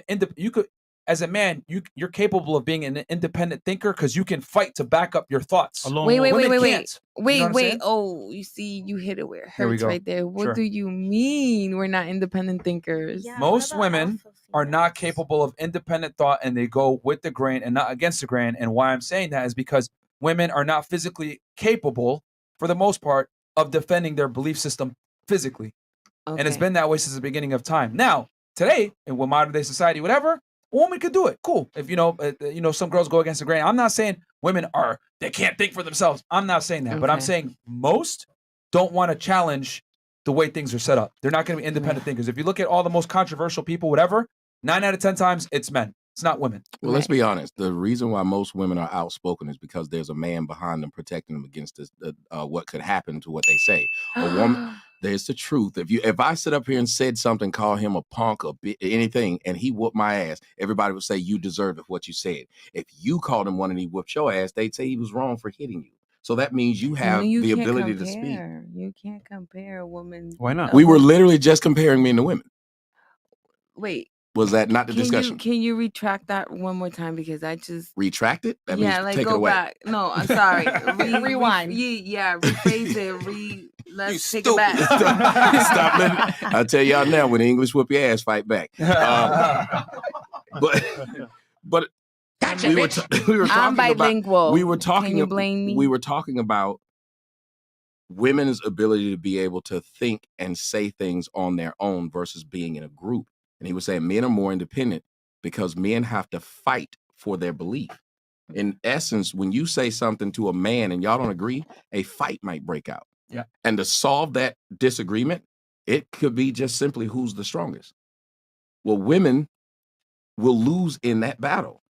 as a man, you're capable of being an independent thinker because you can fight to back up your thoughts. Wait. Women can't. You know what I'm saying? Oh, you see, you hit it where it There we hurts go. right there. What Sure. do you mean we're not independent thinkers? Most women are not capable of independent thought and they go with the grain and not against the grain. And why I'm saying that is because women are not physically capable, for the most part, of defending their belief system physically. And it's Okay. been that way since the beginning of time. Now, today, in modern day society, whatever, a woman could do it. Cool. If some girls go against the grain. I'm not saying women they can't think for themselves. I'm not saying that. But I'm Okay. saying most don't want to challenge the way things are set up. They're not going to be independent thinkers. If you look at all the most controversial people, whatever, 9 out of 10 times it's men. It's not women. Well, let's be honest. The reason why most women are outspoken is because there's a man behind them protecting them against what could happen to what they say. A woman, There's the truth. If I sit up here and said something, call him a punk or anything, and he whooped my ass, everybody would say you deserved what you said. If you called him one and he whooped your ass, they'd say he was wrong for hitting you. So that means you have you the can't ability to speak. compare. You can't compare a woman. Why not? We were literally just comparing men to women. Wait. Was that not the Can discussion? Can you retract that one more time because I just Retract it? That yeah, means like take it go away. back. No, I'm sorry. Rewind. Rephrase it. Let's take it Stupid. back. Stop letting. I'll tell y'all now, when the English whoop your ass, fight back. But Gotcha, we were bitch. we were I'm talking bilingual. about we were talking Can you blame me? we were talking about women's ability to be able to think and say things on their own versus being in a group. And he was saying men are more independent because men have to fight for their belief. In essence, when you say something to a man and y'all don't agree, a fight might break out. Yeah. And to solve that disagreement, it could be just simply who's the strongest. Well, women will lose in that battle.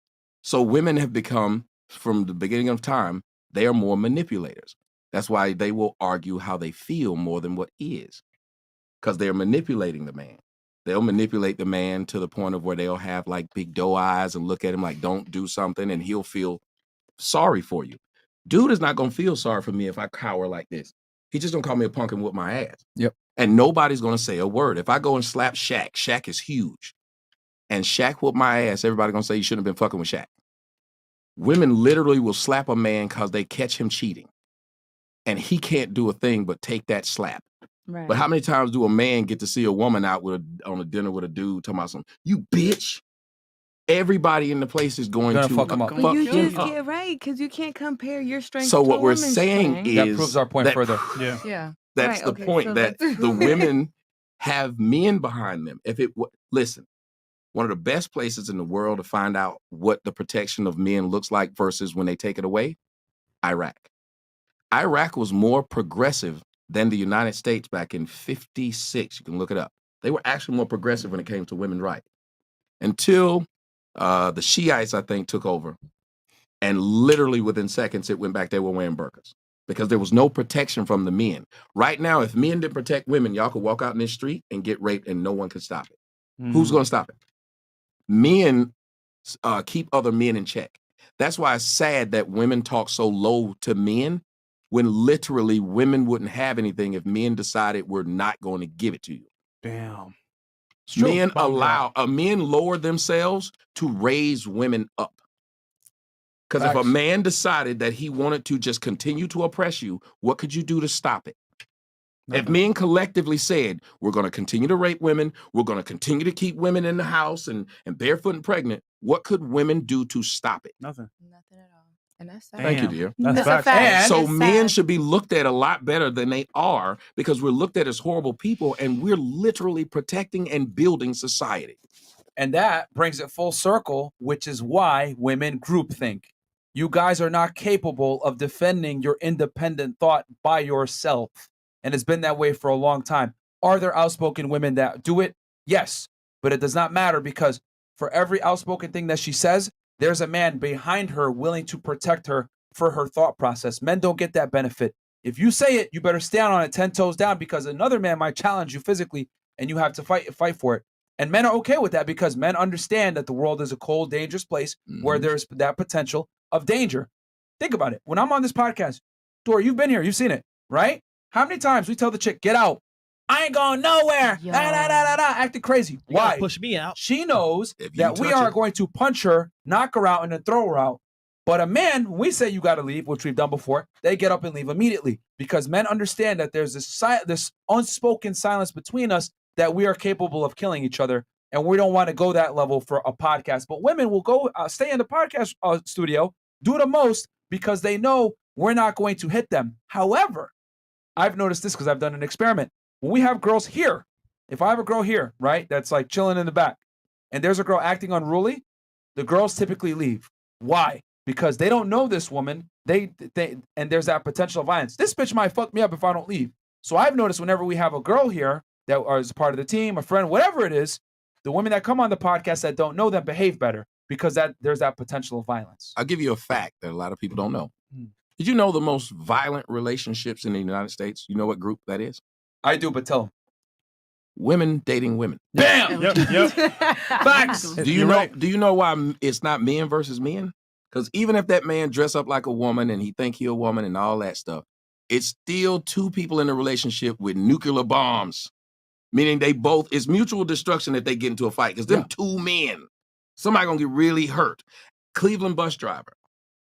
So women have become, from the beginning of time, they are more manipulators. That's why they will argue how they feel more than what is, because they're manipulating the man. They'll manipulate the man to the point of where they'll have like big doe eyes and look at him like, don't do something, and he'll feel sorry for you. Dude is not going to feel sorry for me if I cower like this. He just gonna call me a punk and whoop my ass. Yep. And nobody's gonna say a word. If I go and slap Shaq, Shaq is huge. And Shaq whoop my ass, everybody gonna say you shouldn't have been fucking with Shaq. Women literally will slap a man because they catch him cheating. And he can't do a thing but take that slap. Right. But how many times do a man get to see a woman out on a dinner with a dude talking about something? You bitch. Everybody in the place is going to fuck him up. But you him just up. get right because you can't compare your strength. So to what a we're woman's saying strength. is That proves our point that- further. Yeah. That's Right, the okay, point, so that that's- the women have men behind them. Listen, one of the best places in the world to find out what the protection of men looks like versus when they take it away, Iraq. Iraq was more progressive than the United States back in 56. You can look it up. They were actually more progressive when it came to women's rights. Until the Shiites, I think, took over. And literally within seconds, it went back. They were wearing burqas because there was no protection from the men. Right now, if men didn't protect women, y'all could walk out in this street and get raped and no one could stop it. Who's going to stop it? Men keep other men in check. That's why it's sad that women talk so low to men when literally women wouldn't have anything if men decided we're not going to give it to you. Damn. Men men lower themselves to raise women up. Because if a man decided that he wanted to just continue to oppress you, what could you do to stop it? If men collectively said, we're going to continue to rape women, we're going to continue to keep women in the house and barefoot and pregnant, what could women do to stop it? Nothing. And that's Thank you, dear. That's facts. And so It's men sad. should be looked at a lot better than they are because we're looked at as horrible people and we're literally protecting and building society. And that brings it full circle, which is why women groupthink. You guys are not capable of defending your independent thought by yourself. And it's been that way for a long time. Are there outspoken women that do it? Yes. But it does not matter because for every outspoken thing that she says, there's a man behind her willing to protect her for her thought process. Men don't get that benefit. If you say it, you better stand on it 10 toes down because another man might challenge you physically and you have to fight for it. And men are okay with that because men understand that the world is a cold, dangerous place where there's that potential of danger. Think about it. When I'm on this podcast, Dora, you've been here, you've seen it, right? How many times we tell the chick, get out. I ain't going nowhere. Acting crazy. You gotta Why? push me out. She knows If you that we touch are it. going to punch her, knock her out, and then throw her out. But a man, when we say you got to leave, which we've done before, they get up and leave immediately because men understand that there's this unspoken silence between us that we are capable of killing each other. And we don't want to go that level for a podcast. But women will go stay in the podcast studio, do the most because they know we're not going to hit them. However, I've noticed this because I've done an experiment. When we have girls here, if I have a girl here, right, that's like chilling in the back, and there's a girl acting unruly, the girls typically leave. Why? Because they don't know this woman. And there's that potential violence. This bitch might fuck me up if I don't leave. So I've noticed whenever we have a girl here that is part of the team, a friend, whatever it is, the women that come on the podcast that don't know them behave better because there's that potential of violence. I'll give you a fact that a lot of people don't know. Did you know the most violent relationships in the United States? You know what group that is? I do, but tell them. Women dating women. Bam. Yep. Facts. Do you know? Do you know why it's not men versus men? Because even if that man dress up like a woman and he think he a woman and all that stuff, it's still two people in a relationship with nuclear bombs, meaning they both it's mutual destruction if they get into a fight. Because them two men, somebody gonna get really hurt. Cleveland bus driver,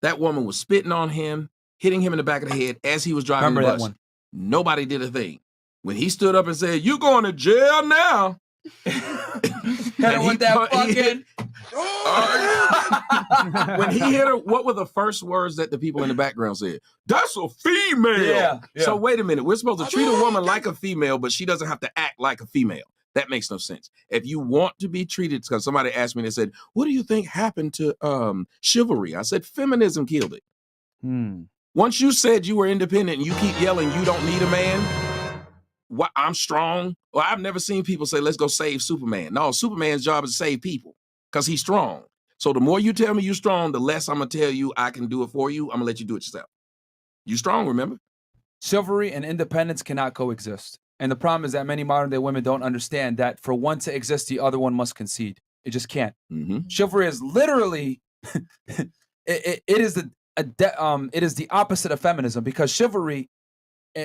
that woman was spitting on him, hitting him in the back of the head as he was driving Remember the that bus. one. Nobody did a thing. When he stood up and said, "You going to jail now?" And with that fucking. When he hit her, what were the first words that the people in the background said? That's a female. Yeah. So wait a minute. We're supposed to treat a woman like a female, but she doesn't have to act like a female. That makes no sense. If you want to be treated, because somebody asked me, they said, "What do you think happened to chivalry?" I said, feminism killed it. Once you said you were independent and you keep yelling, you don't need a man. What, I'm strong. Well, I've never seen people say, let's go save Superman. No, Superman's job is to save people because he's strong. So the more you tell me you're strong, the less I'm going to tell you I can do it for you. I'm going to let you do it yourself. You strong, remember? Chivalry and independence cannot coexist. And the problem is that many modern day women don't understand that for one to exist, the other one must concede. It just can't. Chivalry is literally, it is the opposite of feminism, because chivalry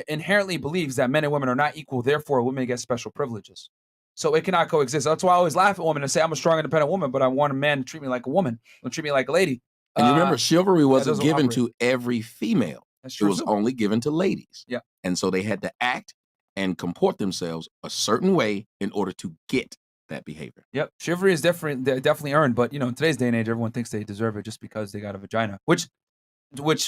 inherently believes that men and women are not equal. Therefore, women get special privileges. So it cannot coexist. That's why I always laugh at women and say, I'm a strong, independent woman, but I want a man to treat me like a woman. Don't treat me like a lady. And you remember, chivalry wasn't doesn't given operate. to every female. That's It true, was too. only given to ladies. Yeah. And so they had to act and comport themselves a certain way in order to get that behavior. Yep, chivalry is definitely earned, but in today's day and age, everyone thinks they deserve it just because they got a vagina. Which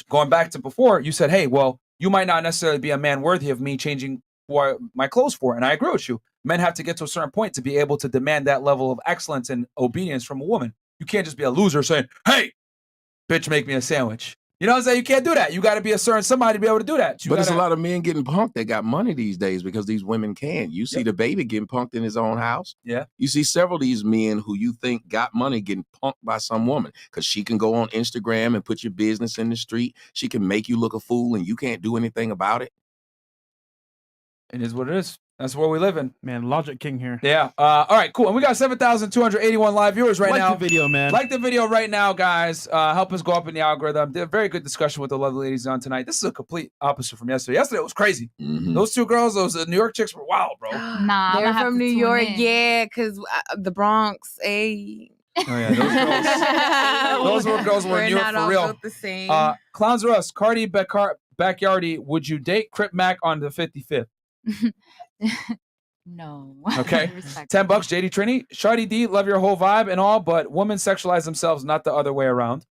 going back to before, you said, hey, well, you might not necessarily be a man worthy of me changing my clothes for, and I agree with you. Men have to get to a certain point to be able to demand that level of excellence and obedience from a woman. You can't just be a loser saying, hey, bitch, make me a sandwich. You know what I'm saying? You can't do that. You got to be a certain somebody to be able to do that. But it's a lot of men getting punked that got money these days because these women can. You see the baby getting punked in his own house. Yeah. You see several of these men who you think got money getting punked by some woman because she can go on Instagram and put your business in the street. She can make you look a fool and you can't do anything about it. It is what it is. That's where we live in. Man, Logic King here. Yeah. All right, cool. And we got 7,281 live viewers right now. Like the video, man. Like the video right now, guys. Help us go up in the algorithm. Did a very good discussion with the lovely ladies on tonight. This is a complete opposite from yesterday. Yesterday was crazy. Those two girls, those New York chicks were wild, bro. Nah, They're from New York, yeah, because the Bronx, hey. Oh, yeah, those girls were in New York not for all real. built the same. Clowns are us. Cardi Backyardy, would you date Crip Mac on the 55th? No. Okay. $10, JD Trini. Shardy D, love your whole vibe and all, but women sexualize themselves, not the other way around.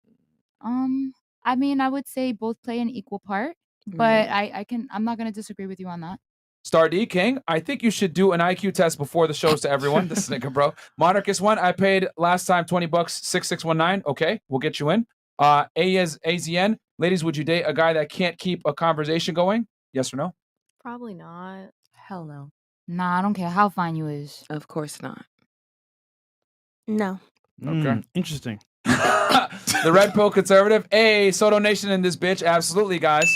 I mean, I would say both play an equal part, but I'm not gonna disagree with you on that. Star D King, I think you should do an IQ test before the shows to everyone. This is nigga, bro. Monarchist one, I paid last time $20, 6619. Okay, we'll get you in. AZN, ladies, would you date a guy that can't keep a conversation going? Yes or no? Probably not. Hell no. Nah, I don't care how fine you is. Of course not. No. Okay. Interesting. The Red Pill Conservative. Hey, Soto Nation in this bitch. Absolutely, guys.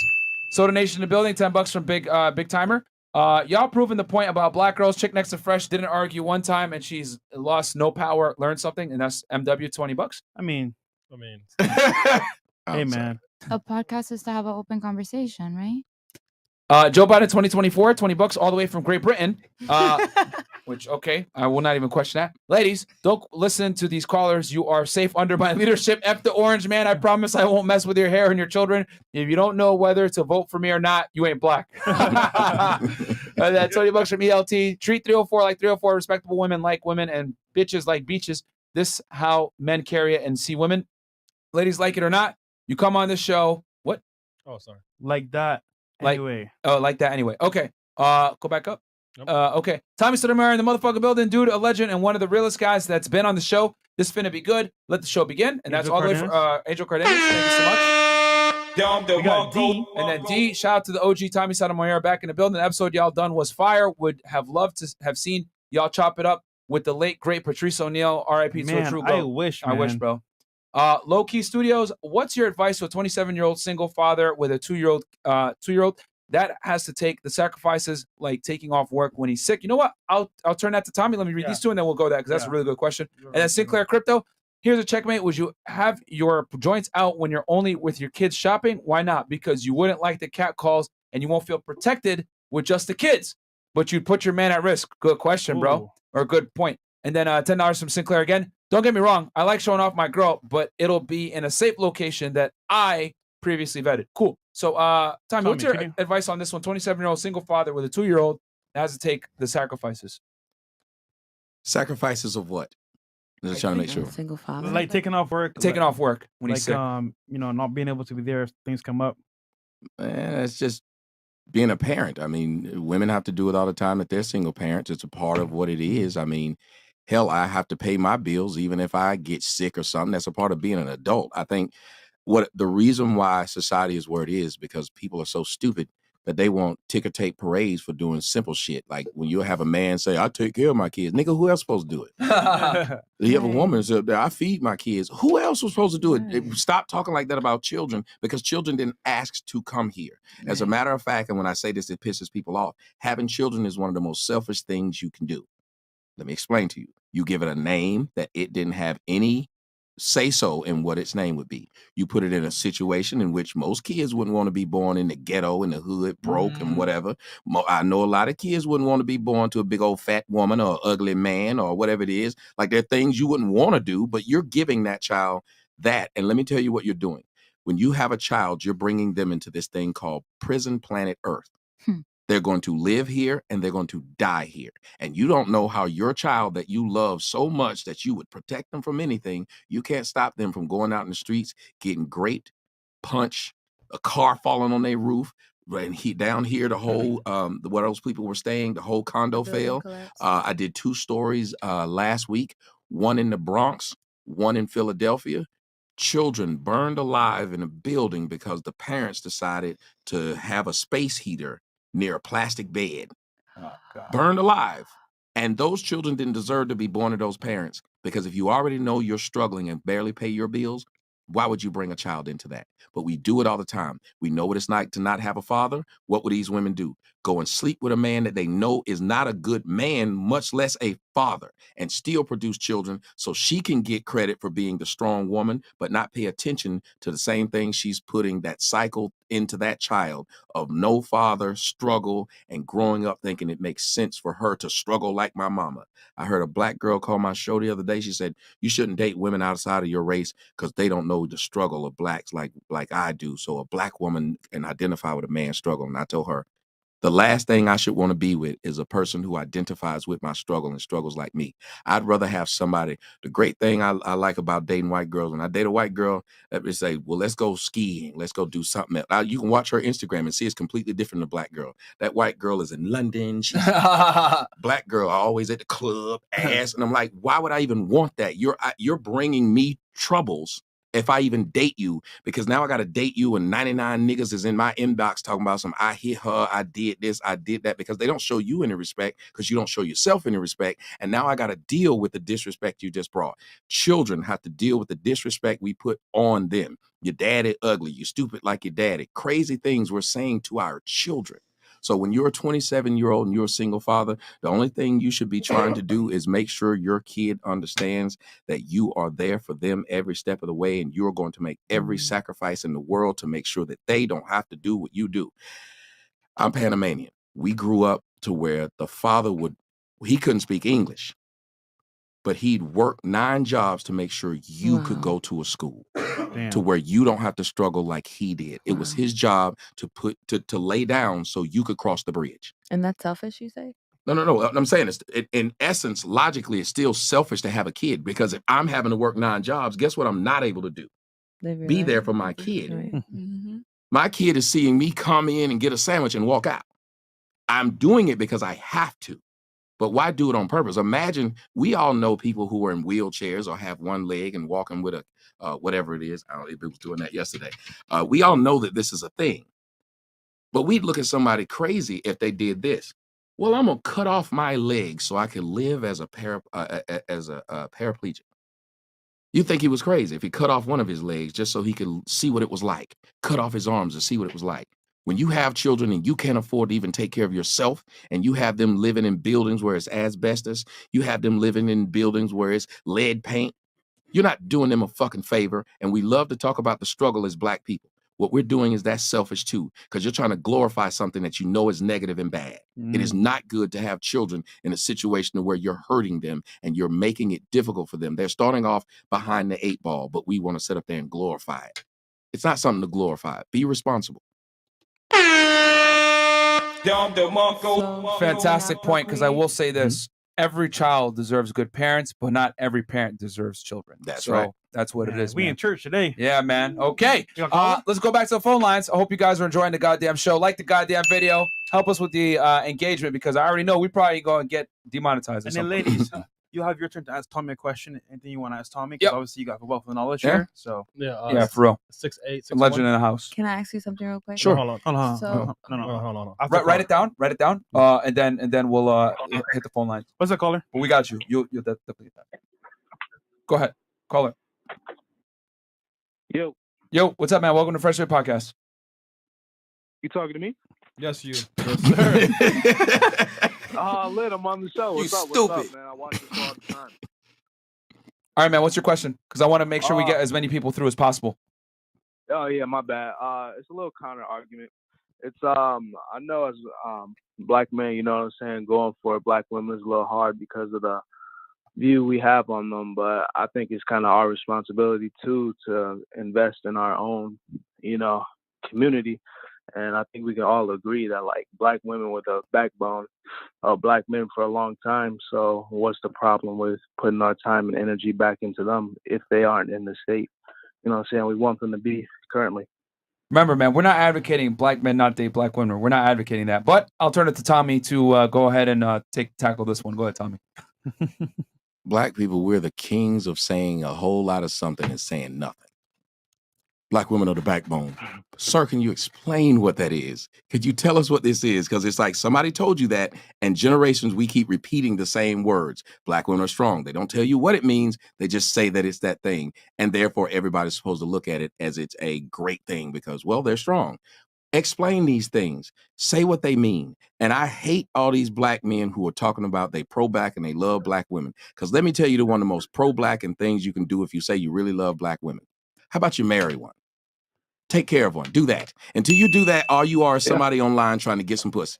Soto Nation in the building. $10 from Big Timer. Y'all proving the point about black girls. Chick next to Fresh didn't argue one time and she's lost no power, learned something, and that's MW $20. I mean, Hey, man. A podcast is to have an open conversation, right? Joe Biden 2024, $20 all the way from Great Britain. Which, okay, I will not even question that. Ladies, don't listen to these callers. You are safe under my leadership. F the orange man. I promise I won't mess with your hair and your children. If you don't know whether to vote for me or not, you ain't black. That $20 from ELT. Treat 304 like 304. Respectable women like women and bitches like beaches. This how men carry it and see women. Ladies, like it or not, you come on this show. What? Oh, sorry. Like that. Anyway. Oh, like that anyway. Okay. Go back up. Okay. Tommy Sotomayor in the motherfucking building. Dude, a legend and one of the realest guys that's been on the show. This finna be good. Let the show begin. And that's Angel all the way from Angel Cardenas. Thank you so much. We got D. And then D, shout out to the OG Tommy Sotomayor back in the building. The episode y'all done was fire. Would have loved to have seen y'all chop it up with the late, great Patrice O'Neal. R.I.P. to a Man, true I goat. wish, I wish, man. bro. Low Key Studios, what's your advice to a 27-year-old single father with a two-year-old? that has to take the sacrifices, like taking off work when he's sick. You know what? I'll turn that to Tommy. Let me read these two, and then we'll go that because that's a really good question. And then Sinclair Crypto, here's a checkmate. Would you have your joints out when you're only with your kids shopping? Why not? Because you wouldn't like the cat calls, and you won't feel protected with just the kids, but you'd put your man at risk. Good question, bro, or good point. And then $10 from Sinclair again. Don't get me wrong. I like showing off my girl, but it'll be in a safe location that I previously vetted. Cool. So, Tommy, what's your advice on this one? 27-year-old single father with a 2-year-old that has to take the sacrifices. Sacrifices of what? Just trying to make sure. Single father. Like taking off work. Taking off work when he's sick. You know, not being able to be there if things come up. It's just being a parent. I mean, women have to do it all the time that they're single parents. It's a part of what it is. I mean, hell, I have to pay my bills even if I get sick or something. That's a part of being an adult. I think what the reason why society is where it is because people are so stupid that they want ticker tape parades for doing simple shit. Like when you have a man say, I take care of my kids. Nigga, who else supposed to do it? You have a woman say, I feed my kids. Who else was supposed to do it? Stop talking like that about children because children didn't ask to come here. As a matter of fact, and when I say this, it pisses people off. Having children is one of the most selfish things you can do. Let me explain to you. You give it a name that it didn't have any say-so in what its name would be. You put it in a situation in which most kids wouldn't want to be born in the ghetto, in the hood, broke and whatever. I know a lot of kids wouldn't want to be born to a big old fat woman or ugly man or whatever it is. Like there are things you wouldn't want to do, but you're giving that child that. And let me tell you what you're doing. When you have a child, you're bringing them into this thing called prison planet Earth. They're going to live here and they're going to die here. And you don't know how your child that you love so much that you would protect them from anything, you can't stop them from going out in the streets, getting raped, punched, a car falling on their roof. And down here, the whole, where those people were staying, the whole condo fell. I did 2 stories last week, one in the Bronx, one in Philadelphia. Children burned alive in a building because the parents decided to have a space heater near a plastic bed. Burned alive. And those children didn't deserve to be born to those parents because if you already know you're struggling and barely pay your bills, why would you bring a child into that? But we do it all the time. We know what it's like to not have a father. What would these women do? Go and sleep with a man that they know is not a good man, much less a father, and still produce children so she can get credit for being the strong woman, but not pay attention to the same thing she's putting that cycle into that child of no father, struggle, and growing up thinking it makes sense for her to struggle like my mama. I heard a black girl call my show the other day. She said, you shouldn't date women outside of your race because they don't know the struggle of blacks like I do. So a black woman can identify with a man's struggle. And I told her, the last thing I should want to be with is a person who identifies with my struggle and struggles like me. I'd rather have somebody. The great thing I like about dating white girls, when I date a white girl, let me say, well, let's go skiing. Let's go do something else. Now, you can watch her Instagram and see it's completely different than a black girl. That white girl is in London. She's black girl always at the club, ass. And I'm like, why would I even want that? You're bringing me troubles if I even date you, because now I got to date you and 99 niggas is in my inbox talking about some, I hit her, I did this, I did that, because they don't show you any respect because you don't show yourself any respect. And now I got to deal with the disrespect you just brought. Children have to deal with the disrespect we put on them. Your daddy ugly, you stupid like your daddy. Crazy things we're saying to our children. So when you're a 27-year-old and you're a single father, the only thing you should be trying to do is make sure your kid understands that you are there for them every step of the way, and you're going to make every sacrifice in the world to make sure that they don't have to do what you do. I'm Panamanian. We grew up to where the father he couldn't speak English, but he'd work 9 jobs to make sure you could go to a school. To where you don't have to struggle like he did. It was his job to lay down so you could cross the bridge. And that's selfish, you say? No. I'm saying in essence, logically, it's still selfish to have a kid, because if I'm having to work 9 jobs, guess what I'm not able to do? Be there for my kid. Right. My kid is seeing me come in and get a sandwich and walk out. I'm doing it because I have to. But why do it on purpose? Imagine, we all know people who are in wheelchairs or have one leg and walking with a whatever it is. I don't know if it was doing that yesterday. We all know that this is a thing. But we'd look at somebody crazy if they did this. Well, I'm gonna cut off my legs so I can live as a paraplegic. You think he was crazy if he cut off one of his legs just so he could see what it was like? Cut off his arms and see what it was like. When you have children and you can't afford to even take care of yourself, and you have them living in buildings where it's asbestos, you have them living in buildings where it's lead paint, you're not doing them a fucking favor. And we love to talk about the struggle as Black people. What we're doing is that's selfish too, because you're trying to glorify something that you know is negative and bad. It is not good to have children in a situation where you're hurting them and you're making it difficult for them. They're starting off behind the 8 ball, but we want to sit up there and glorify it. It's not something to glorify. Be responsible. Fantastic point, because I will say this. Every child deserves good parents, but not every parent deserves children. That's so right. That's what it is. We man. in church today. Yeah, man. Okay. Let's go back to the phone lines. I hope you guys are enjoying the goddamn show. Like the goddamn video. Help us with the engagement, because I already know we probably going to get demonetized. And then, ladies, you have your turn to ask Tommy a question. Anything you want to ask Tommy? Because obviously you got a wealth of knowledge here. So yeah, for real. 6'8", legend in the house. Can I ask you something real quick? Sure. Hold on. So, No. Write it down. Write it down. And then we'll hit the phone lines. What's that, caller? Well, we got you. You'll definitely get that. Go ahead, caller. Yo, what's up, man? Welcome to Fresh Fit Podcast. You talking to me? Yes, you. Lit, I'm on the show. What's up? stupid. What's up, man? I watch this all the time. All right, man. What's your question? Because I want to make sure we get as many people through as possible. Oh yeah, my bad. It's a little counter argument. It's I know as Black men, you know what I'm saying, going for Black women is a little hard because of the view we have on them, but I think it's kind of our responsibility too to invest in our own, community. And I think we can all agree that like Black women with a backbone of Black men for a long time. So what's the problem with putting our time and energy back into them if they aren't in the state? You know what I'm saying? We want them to be currently. Remember, man, we're not advocating Black men not date Black women. We're not advocating that. But I'll turn it to Tommy to go ahead and tackle this one. Go ahead, Tommy. Black people, we're the kings of saying a whole lot of something and saying nothing. Black women are the backbone. Sir, can you explain what that is? Could you tell us what this is? Because it's like somebody told you that, and generations we keep repeating the same words. Black women are strong. They don't tell you what it means. They just say that it's that thing. And therefore, everybody's supposed to look at it as it's a great thing because, well, they're strong. Explain these things. Say what they mean. And I hate all these Black men who are talking about they pro-Black and they love Black women. Because let me tell you one of the most pro-Black and things you can do if you say you really love Black women. How about you marry one? Take care of one. Do that. Until you do that, all you are is somebody online trying to get some pussy.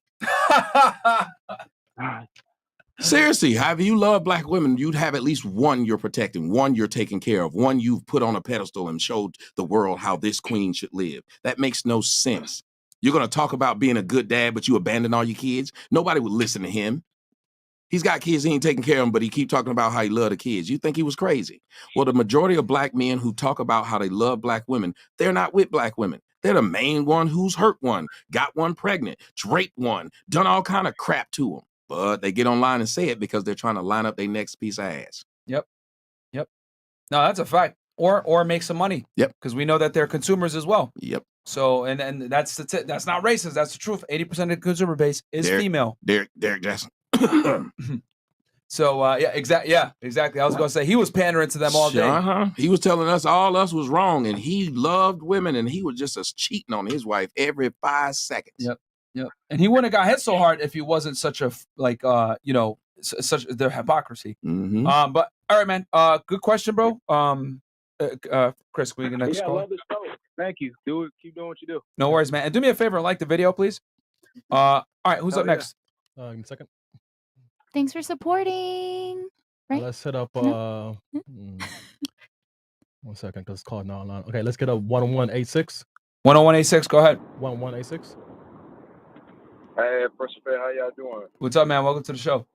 Seriously, if you love Black women, you'd have at least one you're protecting, one you're taking care of, one you've put on a pedestal and showed the world how this queen should live. That makes no sense. You're going to talk about being a good dad, but you abandon all your kids? Nobody would listen to him. He's got kids, he ain't taking care of them, but he keep talking about how he love the kids. You think he was crazy? Well, the majority of Black men who talk about how they love Black women, they're not with Black women. They're the main one who's hurt one, got one pregnant, draped one, done all kind of crap to them. But they get online and say it because they're trying to line up their next piece of ass. Yep. No, that's a fact. Or make some money. Yep. Because we know that they're consumers as well. Yep. So and that's that's not racist. That's the truth. 80% of the consumer base is female. Derek Jackson. So exactly. I was gonna say he was pandering to them all day. He was telling us all us was wrong, and he loved women, and he was just cheating on his wife every 5 seconds. Yep. And he wouldn't have got hit so hard if he wasn't such a such the hypocrisy. Mm-hmm. But all right, man. Good question, bro. Chris, we can next Yeah, I call. love this show. Thank you. Keep doing what you do. No worries, man. And do me a favor and like the video, please. All right, who's Hell up yeah. next? Give me a second. Thanks for supporting. Right? Let's hit up 1 second, because it's called now online. Okay, let's get up 10186. 10186. Go ahead. 10186. Hey, Fresh Fit, how y'all doing? What's up, man? Welcome to the show.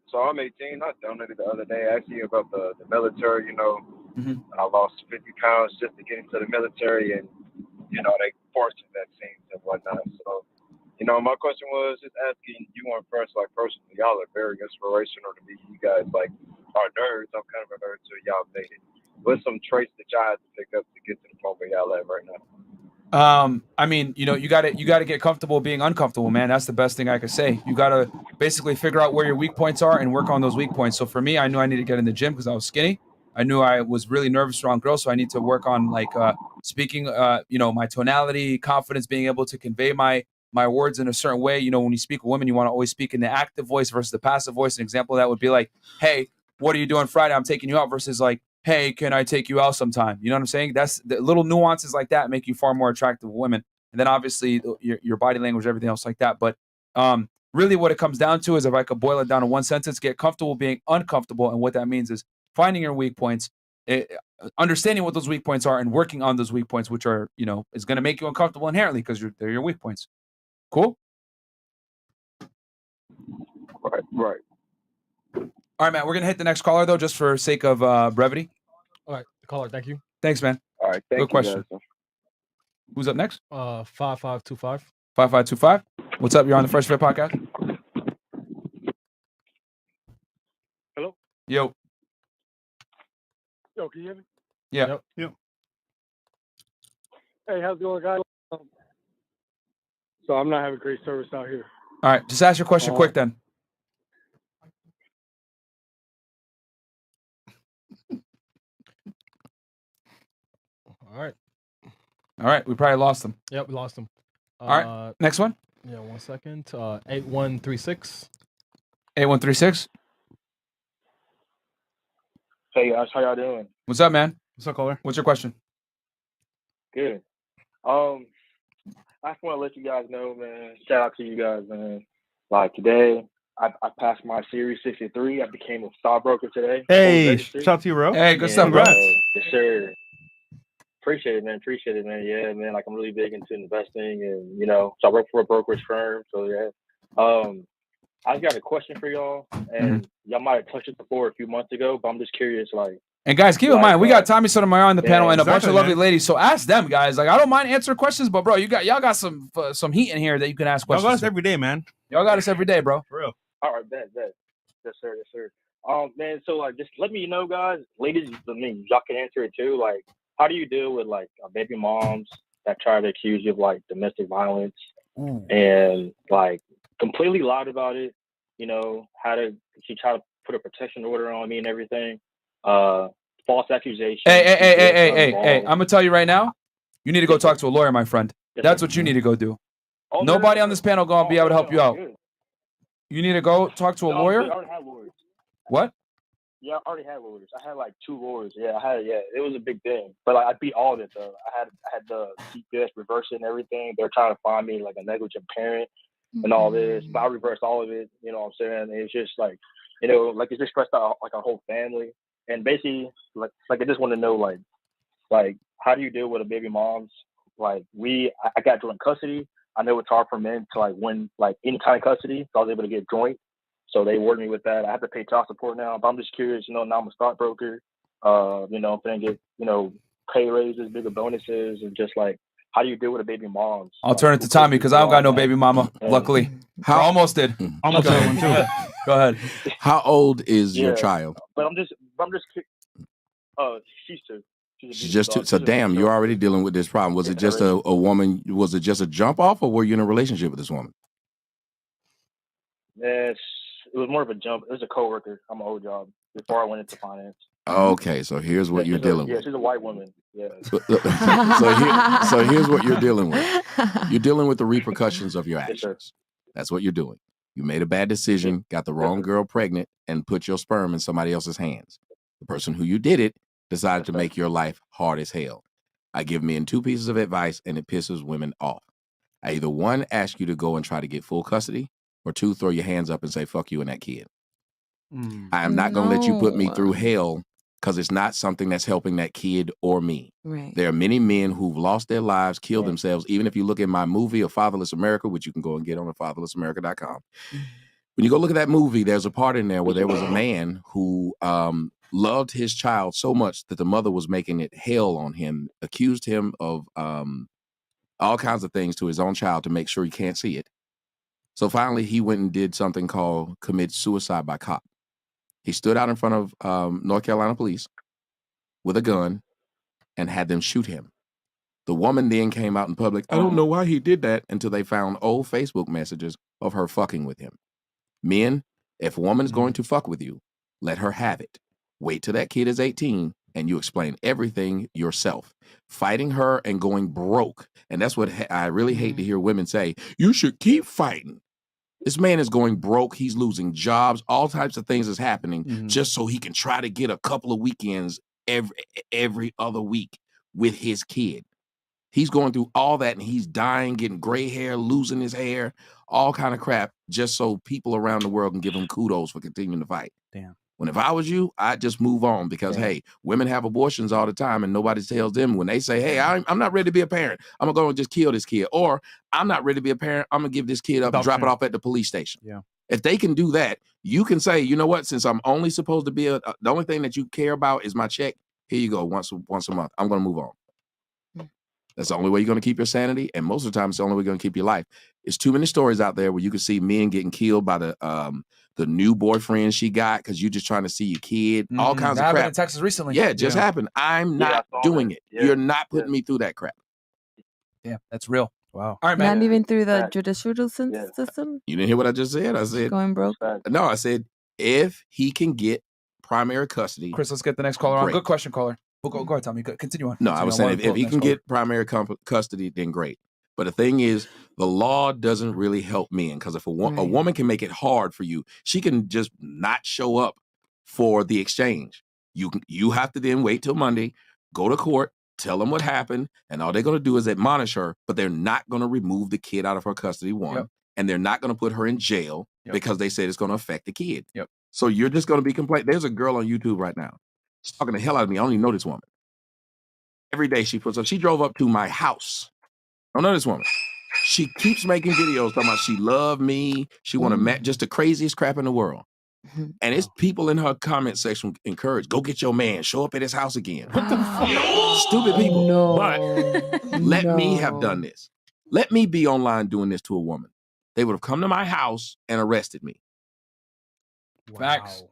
So I'm 18. I donated the other day asking you about the military, Mhm. I lost 50 pounds just to get into the military, and, they forced vaccines and whatnot. So, my question was just asking you on first, like, personally, y'all are very inspirational to me. You guys, like, are nerds. I'm kind of a nerd, too. Y'all made it. What's some traits that y'all have to pick up to get to the point where y'all at right now? I mean, you gotta get comfortable being uncomfortable, man. That's the best thing I could say. You gotta basically figure out where your weak points are and work on those weak points. So for me, I knew I needed to get in the gym because I was skinny. I knew I was really nervous around girls, so I need to work on like speaking, my tonality, confidence, being able to convey my words in a certain way. You know, when you speak with women, you want to always speak in the active voice versus the passive voice. An example of that would be like, hey, what are you doing Friday? I'm taking you out, versus like, hey, can I take you out sometime? You know what I'm saying? That's the little nuances like that make you far more attractive to women. And then obviously your body language, everything else like that. But really what it comes down to is, if I could boil it down to one sentence, get comfortable being uncomfortable. And what that means is finding your weak points, understanding what those weak points are, and working on those weak points, which are, is going to make you uncomfortable inherently because they're your weak points. Cool? Right. All right, man. We're going to hit the next caller, though, just for sake of brevity. All right, caller, thank you. Thanks, man. All right, thank Good you, question. guys. Who's up next? 5525. 5525. What's up? You're on the Fresh Fit Podcast. Hello? Yo. Yo, can you hear me? Yeah. Yep. Hey, how's it going, guys? So I'm not having great service out here. All right. Just ask your question quick then. All right. All right. We probably lost them. Yep, we lost him. All right. Next one. Yeah, 1 second. 8136. 8136. Hey guys, how y'all doing? What's up, man? What's up, caller? What's your question? Good. I just want to let you guys know, man. Shout out to you guys, man. Like today, I passed my Series 63. I became a stockbroker today. Hey, shout out to you, bro. Hey, good stuff, bro. Yes, sir. Appreciate it, man. Yeah, man. Like I'm really big into investing, and so I work for a brokerage firm. So yeah. I got a question for y'all, and y'all might have touched it before a few months ago, but I'm just curious, like. And guys, keep in mind, we got Tommy Sotomayor on the panel and a bunch of lovely man. ladies. So ask them, guys. Like, I don't mind answering questions, but bro, y'all got some heat in here that you can ask questions. Y'all got us every day, man. Y'all got us every day, bro. For real. All right, bet. Yes, sir. Man, so like, just let me know, guys, ladies, y'all can answer it too. Like, how do you deal with like baby moms that try to accuse you of like domestic violence and like completely lied about it? She tried to put a protection order on me and everything. False accusation. Hey, I'm gonna tell you right now, you need to go talk to a lawyer, my friend. That's what you need to go do. Nobody on this panel gonna be able to help you out. You need to go talk to a lawyer. I already had lawyers. What? Yeah, I already had lawyers. I had like 2 lawyers. Yeah, it was a big thing. But like, I beat all of it though. I had the CPS reverse it and everything. They're trying to find me like a negligent parent and all this, but I reversed all of it. You know what I'm saying? And it's just like, like it's just stressed out like our whole family. And basically, like I just want to know like how do you deal with a baby mom's? Like I got joint custody. I know it's hard for men to like win like any kind of custody. So I was able to get joint. So they awarded me with that. I have to pay child support now, but I'm just curious. Now I'm a stockbroker. I'm gonna get pay raises, bigger bonuses, and just like how do you deal with a baby mom's? I'll turn it to Tommy because I don't got no baby mama. Luckily, I almost did. Almost got one too. Go ahead. How old is your child? But I'm just she's 2. She's just 2. So damn, you're already dealing with this problem. Was it just a woman? Was it just a jump off, or were you in a relationship with this woman? Yes, it was more of a jump. It was a coworker on my old job before I went into finance. Okay, so here's what you're dealing with. Yeah, she's a white woman. Yeah. So here's what you're dealing with. You're dealing with the repercussions of your actions. That's what you're doing. You made a bad decision, got the wrong girl pregnant, and put your sperm in somebody else's hands. The person who you did it decided to make your life hard as hell. I give men 2 pieces of advice, and it pisses women off. I either 1, ask you to go and try to get full custody, or 2, throw your hands up and say, fuck you and that kid. I am not going to let you put me through hell because it's not something that's helping that kid or me. Right. There are many men who've lost their lives, killed themselves. Even if you look at my movie, A Fatherless America, which you can go and get on fatherlessamerica.com. When you go look at that movie, there's a part in there where there was a man who loved his child so much that the mother was making it hell on him, accused him of all kinds of things to his own child to make sure he can't see it. So finally, he went and did something called commit suicide by cop. He stood out in front of North Carolina police with a gun and had them shoot him. The woman then came out in public. I don't know why he did that, until they found old Facebook messages of her fucking with him. Men, if a woman's going to fuck with you, let her have it. Wait till that kid is 18 and you explain everything yourself. Fighting her and going broke. And that's what I really hate to hear women say. You should keep fighting. This man is going broke. He's losing jobs. All types of things is happening just so he can try to get a couple of weekends every other week with his kid. He's going through all that and he's dying, getting gray hair, losing his hair, all kind of crap, just so people around the world can give him kudos for continuing to fight. Damn. When if I was you, I'd just move on because, hey, women have abortions all the time and nobody tells them when they say, hey, I'm not ready to be a parent. I'm going to go and just kill this kid. Or I'm not ready to be a parent. I'm going to give this kid up and drop it off at the police station. Yeah. If they can do that, you can say, you know what, since I'm only supposed to be the only thing that you care about is my check. Here you go. Once a month. I'm going to move on. That's the only way you're going to keep your sanity. And most of the time, it's the only way you're going to keep your life. There's too many stories out there where you can see men getting killed by the new boyfriend she got because you're just trying to see your kid. All kinds of That happened crap. in Texas recently. Yeah, it just happened. I'm not doing it. You're not putting me through that crap. Yeah, that's real. Wow. All right, man. Not even through the judicial system. You didn't hear what I just said? I said Going broke. No, I said if he can get primary custody. Chris, let's get the next caller on. Great. Good question, caller. Well, go ahead, Tommy. Continue on. No, I Continue was on. saying if he can get primary custody, then great. But the thing is, the law doesn't really help men because if a woman can make it hard for you, she can just not show up for the exchange. You have to then wait till Monday, go to court, tell them what happened, and all they're going to do is admonish her, but they're not going to remove the kid out of her custody, and they're not going to put her in jail because they said it's going to affect the kid. So you're just going to be complaining. There's a girl on YouTube right now. She's talking the hell out of me. I don't even know this woman. Every day she puts up. She drove up to my house. I don't know this woman. She keeps making videos talking about she loved me. She want to just the craziest crap in the world. And it's people in her comment section encourage, go get your man, show up at his house again. What the fuck? Stupid people. No. But let me have done this. Let me be online doing this to a woman. They would have come to my house and arrested me. Facts.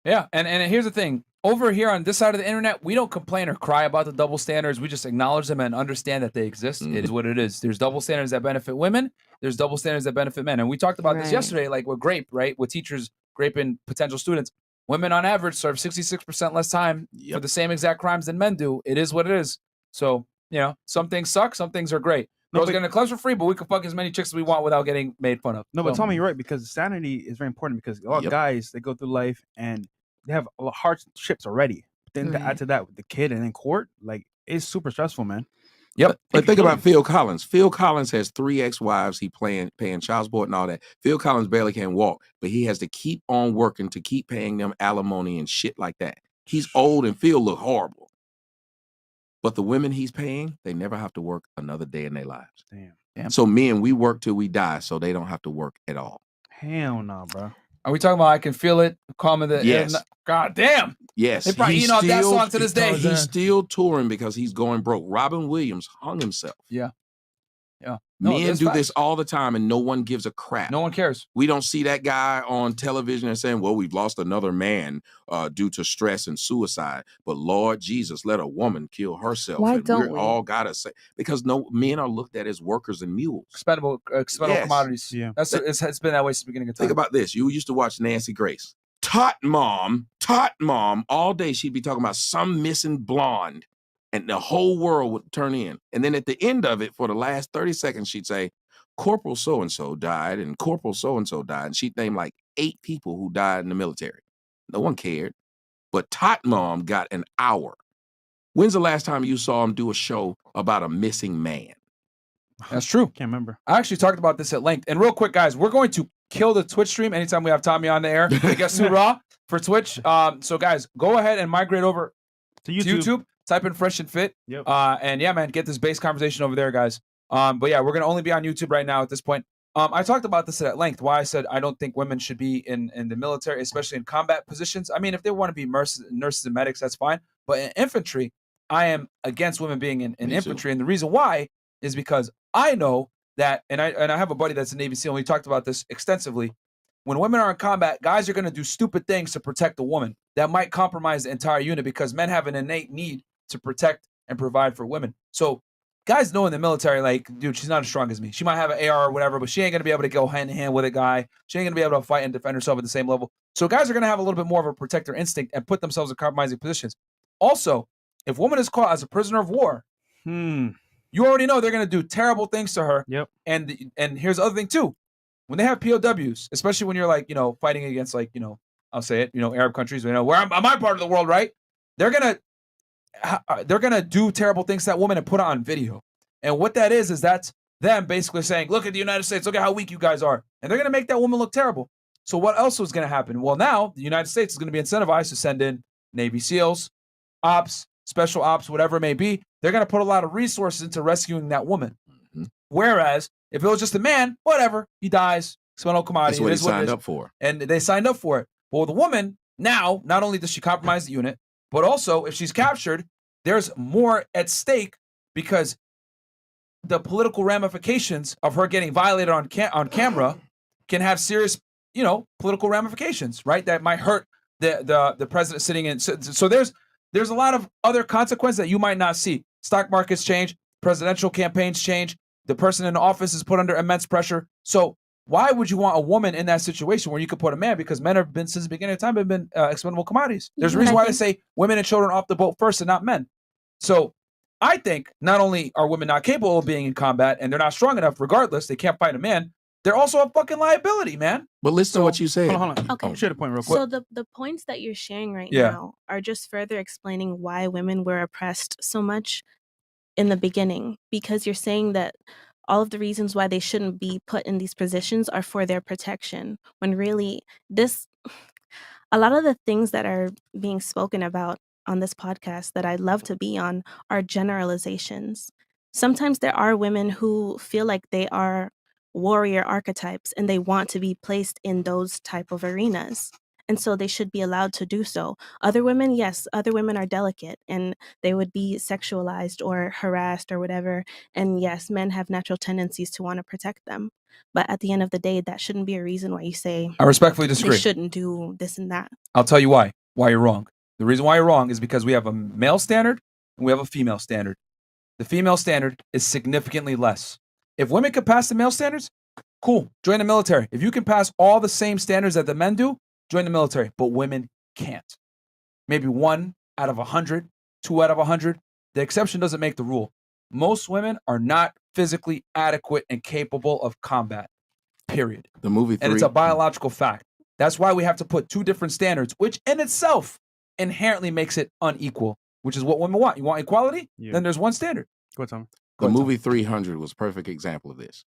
Yeah, and here's the thing. Over here on this side of the internet, we don't complain or cry about the double standards. We just acknowledge them and understand that they exist. It is what it is. There's double standards that benefit women. There's double standards that benefit men. And we talked about this yesterday, like with GRAPE, right? With teachers graping potential students. Women on average serve 66% less time for the same exact crimes than men do. It is what it is. So, some things suck. Some things are great. Girls get in the clubs for free, but we can fuck as many chicks as we want without getting made fun of. No, but So- Tommy, you're right, because sanity is very important because a lot of guys, they go through life and they have a lot of hardships already. But then to add to that with the kid and in court, like, it's super stressful, man. Yep. But think about Phil Collins. Phil Collins has 3 ex-wives. He paying child support and all that. Phil Collins barely can walk, but he has to keep on working to keep paying them alimony and shit like that. He's old and Phil look horrible. But the women he's paying, they never have to work another day in their lives. Damn. So men, we work till we die, so they don't have to work at all. Hell no, bro. Are we talking about I Can Feel It? Calm of the Yes. God damn. Yes. They probably he's eating off that still- song to this day. He's still touring because he's going broke. Robin Williams hung himself. Yeah. No, Men that's do facts. this all the time and no one gives a crap. No one cares. We don't see that guy on television and saying, well, we've lost another man due to stress and suicide. But Lord Jesus, let a woman kill herself. Why and don't we're we? all gotta say, because men are looked at as workers and mules. Expendable Yes. commodities. Yeah. It's been that way since the beginning of time. Think about this. You used to watch Nancy Grace. Tot mom, all day she'd be talking about some missing blonde. And the whole world would turn in. And then at the end of it, for the last 30 seconds, she'd say, Corporal so-and-so died, and Corporal so-and-so died. And she'd name like 8 people who died in the military. No one cared. But Tot Mom got an hour. When's the last time you saw him do a show about a missing man? That's true. Can't remember. I actually talked about this at length. And real quick, guys, we're going to kill the Twitch stream anytime we have Tommy on the air. I guess Raw for Twitch. So guys, go ahead and migrate over to YouTube. Type in Fresh and Fit. Yep. And yeah, man, get this base conversation over there, guys. But yeah, we're gonna only be on YouTube right now at this point. I talked about this at length. Why I said I don't think women should be in the military, especially in combat positions. I mean, if they want to be nurses and medics, that's fine. But in infantry, I am against women being in infantry, and the reason why is because I know that, and I have a buddy that's a Navy SEAL, and we talked about this extensively. When women are in combat, guys are going to do stupid things to protect the woman that might compromise the entire unit because men have an innate need to protect and provide for women. So guys know in the military, like, dude, she's not as strong as me. She might have an AR or whatever, but she ain't gonna be able to go hand in hand with a guy. She ain't gonna be able to fight and defend herself at the same level. So guys are gonna have a little bit more of a protector instinct and put themselves in compromising positions. Also, if woman is caught as a prisoner of war, you already know they're gonna do terrible things to her. Yep. And here's the other thing too. When they have POWs, especially when you're like, fighting against like, I'll say it, Arab countries, where I'm my part of the world, right? They're gonna do terrible things to that woman and put it on video. And what that is that's them basically saying, look at the United States, look at how weak you guys are. And they're gonna make that woman look terrible. So what else was gonna happen? Well, now the United States is gonna be incentivized to send in Navy SEALs, ops, special ops, whatever it may be. They're gonna put a lot of resources into rescuing that woman. Whereas if it was just a man, whatever, he dies, spent no commodity. That's what he signed up for. And they signed up for it. But with a woman, now, not only does she compromise the unit, but also if she's captured, there's more at stake because the political ramifications of her getting violated on camera can have serious, political ramifications, right? That might hurt the president sitting in. So there's a lot of other consequences that you might not see. Stock markets change, presidential campaigns change, the person in the office is put under immense pressure. So why would you want a woman in that situation where you could put a man? Because men have been, since the beginning of time, have been expendable commodities. There's a reason why they say women and children off the boat first and not men. So I think not only are women not capable of being in combat and they're not strong enough, regardless, they can't fight a man, they're also a fucking liability, man. But listen to what you said. Hold on. Okay. Share the point real quick. So the points that you're sharing right Yeah. now are just further explaining why women were oppressed so much in the beginning, because you're saying that all of the reasons why they shouldn't be put in these positions are for their protection, when really a lot of the things that are being spoken about on this podcast that I'd love to be on are generalizations. Sometimes there are women who feel like they are warrior archetypes and they want to be placed in those type of arenas. And so they should be allowed to do so. Other women, yes, other women are delicate and they would be sexualized or harassed or whatever. And yes, men have natural tendencies to want to protect them. But at the end of the day, that shouldn't be a reason why you say I respectfully disagree. they shouldn't do this and that. I'll tell you why you're wrong. The reason why you're wrong is because we have a male standard and we have a female standard. The female standard is significantly less. If women could pass the male standards, cool, join the military. If you can pass all the same standards that the men do, join the military. But women can't. Maybe 1 out of 100, 2 out of 100. The exception doesn't make the rule. Most women are not physically adequate and capable of combat, period. The movie 3. And it's a biological fact. That's why we have to put 2 different standards, which in itself inherently makes it unequal, which is what women want. You want equality? Yeah. Then there's one standard. Go ahead, Tom. The movie 300 was a perfect example of this.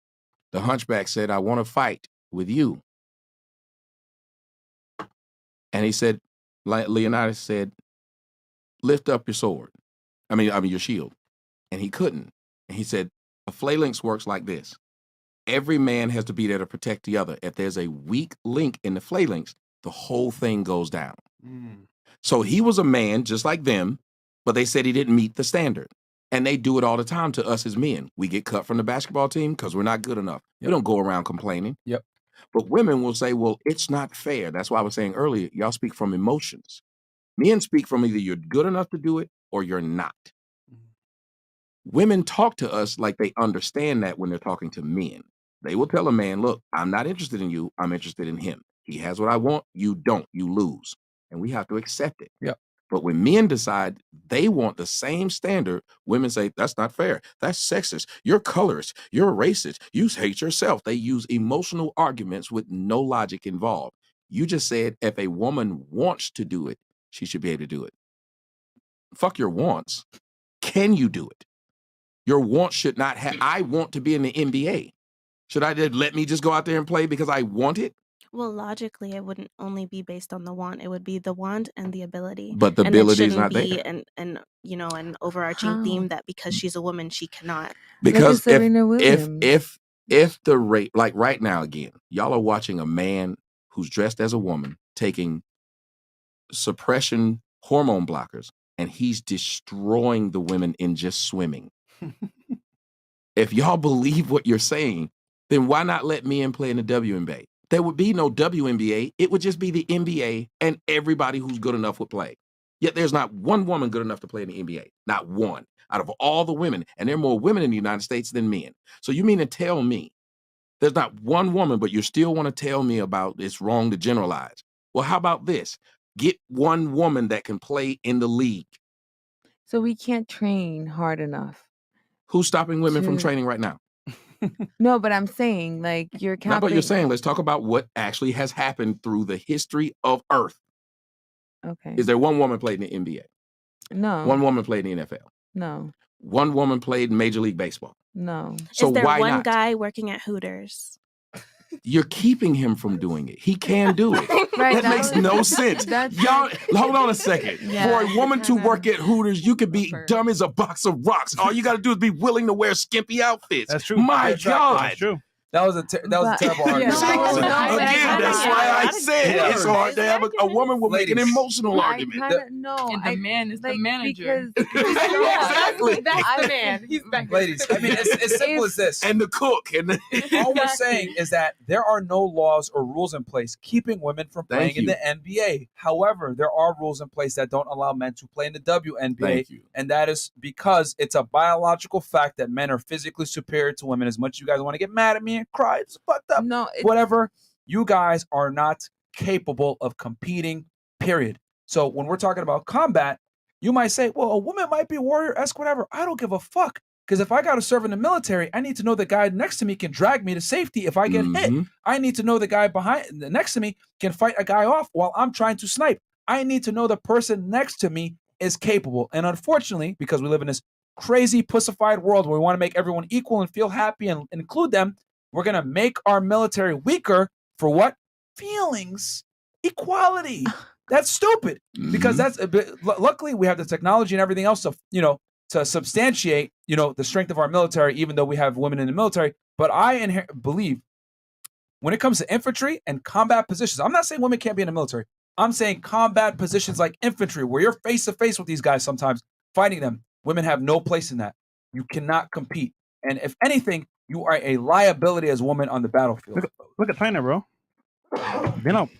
The hunchback said, I want to fight with you. And he said, Leonidas said, lift up your sword. I mean your shield. And he couldn't. And he said, a phalanx works like this. Every man has to be there to protect the other. If there's a weak link in the phalanx, the whole thing goes down. So he was a man just like them, but they said he didn't meet the standard. And they do it all the time to us as men. We get cut from the basketball team because we're not good enough. We don't go around complaining. Yep. But women will say, well, it's not fair. That's why I was saying earlier, y'all speak from emotions. Men speak from either you're good enough to do it or you're not. Women talk to us like they understand that when they're talking to men. They will tell a man, look, I'm not interested in you. I'm interested in him. He has what I want. You don't. You lose. And we have to accept it. Yep. But when men decide they want the same standard, women say, that's not fair. That's sexist. You're colorist. You're racist. You hate yourself. They use emotional arguments with no logic involved. You just said if a woman wants to do it, she should be able to do it. Fuck your wants. Can you do it? Your wants should not have, I want to be in the NBA. Should I let me just go out there and play because I want it? Well, logically, it wouldn't only be based on the want. It would be the want and the ability. But the And it ability is shouldn't not be there. an overarching theme that because she's a woman, she cannot. Because if the rate, like right now again, y'all are watching a man who's dressed as a woman taking suppression hormone blockers, and he's destroying the women in just swimming. If y'all believe what you're saying, then why not let men play in the WNBA? There would be no WNBA. It would just be the NBA, and everybody who's good enough would play. Yet there's not one woman good enough to play in the NBA. Not one. Out of all the women, and there are more women in the United States than men. So you mean to tell me there's not one woman, but you still want to tell me about it's wrong to generalize? Well, how about this? Get one woman that can play in the league. So we can't train hard enough. Who's stopping women from to- training right now? No, but I'm saying like you're Not what capping. you're saying. Let's talk about what actually has happened through the history of Earth. Okay. Is there one woman played in the NBA? No. One woman played in the NFL? No. One woman played in Major League Baseball? No. So Is there why one not? guy working at Hooters? You're keeping him from doing it. He can do it. Right, That that makes was- no sense. Y'all, hold on a second. Yeah, For a woman to work at Hooters, you could be dumb as a box of rocks. All you got to do is be willing to wear skimpy outfits. That's true. My That's God. true. That was a terrible argument. Again, that's why I said Yeah. it's hard to have a woman will make an Ladies. emotional argument. And the man is the manager. Exactly. That's the man. He's back. Ladies, I mean, it's as simple as this. And the cook. And all we're saying is that there are no laws or rules in place keeping women from playing in the NBA. However, there are rules in place that don't allow men to play in the WNBA. Thank you. And that is because it's a biological fact that men are physically superior to women. As much as you guys want to get mad at me and cry, it's fucked up. No, whatever. You guys are not capable of competing, period. So when we're talking about combat, you might say, well, a woman might be warrior-esque, whatever. I don't give a fuck. Because if I got to serve in the military, I need to know the guy next to me can drag me to safety if I get hit. I need to know the guy next to me can fight a guy off while I'm trying to snipe. I need to know the person next to me is capable. And unfortunately, because we live in this crazy pussified world where we want to make everyone equal and feel happy and include them, we're going to make our military weaker for what? Feelings. Equality. That's stupid. Because that's a bit, luckily we have the technology and everything else to, to substantiate, the strength of our military, even though we have women in the military. But I believe when it comes to infantry and combat positions, I'm not saying women can't be in the military. I'm saying combat positions like infantry, where you're face to face with these guys sometimes, fighting them. Women have no place in that. You cannot compete. And if anything, you are a liability as a woman on the battlefield. Look at China, bro. They don't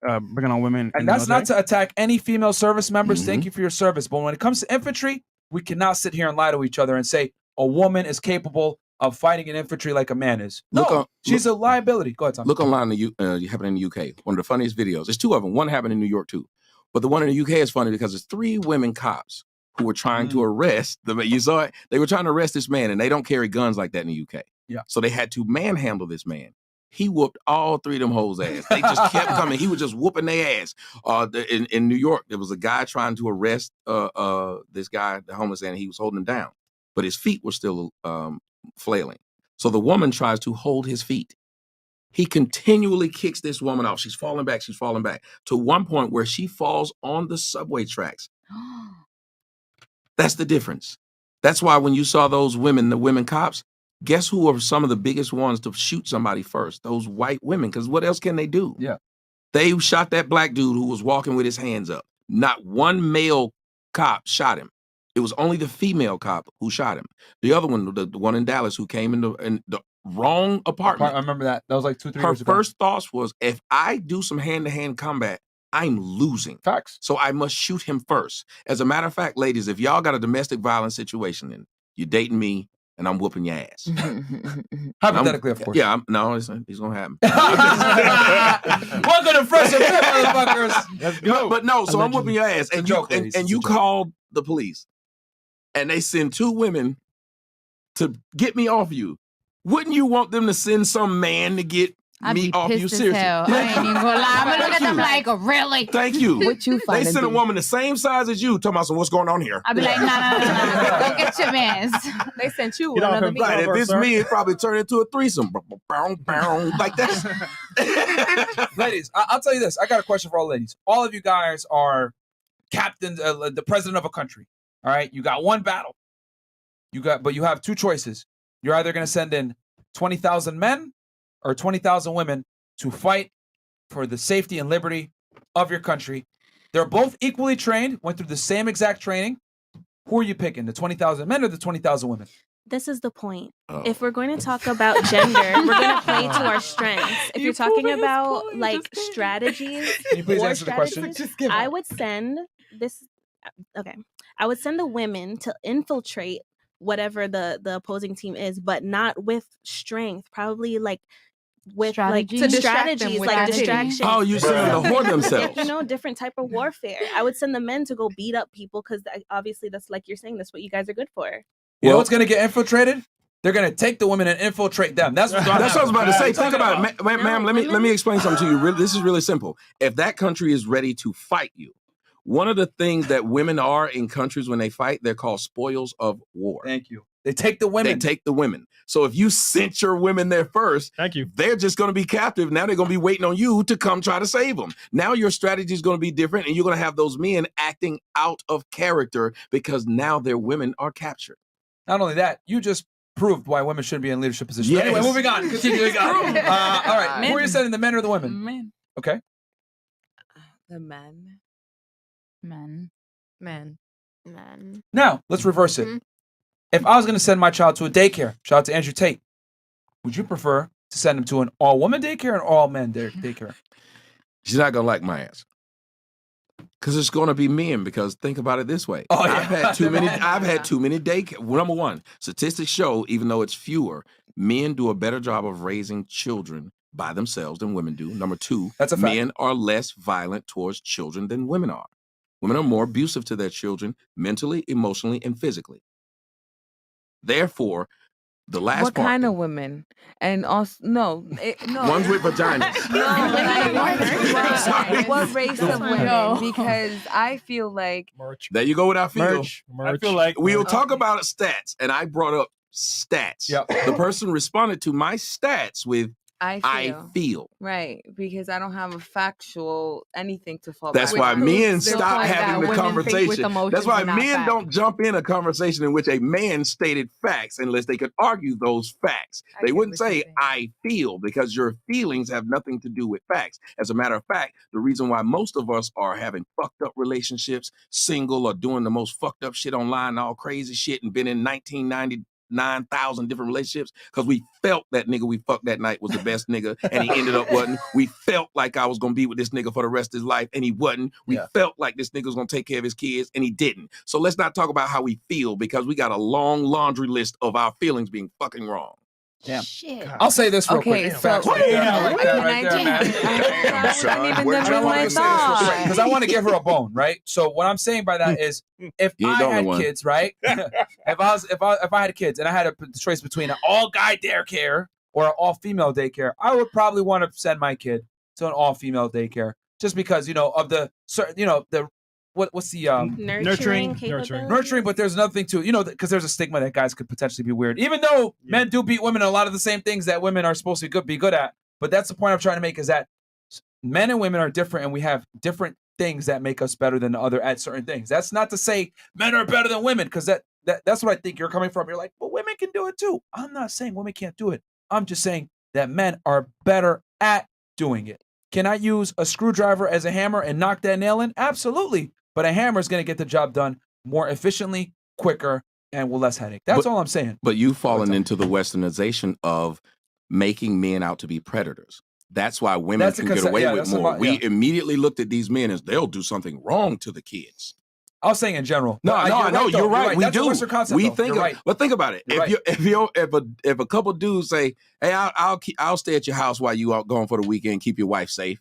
bringing on women. And that's not to attack any female service members. Thank you for your service. But when it comes to infantry, we cannot sit here and lie to each other and say a woman is capable of fighting in infantry like a man is. No, she's a liability. Go ahead, Tom. Look online, happened in the UK. One of the funniest videos. There's two of them. One happened in New York too. But the one in the UK is funny because it's 3 women cops who were trying to arrest the man. You saw it? They were trying to arrest this man, and they don't carry guns like that in the UK. Yeah. So they had to manhandle this man. He whooped all 3 of them hoes' ass. They just kept coming. He was just whooping their ass. In New York, there was a guy trying to arrest this guy, the homeless, and he was holding him down. But his feet were still flailing. So the woman tries to hold his feet. He continually kicks this woman off. She's falling back. She's falling back to one point where she falls on the subway tracks. That's the difference. That's why when you saw those women, the women cops, guess who are some of the biggest ones to shoot somebody first? Those white women, because what else can they do? Yeah. They shot that black dude who was walking with his hands up. Not one male cop shot him. It was only the female cop who shot him. The other one, the one in Dallas, who came in the wrong apartment. I remember that. That was like 2-3 Her years ago. first thoughts was, if I do some hand-to-hand combat, I'm losing. Facts. So I must shoot him first. As a matter of fact, ladies, if y'all got a domestic violence situation and you're dating me and I'm whooping your ass. Hypothetically, of course. Yeah, he's going to happen. Welcome to Fresh Fit, motherfuckers. Let's go. But no, so I'm whooping your ass. And you called the police. And they send 2 women to get me off you. Wouldn't you want them to send some man to get I'd me be off you? pissed as Seriously. hell. I ain't even gonna lie. I'm gonna look at them like, really? Thank you. What you They find sent a woman the same size as you, talking about, so what's going on here? I'd be like, no. Go get your mans. They sent you Get off another her meeting. back. If it's me, it probably turned into a threesome. Like that. Ladies, I'll tell you this. I got a question for all ladies. All of you guys are captains, the president of a country. All right, you got one battle. But you have 2 choices. You're either going to send in 20,000 men or 20,000 women to fight for the safety and liberty of your country. They're both equally trained, went through the same exact training. Who are you picking, the 20,000 men or the 20,000 women? This is the point. If we're going to talk about gender, we're going to play to our strengths. If you're talking about like strategies, Can you please war answer the question? strategies, I would send this. okay, I would send the women to infiltrate whatever the opposing team is, but not with strength. Probably like with Strategy? like To distract them strategies, with like strategy. distractions. Oh, you send them to whore themselves. You know, different type of warfare. I would send the men to go beat up people because obviously that's like you're saying, that's what you guys are good for. You know what's going to get infiltrated? They're going to take the women and infiltrate them. That's what I was about to say. Think about it, ma'am. Let me explain something to you. This is really simple. If that country is ready to fight you, one of the things that women are in countries when they fight, they're called spoils of war. Thank you. They take the women. They take the women. So if you sent your women there first, thank you. They're just going to be captive. Now they're going to be waiting on you to come try to save them. Now your strategy is going to be different, and you're going to have those men acting out of character because now their women are captured. Not only that, you just proved why women shouldn't be in leadership positions. Yes. Anyway, moving on. Continuing on. All right. Men. Who are you sending, the men or the women? Men. Okay. The men. Men. Now, let's reverse it. If I was going to send my child to a daycare, shout out to Andrew Tate, would you prefer to send him to an all-woman daycare or an all-men daycare? She's not going to like my answer. Because it's going to be men. Because think about it this way: I've had too many daycare. Number one, statistics show, even though it's fewer, men do a better job of raising children by themselves than women do. Number two, that's a fact. Men are less violent towards children than women are. Women are more abusive to their children mentally, emotionally, and physically. Therefore, the last What part. kind of women? And also, no. Ones with vaginas. What race of women? No. Because I feel like There you go with I feel. I feel like We'll talk about stats, and I brought up stats. Yep. The person responded to my stats with I feel. Right, because I don't have a factual anything to fall That's back why on. men The stop point having that the women think with conversation. emotions That's why and not men facts. don't jump in a conversation in which a man stated facts unless they could argue those facts. They wouldn't say, I feel, because your feelings have nothing to do with facts. As a matter of fact, the reason why most of us are having fucked up relationships, single, or doing the most fucked up shit online, all crazy shit, and been in 9,000 different relationships, because we felt that nigga we fucked that night was the best nigga, and he ended up wasn't. We felt like I was gonna be with this nigga for the rest of his life, and he wasn't. We felt like this nigga was gonna take care of his kids, and he didn't. So let's not talk about how we feel, because we got a long laundry list of our feelings being fucking wrong. Damn. Shit. I'll say this real Okay, quick. so- Facts right there, right there, Can right I there, man. Because I want to give her a bone, right? So what I'm saying by that is, if You ain't I the only had one. kids, right? if I had kids and I had a choice between an all-guy daycare or an all-female daycare, I would probably want to send my kid to an all-female daycare, just because of the what's the Nurturing. nurturing, but there's another thing too, because there's a stigma that guys could potentially be weird, even though men do beat women in a lot of the same things that women are supposed to be good at. But that's the point I'm trying to make, is that men and women are different, and we have different things that make us better than the other at certain things. That's not to say men are better than women, because that's what I think you're coming from. You're like, well, women can do it too. I'm not saying women can't do it. I'm just saying that men are better at doing it. Can I use a screwdriver as a hammer and knock that nail in? Absolutely. But a hammer is going to get the job done more efficiently, quicker, and with less headache. That's all I'm saying. But you've fallen into the westernization of making men out to be predators. That's why women That's can the get concept- away yeah, with that's more. about- We yeah. immediately looked at these men as they'll do something wrong to the kids. I was saying in general. No, you're right. We That's do. a Western concept, We though. think, You're right. but think about it. You're If a couple dudes say, "Hey, I'll stay at your house while you out going for the weekend, keep your wife safe,"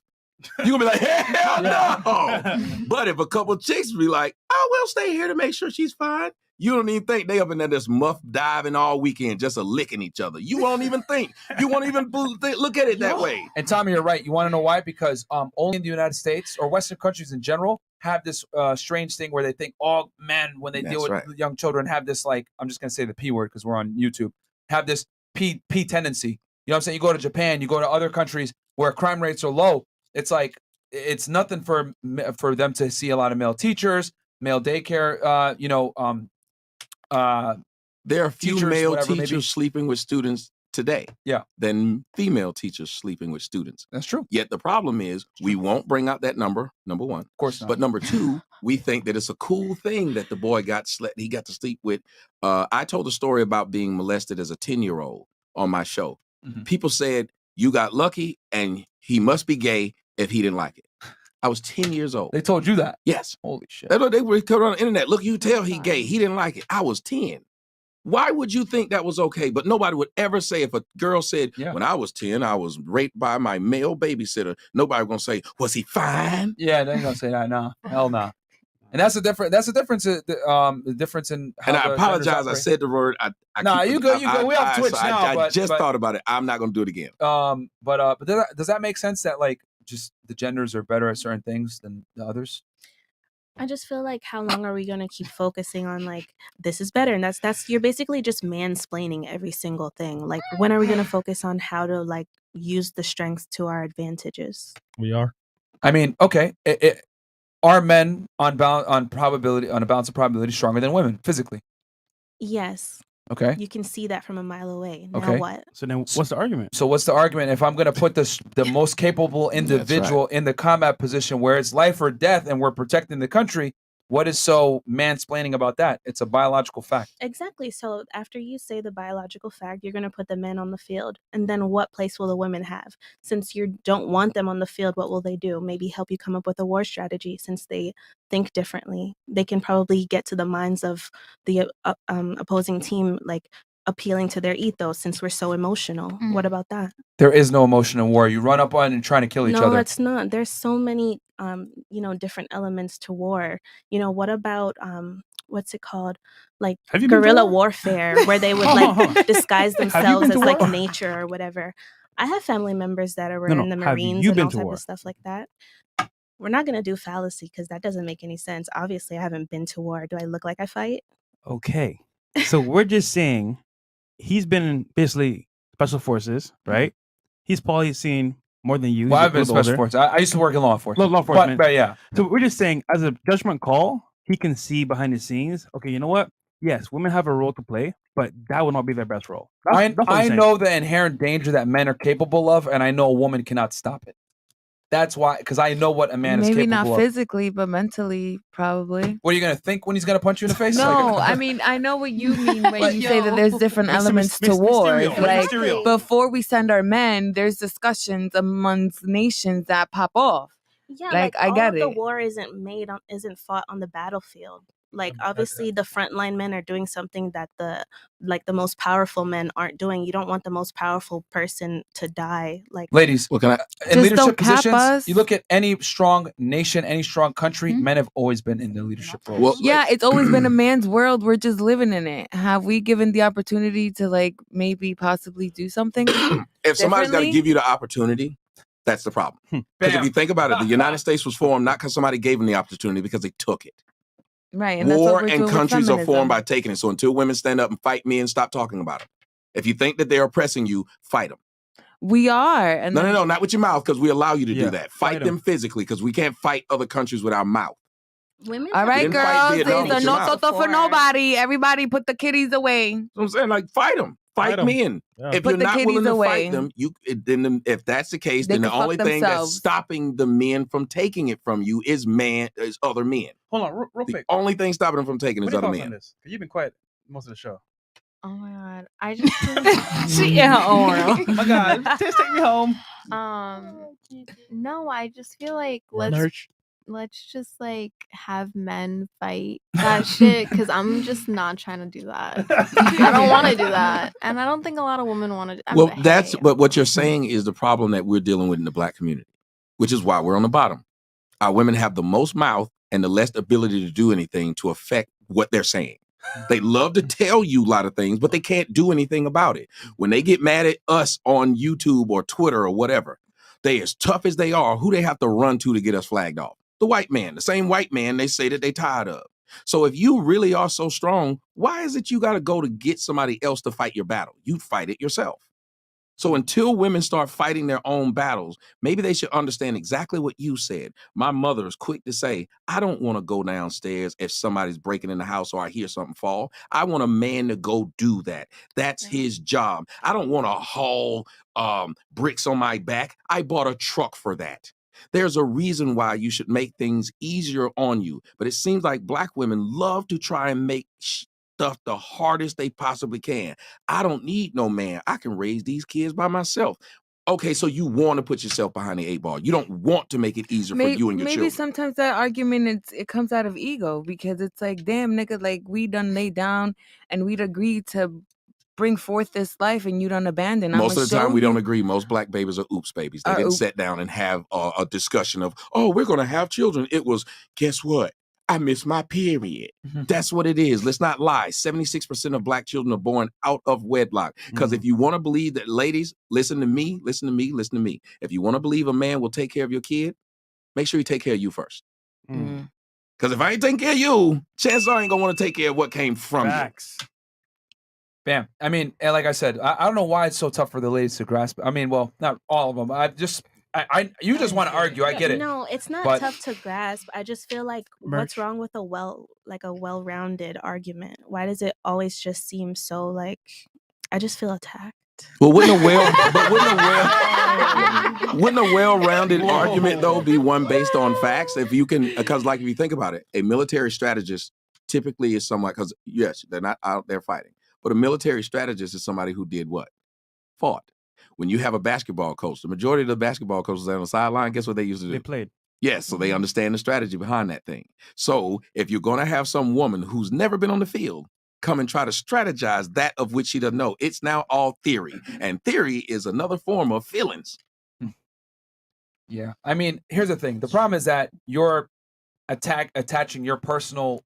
you're gonna be like, "Hell no!" But if a couple chicks be like, "Oh, we'll stay here to make sure she's fine," you don't even think they up in there just muff diving all weekend, just a licking each other. You won't even think. You won't even look at it that way. And Tommy, you're right. You want to know why? Because only in the United States or Western countries in general have this strange thing where they think all men, when they deal with right. young children, have this, like, I'm just going to say the P word because we're on YouTube, have this P tendency. You know what I'm saying? You go to Japan, you go to other countries where crime rates are low. It's like, it's nothing for them to see a lot of male teachers, male daycare, there are few male whatever, teachers maybe. sleeping with students today than female teachers sleeping with students. That's true. Yet the problem is we won't bring out that number one. Of course not. But number two, we think that it's a cool thing that the boy he got to sleep with. I told a story about being molested as a 10-year-old on my show. Mm-hmm. People said, you got lucky and he must be gay if he didn't like it. I was 10 years old. They told you that? Yes. Holy shit. They were coming on the internet. Look, you tell he gay. He didn't like it. I was 10. Why would you think that was okay? But nobody would ever say if a girl said, when I was 10, I was raped by my male babysitter. Nobody gonna say, was he fine? Yeah, they ain't gonna say that. No, hell no. And that's the difference. That's the difference. The difference in. How And I the apologize. genders I operate. said the word. Nah, you go. You go. We off Twitch now. I but, just thought about it. I'm not gonna do it again. But does that make sense that like just the genders are better at certain things than the others? I just feel like how long are we gonna keep focusing on like this is better, and that's you're basically just mansplaining every single thing. Like when are we gonna focus on how to like use the strengths to our advantages? We are. I mean, okay, are men on a balance of probability stronger than women physically? Yes. Okay. You can see that from a mile away. Now Okay. what? So then, what's the argument? So what's the argument if I'm going to put the most capable individual in the combat position where it's life or death and we're protecting the country? What is so mansplaining about that? It's a biological fact. Exactly. So after you say the biological fact, you're going to put the men on the field. And then what place will the women have? Since you don't want them on the field, what will they do? Maybe help you come up with a war strategy since they think differently. They can probably get to the minds of the opposing team, like appealing to their ethos since we're so emotional. What about that? There is no emotion in war. You run up on and trying to kill each No, other. it's not. There's so many, different elements to war. What about, what's it called? Like Have you been to guerrilla war? warfare, where they would like disguise Have you themselves been as to like war? nature or whatever. I have family members that are No, no, in the have Marines you and been all to type war? of stuff like that. We're not gonna do fallacy because that doesn't make any sense. Obviously, I haven't been to war. Do I look like I fight? Okay. So we're just saying he's been in basically special forces, right? He's probably seen more than you. Well, He's a I've been in little special older. forces. I used to work in law enforcement. Law enforcement. But yeah. So we're just saying, as a judgment call, he can see behind the scenes. Okay, you know what? Yes, women have a role to play, but that would not be their best role. That's what I'm I saying. know the inherent danger that men are capable of, and I know a woman cannot stop it. That's why, because I know what a man is Maybe capable not of. physically, but mentally, probably. What are you gonna think when he's gonna punch you in the face? No, Like- I mean, I know what you mean when But you say that there's different elements to war. Mysterio, It's like Mysterio. before we send our men, there's discussions amongst nations that pop off. Yeah, Like, I all get of the it. war isn't fought on the battlefield. Like obviously the frontline men are doing something that the most powerful men aren't doing. You don't want the most powerful person to die. Like Ladies, Well, can I? in Just don't leadership cap positions, us. you look at any strong nation, any strong country, men have always been in the leadership roles. Well, Yeah, it's always been a man's world. We're just living in it. Have we given the opportunity to like maybe possibly do something? If somebody's got to differently? give you the opportunity, that's the problem. Because if you think about it, the United States was formed not because somebody gave them the opportunity, because they took it. Right, and that's what War we're and doing with countries are feminism. formed by taking it. So until women stand up and fight men, stop talking about them. If you think that they're oppressing you, fight them. We are. And No, not with your mouth, because we allow you to Yeah, do that. Fight fight them physically, because we can't fight other countries with our mouth. women. All right, didn't fight girls. Vietnam It's a with no your mouth. toto for nobody. Everybody put the kitties away. So I'm saying, like, fight them. Fight 'em. men. Yeah. If Put you're the not willing kitties to away. fight them, if that's the case, They then the can fuck only thing that's themselves. stopping the men from taking it from you is other men. Hold on, real The quick. only thing stopping them from taking it What is are your other thoughts on men. this? 'Cause you've been quiet most of the show. Oh my god, I just She in her own world. Oh my God, just take me home. no, I just feel like Merch. let's just like have men fight that shit because I'm just not trying to do that. I don't want to do that, and I don't think a lot of women want to. Well, but what you're saying is the problem that we're dealing with in the black community, which is why we're on the bottom. Our women have the most mouth and the less ability to do anything to affect what they're saying. They love to tell you a lot of things, but they can't do anything about it. When they get mad at us on YouTube or Twitter or whatever, they as tough as they are, who they have to run to get us flagged off? The white man, the same white man they say that they tired of. So if you really are so strong, why is it you got to go to get somebody else to fight your battle? You fight it yourself. So until women start fighting their own battles, maybe they should understand exactly what you said. My mother is quick to say, I don't want to go downstairs if somebody's breaking in the house or I hear something fall. I want a man to go do that. That's his job. I don't want to haul bricks on my back. I bought a truck for that. There's a reason why you should make things easier on you. But it seems like black women love to try and make stuff the hardest they possibly can. I don't need no man. I can raise these kids by myself. Okay, so you want to put yourself behind the 8 ball. You don't want to make it easier for you and your Maybe children. sometimes that argument it comes out of ego because it's like, damn nigga, like we done laid down and we'd agreed to bring forth this life and you done abandon. Most of the time, we you. don't agree. Most black babies are oops babies. They didn't sit down and have a discussion of, oh, we're going to have children. It was, guess what? I missed my period. That's what it is. Let's not lie. 76% of black children are born out of wedlock. Because if you want to believe that, ladies, listen to me. If you want to believe a man will take care of your kid, make sure he take care of you first. Because if I ain't taking care of you, chances are I ain't going to want to take care of what came from you. Bam. I mean, and like I said, I don't know why it's so tough for the ladies to grasp. I mean, well, not all of them. You just want to argue. I get it. No, it's not But- tough to grasp. I just feel like what's wrong with a well-rounded argument? Why does it always just seem so like I just feel attacked? Well, wouldn't a well-rounded argument though be one based on facts? If you can, because like if you think about it, a military strategist typically is somebody, because yes, they're not out there fighting, but a military strategist is somebody who did what? Fought. When you have a basketball coach, the majority of the basketball coaches on the sideline, guess what they used to do? They played. Yes, so they understand the strategy behind that thing. So if you're going to have some woman who's never been on the field come and try to strategize that of which she doesn't know, it's now all theory. And theory is another form of feelings. Yeah. I mean, here's the thing. The problem is that you're attaching your personal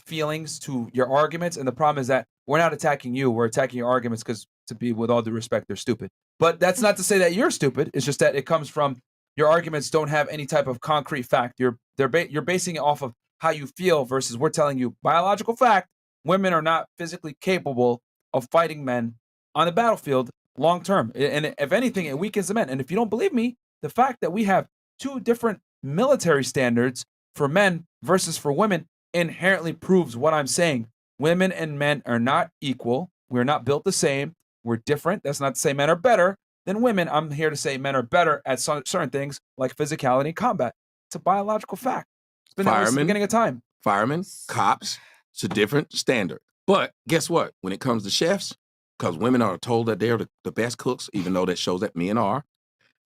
feelings to your arguments. And the problem is that we're not attacking you. We're attacking your arguments because, to be with all due respect, they're stupid. But that's not to say that you're stupid. It's just that it comes from your arguments don't have any type of concrete fact. You're basing it off of how you feel versus we're telling you biological fact. Women are not physically capable of fighting men on the battlefield long term. And if anything, it weakens the men. And if you don't believe me, the fact that we have two different military standards for men versus for women inherently proves what I'm saying. Women and men are not equal. We're not built the same. We're different. That's not to say men are better than women. I'm here to say men are better at certain things like physicality and combat. It's a biological fact. It's been that way since the beginning of time. Firemen, cops, it's a different standard. But guess what? When it comes to chefs, because women are told that they're the best cooks, even though that shows that men are,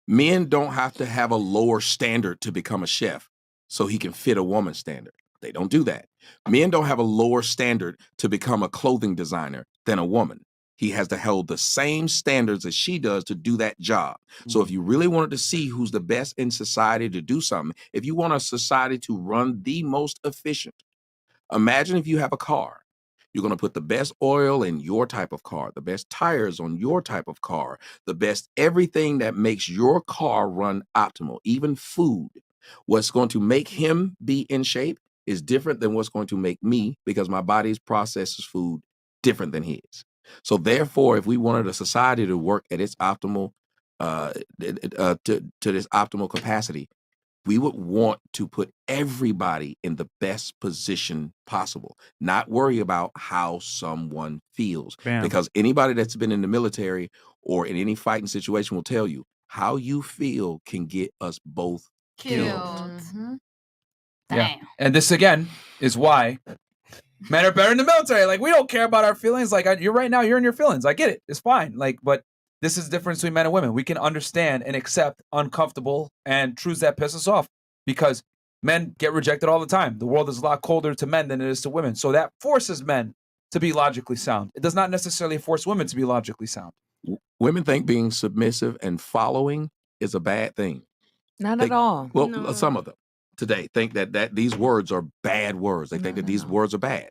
men don't have to have a lower standard to become a chef so he can fit a woman's standard. They don't do that. Men don't have a lower standard to become a clothing designer than a woman. He has to hold the same standards as she does to do that job. So if you really wanted to see who's the best in society to do something, if you want a society to run the most efficient, imagine if you have a car. You're going to put the best oil in your type of car, the best tires on your type of car, the best everything that makes your car run optimal, even food. What's going to make him be in shape is different than what's going to make me, because my body processes food different than his. So therefore, if we wanted a society to work at its optimal, to this optimal capacity, we would want to put everybody in the best position possible, not worry about how someone feels. Bam. Because anybody that's been in the military or in any fighting situation will tell you how you feel can get us both killed. Yeah. And this again is why men are better in the military. Like, we don't care about our feelings. Like, you're right now, you're in your feelings. I get it. It's fine. Like, but this is the difference between men and women. We can understand and accept uncomfortable and truths that piss us off, because men get rejected all the time. The world is a lot colder to men than it is to women. So that forces men to be logically sound. It does not necessarily force women to be logically sound. Women think being submissive and following is a bad thing. Not at all. Well, some of them today think that these words are bad words. They think that these words are bad.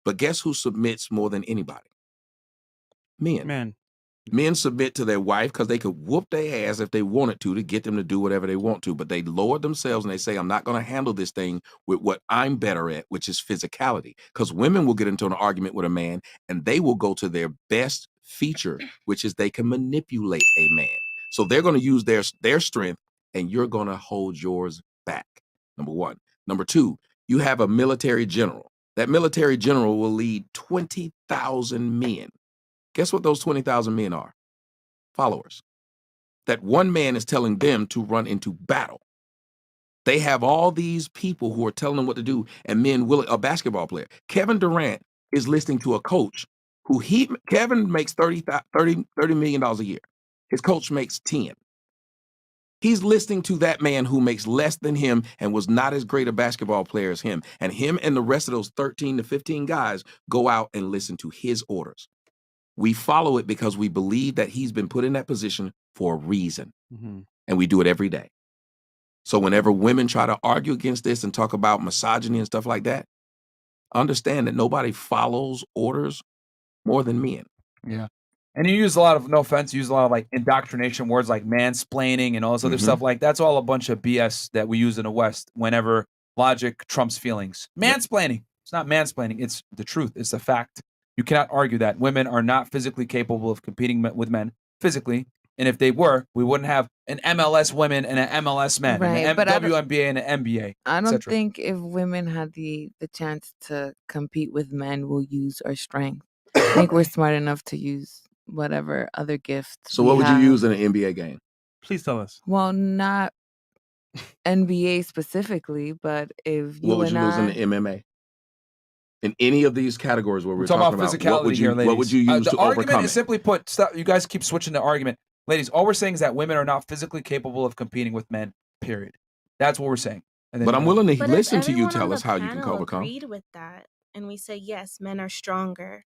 But guess who submits more than anybody? Men. Men submit to their wife because they could whoop their ass if they wanted to get them to do whatever they want to. But they lower themselves and they say, I'm not going to handle this thing with what I'm better at, which is physicality. Because women will get into an argument with a man and they will go to their best feature, which is they can manipulate a man. So they're going to use their strength, and you're going to hold yours back. Number one. Number two, you have a military general. That military general will lead 20,000 men. Guess what those 20,000 men are? Followers. That one man is telling them to run into battle. They have all these people who are telling them what to do, and men will. A basketball player, Kevin Durant, is listening to a coach who Kevin makes $30 million a year. His coach makes 10. He's listening to that man who makes less than him and was not as great a basketball player as him. And him and the rest of those 13 to 15 guys go out and listen to his orders. We follow it because we believe that he's been put in that position for a reason. Mhm. And we do it every day. So whenever women try to argue against this and talk about misogyny and stuff like that, understand that nobody follows orders more than men. Yeah. And you use a lot of, no offense, you use a lot of like indoctrination words like mansplaining and all this other Mhm. stuff. Like that's all a bunch of BS that we use in the West whenever logic trumps feelings. Mansplaining. It's not mansplaining. It's the truth. It's the fact. You cannot argue that women are not physically capable of competing with men physically. And if they were, we wouldn't have an MLS women and an MLS men, Right, and but an I don't- WNBA and an NBA. I et don't cetera. think if women had the chance to compete with men, we'll use our strength. I think we're smart enough to use whatever other gifts. So we what would have. you use in an NBA game? Please tell us. Well, not NBA specifically, but if you What would and you lose in I, the MMA? In any of these categories where we're, We're talking about what physicality would you here, ladies. what would you use the to argument overcome is it? simply put, stop, you guys keep switching the argument. Ladies, all we're saying is that women are not physically capable of competing with men, period. That's what we're saying. And then But you I'm know. willing to But if listen to you everyone on tell the us how you can panel overcome. agreed with that, and we say yes, men are stronger.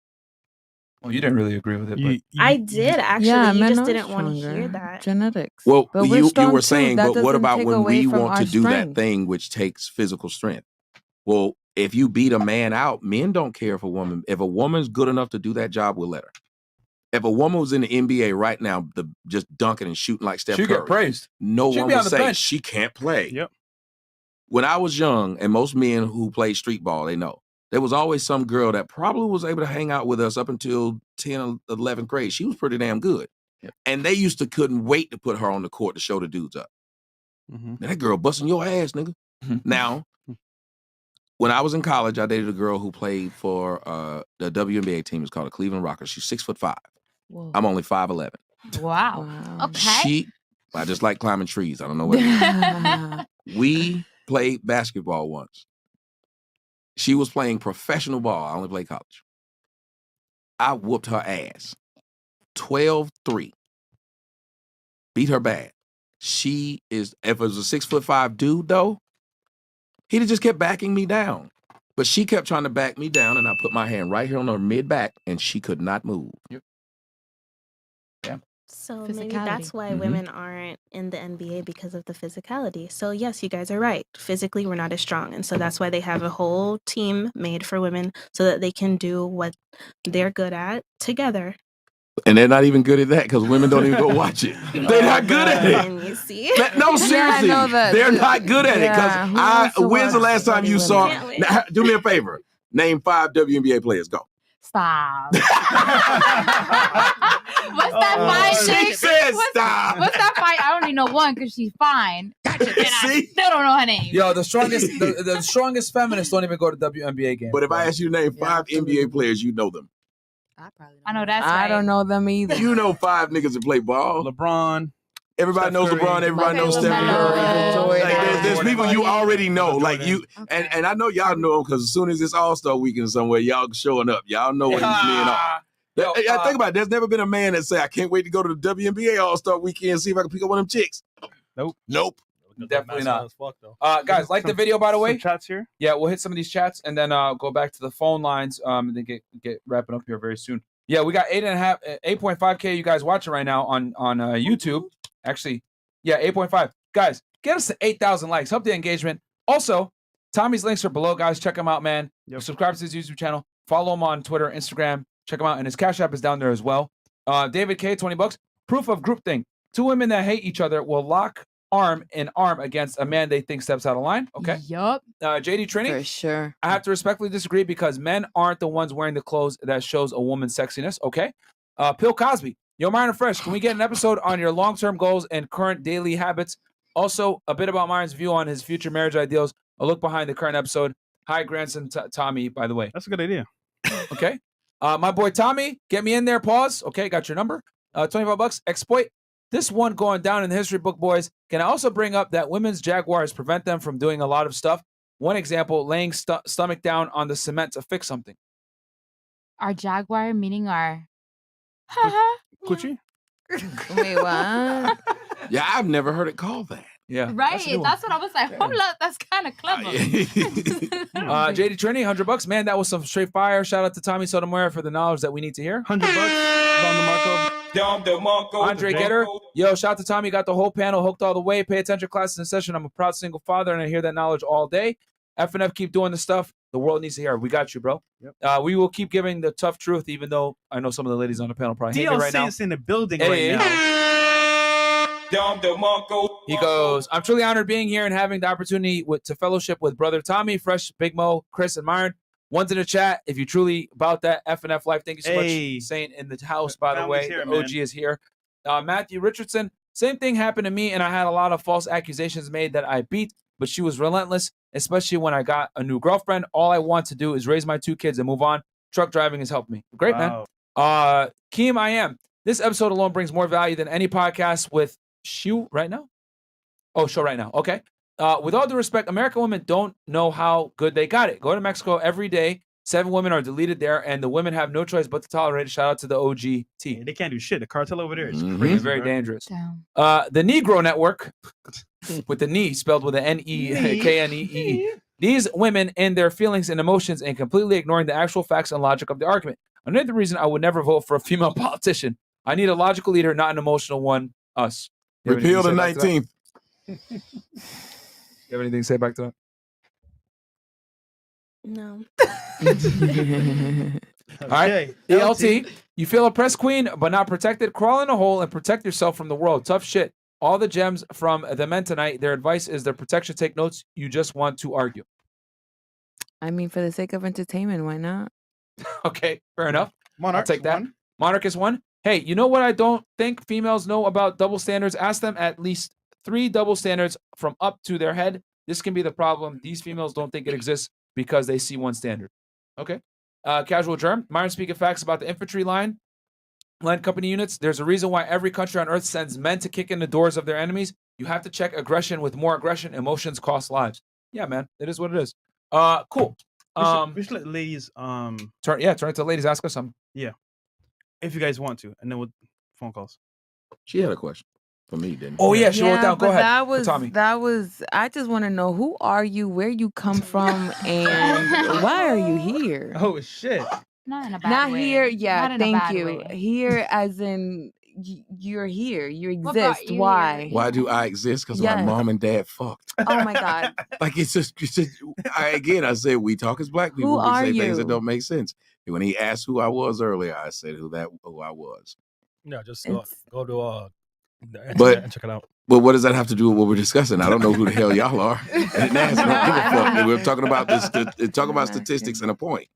Well, you didn't really agree with it, but I did actually. yeah, you men just are didn't want to hear stronger. that. Genetics. Well, but we're you strong were too. saying, That but what doesn't about take when away we from want our to do that strength. thing which takes physical strength? Well, if you beat a man out, men don't care if a woman. If a woman's good enough to do that job, we'll let her. If a woman was in the NBA right now, just dunking and shooting like Steph She'd Curry, get praised. no She'd one be on would the say bench. she can't play. Yep. When I was young, and most men who play street ball, they know, there was always some girl that probably was able to hang out with us up until 10 or 11th grade. She was pretty damn good. And they used to couldn't wait to put her on the court to show the dudes up. Mhm. Man, that girl busting your ass, nigga. Now, when I was in college, I dated a girl who played for the WNBA team. It's called the Cleveland Rockers. She's 6'5". Whoa. I'm only 5'11". Wow. Okay. I just like climbing trees. I don't know what it is. We played basketball once. She was playing professional ball. I only played college. I whooped her ass. 12-3. Beat her bad. If it was a 6'5" dude, though, he'd have just kept backing me down. But she kept trying to back me down, and I put my hand right here on her mid-back, and she could not move. Yep. So maybe Physicality. that's why Mhm. women aren't in the NBA because of the physicality. So yes, you guys are right. Physically, we're not as strong, and so that's why they have a whole team made for women so that they can do what they're good at together. And they're not even good at that because women don't even go watch it. They're not good at it. And you see, No, seriously, know that they're the- not good at yeah, who it. wants to Because when's the watch last time you funny saw? women? Now, do me a favor. Name 5 WNBA players. Go. Stop. What's that fine She chick? said What's- stop. What's that fine? I only know one because she's fine. And I still don't know her name. Yo, the strongest, the strongest feminists don't even go to WNBA games. But if I ask you to name 5 NBA players, you know them. I know that's I right. don't know them either. You know 5 niggas that play ball. LeBron. Everybody Steph knows Curry. LeBron. Everybody knows Steph LaMelo. Curry. Like, there's Jordan. people you already know. Jordan. Like you, and I know y'all know them because as soon as it's All-Star Weekend somewhere, y'all showing up. Y'all know what these men are. Yo, Think about it. There's never been a man that say, I can't wait to go to the WNBA All-Star Weekend and see if I can pick up one of them chicks. Nope. Definitely not. As fuck, though. Guys, like the Some- video, by the some way. chats here. Yeah, we'll hit some of these chats and then go back to the phone lines. And then get wrapping up here very soon. Yeah, we got 8.5K you guys watching right now on YouTube. Actually, yeah, 8.5. Guys, get us to 8,000 likes. Help the engagement. Also, Tommy's links are below, guys. Check him out, man. Yep. Subscribe to his YouTube channel. Follow him on Twitter, Instagram. Check him out, and his Cash App is down there as well. David K, $20. Proof of group thing. 2 women that hate each other will lock arm in arm against a man they think steps out of line. Okay. Yup. JD Trini. For sure. I have to respectfully disagree because men aren't the ones wearing the clothes that shows a woman's sexiness. Okay. Bill Cosby. Yo, Myron Fresh, can we get an episode on your long-term goals and current daily habits? Also, a bit about Myron's view on his future marriage ideals. A look behind the current episode. Hi, grandson Tommy, by the way. That's a good idea. Okay. My boy Tommy, get me in there. Pause. Okay, got your number. $25. Exploit. This one going down in the history book, boys. Can I also bring up that women's Jaguars prevent them from doing a lot of stuff? One example, laying stomach down on the cement to fix something. Our Jaguar meaning our. Coochie? Wait, what? Yeah, I've never heard it called that. Yeah. Right. That's what I was like. Hold up. That's kind of clever. JD Trini, $100. Man, that was some straight fire. Shout out to Tommy Sotomayor for the knowledge that we need to hear. $100. Don DeMarco. Andre Getter. Yo, shout out to Tommy. Got the whole panel hooked all the way. Pay attention, classes in session. I'm a proud single father, and I hear that knowledge all day. FNF, keep doing the stuff the world needs to hear. We got you, bro. Yep. We will keep giving the tough truth, even though I know some of the ladies on the panel probably hate me right now. DLC is in the building Hey. right now. He goes, I'm truly honored being here and having the opportunity to fellowship with brother Tommy, Fresh, Big Mo, Chris, and Myron. One's in the chat. If you truly about that FNF life, thank you so much. Saint in the house, by the way. Family's here, The OG man. is here. Matthew Richardson, same thing happened to me, and I had a lot of false accusations made that I beat, but she was relentless, especially when I got a new girlfriend. All I want to do is raise my 2 kids and move on. Truck driving has helped me. Great, man. Keem, I am. This episode alone brings more value than any podcast with Show right now. Okay. With all due respect, American women don't know how good they got it. Go to Mexico every day. 7 women are deleted there, and the women have no choice but to tolerate it. Shout out to the OG team. They can't do shit. The cartel over there is It's crazy. very bro. dangerous. The Negro Network, with the knee spelled with an N-E-K-N-E-E. These women in their feelings and emotions and completely ignoring the actual facts and logic of the argument. Another reason I would never vote for a female politician. I need a logical leader, not an emotional one. Us. You have Repeal the anything to say back to 19th. that? You have anything to say back to that? No. All right. ELT, you feel oppressed, queen, but not protected. Crawl in a hole and protect yourself from the world. Tough shit. All the gems from the men tonight, their advice is their protection. Take notes. You just want to argue. I mean, for the sake of entertainment, why not? Okay, fair enough. Monarch, I'll take that. Monarch is one. Hey, you know what I don't think females know about double standards? Ask them at least 3 double standards from up to their head. This can be the problem. These females don't think it exists because they see one standard. Okay. Casual Germ. Myron speaking facts about the infantry line company units. There's a reason why every country on earth sends men to kick in the doors of their enemies. You have to check aggression. With more aggression, emotions cost lives. Yeah, man. It is what it is. Cool. We should let ladies turn it to the ladies. Ask us something. Yeah. If you guys want to, and then with phone calls. She had a question for me, didn't Oh yeah, she wrote down. Go but ahead. That For was Tommy. I just want to know, who are you, where you come from, and why are you here? Oh shit. Not in a bad Not way. here, yeah, Not in a thank bad you. way. Here as in you're here, you What brought exist. you Why? Why do I exist? Because my Yes. mom and dad fucked. Oh my God. Like it's just I said we talk as black people. Who We are say things that you? don't make sense. And when he asked who I was earlier, I said who I was. Yeah, just go to the internet But and check it out. But what does that have to do with what we're discussing? I don't know who the hell y'all are. I didn't ask. I don't give a fuck. We're talking about this. Talking about statistics and a point.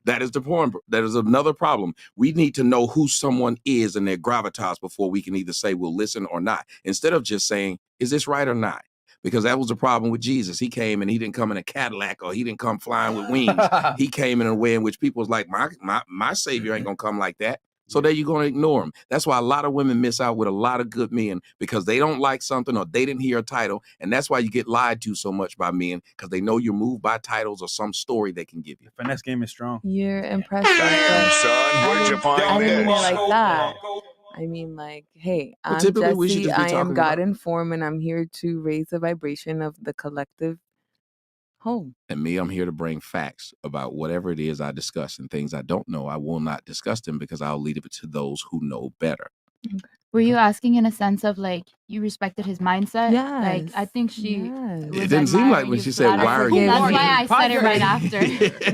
That is the point. That is another problem. We need to know who someone is and their gravitas before we can either say we'll listen or not. Instead of just saying, "Is this right or not?" Because that was the problem with Jesus. He came and he didn't come in a Cadillac or he didn't come flying with wings. He came in a way in which people was like, my savior ain't gonna come like that. So there you're going to ignore them. That's why a lot of women miss out with a lot of good men, because they don't like something or they didn't hear a title. And that's why you get lied to so much by men, because they know you're moved by titles or some story they can give you. Finesse game is strong. You're impressive. Damn, son, where'd you find I didn't mean it this? like that. I mean, like, hey, Well, I'm typically we should Jesse. just be I am talking about- God informed, and I'm here to raise the vibration of the collective home. And me, I'm here to bring facts about whatever it is I discuss, and things I don't know, I will not discuss them because I'll leave it to those who know better. Were you asking in a sense of like you respected his mindset? Like I think she. It didn't seem like when she said, "Why are you?" That's here?" why I said it right after.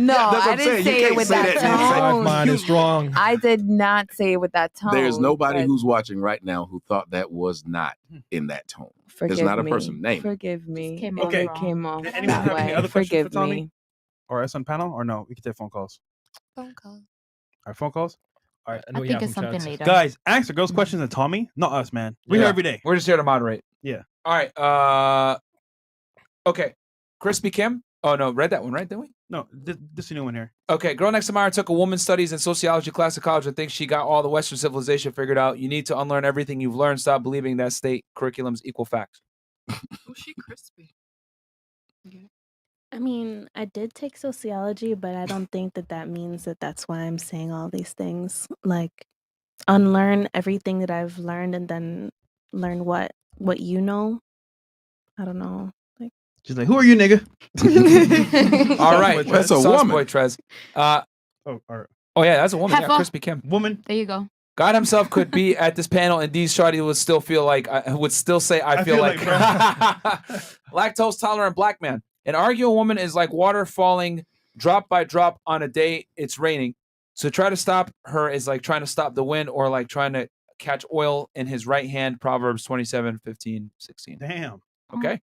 No, That's what I I'm didn't saying. You say it can't with say that that and say- tone. Mine is strong. I did not say it with that tone. There's nobody but who's watching right now who thought that was not in that tone. forgive There's not a me. person named. Forgive me. came if off it wrong. came off Anyone that have any way. other questions Forgive for Tommy? me. Or us on panel? Or no? We can take phone calls. Phone call. All right, phone calls? All right. I know I we think have it's some something chats. later. Guys, ask the girls questions and Tommy, not us, man. We're Yeah. here every day. We're just here to moderate. Yeah. All right. Okay. Crispy Kim. Oh no, read that one, right? Didn't we? No, this is a new one here. Okay. Girl next to Myra took a women's studies and sociology class at college and thinks she got all the Western civilization figured out. You need to unlearn everything you've learned. Stop believing that state curriculums equal facts. Oh, she crispy. I mean, I did take sociology, but I don't think that means that that's why I'm saying all these things. Like, unlearn everything that I've learned and then learn what you know. I don't know. Like She's like, who are you, nigga? All right, That's a Sauce woman. Boy Trez. Oh, all right. Oh yeah, that's a woman. Yeah, Heffa. Crispy Kim. Woman. There you go. God himself could be at this panel, and D Shawty would still feel like would still say, "I feel like." Lactose tolerant black man. An arguing woman is like water falling drop by drop on a day it's raining. So try to stop her is like trying to stop the wind, or like trying to catch oil in his right hand. Proverbs 27:15-16. Damn. Okay.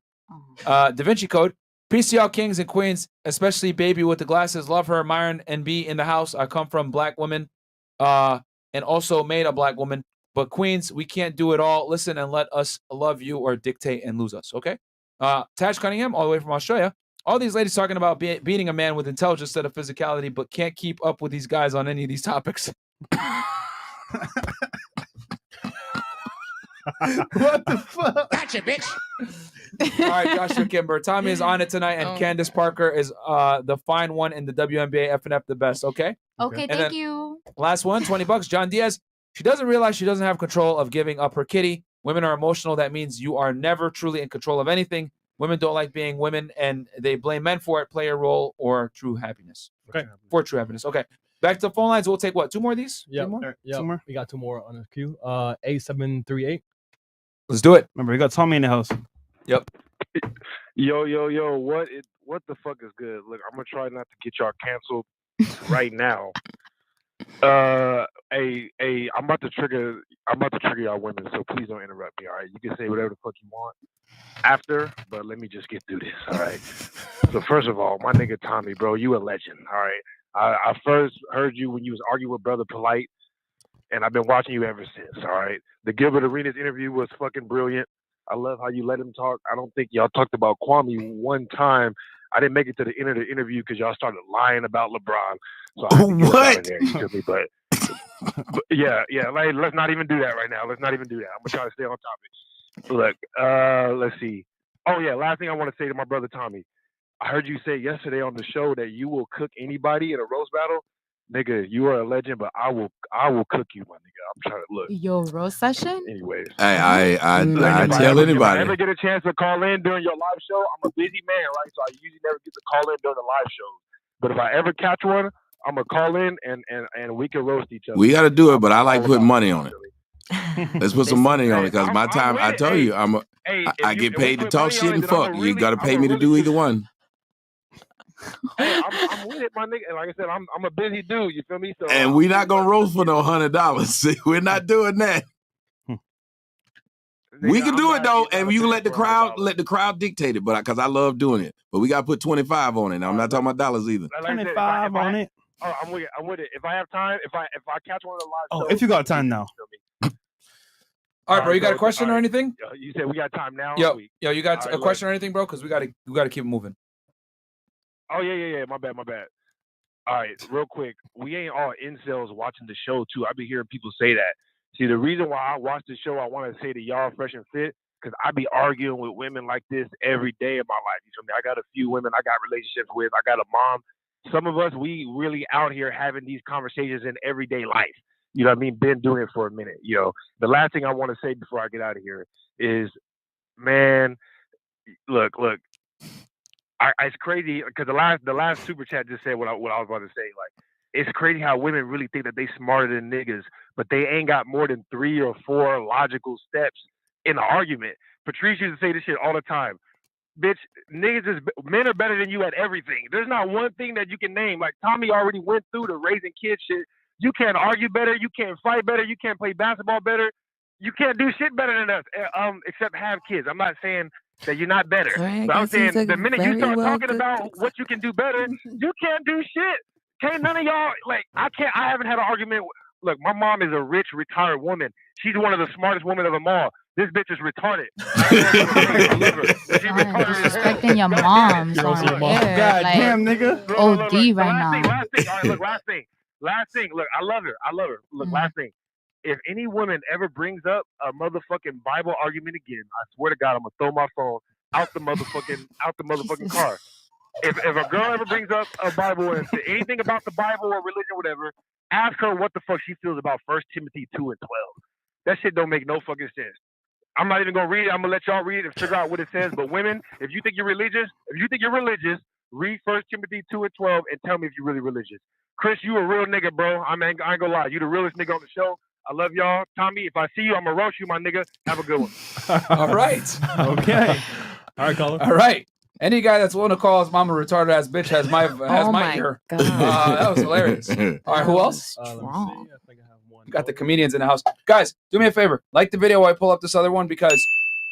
Da Vinci Code. Peace to y'all kings and queens, especially baby with the glasses. Love her, Myron and B in the house. I come from black women, and also made a black woman. But queens, we can't do it all. Listen and let us love you or dictate and lose us. Okay. Taj Cunningham, all the way from Australia. All these ladies talking about beating a man with intelligence instead of physicality, but can't keep up with these guys on any of these topics. What the fuck? Gotcha, bitch. All right, Joshua Kimber. Tommy is on it tonight, and Candace Parker is the fine one in the WNBA FNF the best, okay? Okay, And thank then you. Last one, $20. John Diaz. She doesn't realize she doesn't have control of giving up her kitty. Women are emotional. That means you are never truly in control of anything. Women don't like being women, and they blame men for it. Play a role or true happiness. Okay. For true happiness. Okay. Back to the phone lines. We'll take what? 2 more of these? Yeah. Three more? Yeah. We got 2 more on the queue. 8738. Let's do it. Remember, we got Tommy in the house. Yep. Yo, what the fuck is good? Look, I'm gonna try not to get y'all canceled right now. I'm about to trigger y'all women, so please don't interrupt me. All right, you can say whatever the fuck you want after, but let me just get through this. All right. So first of all, my nigga Tommy, bro, you a legend. All right. I first heard you when you was arguing with Brother Polite, and I've been watching you ever since. All right. The Gilbert Arenas interview was fucking brilliant. I love how you let him talk. I don't think y'all talked about Kwame one time. I didn't make it to the end of the interview because y'all started lying about LeBron. So I had to get out of there, you feel me? But yeah, like, let's not even do that right now. Let's not even do that. I'm gonna try to stay on topic. Look, let's see. Oh yeah, last thing I want to say to my brother Tommy. I heard you say yesterday on the show that you will cook anybody in a roast battle. Nigga, you are a legend, but I will cook you, my nigga. I'm trying to look. Yo, roast session? Anyways. Hey, I If tell If I anybody. ever get a chance to call in during your live show, I'm a busy man, right? So I usually never get to call in during the live shows. But if I ever catch one, I'm gonna call in and we can roast each other. We got to do it, but I like putting money on it. Let's put some money on it because my time. I told you, I get paid to talk shit and fuck. You got to pay me to do either one. Hey, I'm with it, my nigga. And like I said, I'm a busy dude. You feel me? So And we not gonna roast for no $100. We're not doing that. We can do it though, and you can let the crowd dictate it. But because I love doing it, but we got to put 25 on it. Now, I'm not talking about dollars either. Like I said, 25 on it. Oh, I'm with it. If I have time, if I catch one of the live Oh, shows, if you got time now. All right, bro. You got a question or anything? You said we got time now. Yo, you got All a right, question or anything, bro? Because we got to keep it moving. Oh yeah. My bad. All right, real quick. We ain't all incels watching the show too. I be hearing people say that. See, the reason why I watch the show, I want to say to y'all, Fresh and Fit, because I be arguing with women like this every day of my life. You feel me? I got a few women I got relationships with. I got a mom. Some of us, we really out here having these conversations in everyday life. You know what I mean? Been doing it for a minute. You know, the last thing I want to say before I get out of here is, man, look. It's crazy because the last super chat just said what I was about to say. Like, it's crazy how women really think that they smarter than niggas, but they ain't got more than 3 or 4 logical steps in the argument. Patrice used to say this shit all the time. Bitch, men are better than you at everything. There's not one thing that you can name. Like Tommy already went through the raising kids shit. You can't argue better. You can't fight better. You can't play basketball better. You can't do shit better than us, except have kids. I'm not saying that you're not better. Right, But I'm guess he's saying a the minute you very start well talking good about what you can do better, you can't do shit. Can't none of y'all, like, I haven't had an argument. Look, my mom is a rich, retired woman. She's one of the smartest women of them all. This bitch is retarded. Disrespecting your mom. God damn, nigga. OD right now. Last thing. Look, I love her. Look, last thing. If any woman ever brings up a motherfucking Bible argument again, I swear to God, I'm gonna throw my phone out the motherfucking car. If a girl ever brings up a Bible and say anything about the Bible or religion or whatever, ask her what the fuck she feels about 1 Timothy 2 and 12. That shit don't make no fucking sense. I'm not even gonna read it. I'm gonna let y'all read it and figure out what it says. But women, if you think you're religious, read 1 Timothy 2 and 12 and tell me if you're really religious. Chris, you a real nigga, bro. I ain't gonna lie. You the realest nigga on the show. I love y'all. Tommy, if I see you, I'm gonna roast you, my nigga. Have a good one. All right. Okay. All right, caller. All right. Any guy that's willing to call his mom a retarded ass bitch has my ear. That was hilarious. All right, who else? We got the comedians in the house. Guys, do me a favor. Like the video while I pull up this other one because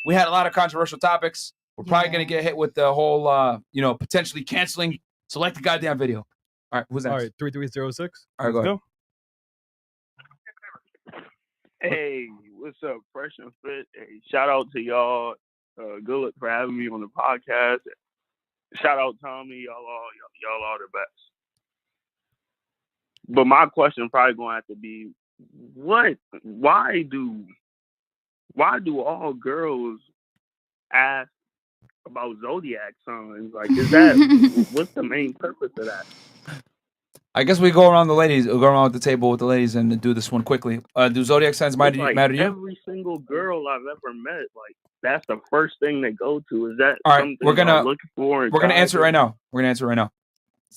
we had a lot of controversial topics. We're probably going to get hit with the whole, potentially canceling. So like the goddamn video. All right, who's next? All right, 3306. All right, go ahead. Hey, what's up, Fresh and Fit? Hey, shout out to y'all. Good luck for having me on the podcast. Shout out Tommy. Y'all are the best. But my question probably gonna have to be, why do all girls ask about zodiac signs? Like, is that what's the main purpose of that? I guess we go around with the table with the ladies and do this one quickly. Do zodiac signs matter to you? Every single girl I've ever met, like, that's the first thing they go to. Is that All right, something we're gonna looking for? we're gonna answer it right now.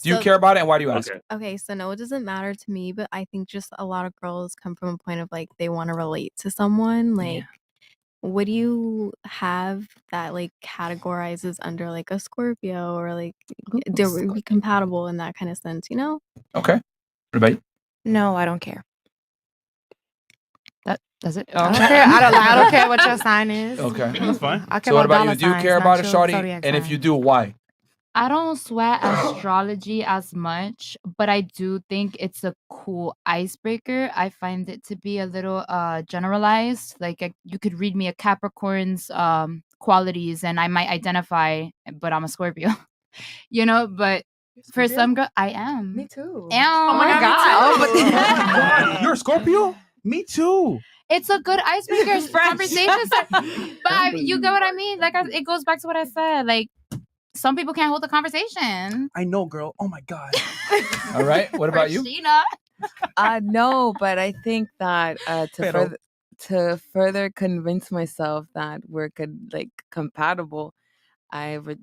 Do you So- care about it, and why do you ask? Okay, so no, it doesn't matter to me, but I think just a lot of girls come from a point of like they want to relate to someone. Like, what do you have that like categorizes under like a Scorpio or like they're be compatible in that kind of sense, you know? Okay. What about you? No, I don't care. That does it? I don't care. I don't care what your sign is. Okay, that's fine. I care So what about about you? dollar Do you signs, care not about it, your shawty? zodiac And if sign. you do, why? I don't sweat astrology as much, but I do think it's a cool icebreaker. I find it to be a little generalized. Like you could read me a Capricorn's qualities and I might identify, but I'm a Scorpio. But for some girl, I am. Me too. Oh my God. You're a Scorpio? Me too. It's a good icebreaker conversation. But you get what I mean? Like it goes back to what I said. Like some people can't hold the conversation. I know, girl. Oh my God. All right. What about you? Sheena. No, but I think that Pero- to further convince myself that we're compatible, I would,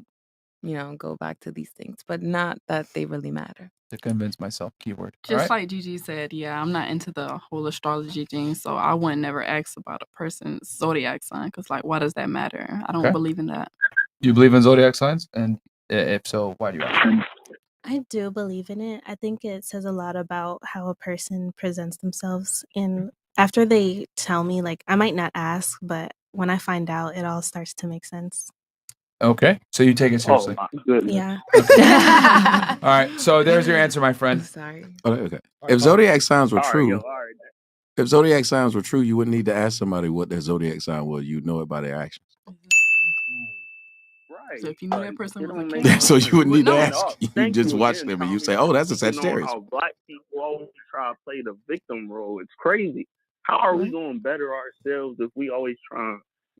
go back to these things, but not that they really matter. To convince myself, keyword. All Just right. like Gigi said, yeah, I'm not into the whole astrology thing, so I wouldn't never ask about a person's zodiac sign because, like, why does that matter? I don't Okay. believe in that. You believe in zodiac signs? And if so, why do you ask? I do believe in it. I think it says a lot about how a person presents themselves. And after they tell me, like, I might not ask, but when I find out, it all starts to make sense. Okay. So you take it seriously. Oh my goodness. Yeah. All right. So there's your answer, my friend. Sorry. Okay. If zodiac signs were All right, true, yo, all right. if zodiac signs were true, you wouldn't need to ask somebody what their zodiac sign was. You'd know it by their actions. Right. So if you knew that person It was a don't make Cancer, So you wouldn't need to No, ask. no, You thank just you watch again, them and you Tommy. say, "Oh, that's a Speaking on Sagittarius." How black people always try to play the victim role. It's crazy. How are we going to better ourselves if we always try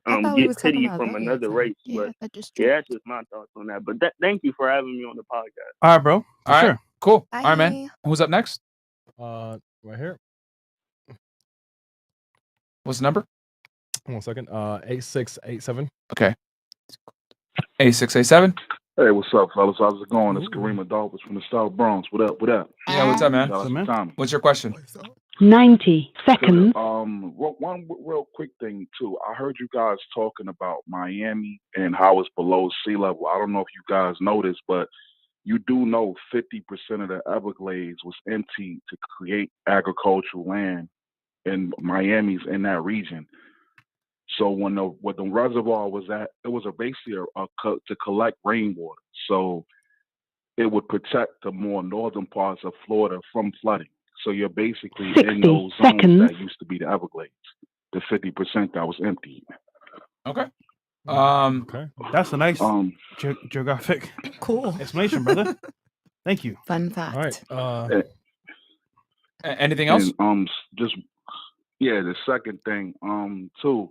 I to thought we get was talking pity about from zodiac another signs. race? Yeah, But that just yeah, that's just my thoughts on that. But thank you for having me on the podcast. All right, bro. For All right. sure. Cool. All right, man. Bye. Who's up next? Right here. What's the number? 1 second. 8687. Okay. 8687. Hey, what's up, fellas? How's it going? It's Kareem Adolphus from the South Bronx. What up? What up? Yeah, what's up, man? Shout out to Tommy. What's your question? 90 seconds. One real quick thing too. I heard you guys talking about Miami and how it's below sea level. I don't know if you guys noticed, but you do know 50% of the Everglades was empty to create agricultural land, and Miami's in that region. So when the reservoir was at, it was basically to collect rainwater. So it would protect the more northern parts of Florida from flooding. So you're basically 60 in those zones seconds. that used to be the Everglades, the 50% that was empty. Okay. Okay. That's a nice geographic explanation, brother. Thank you. Fun fact. All right. Anything else? And the second thing, too.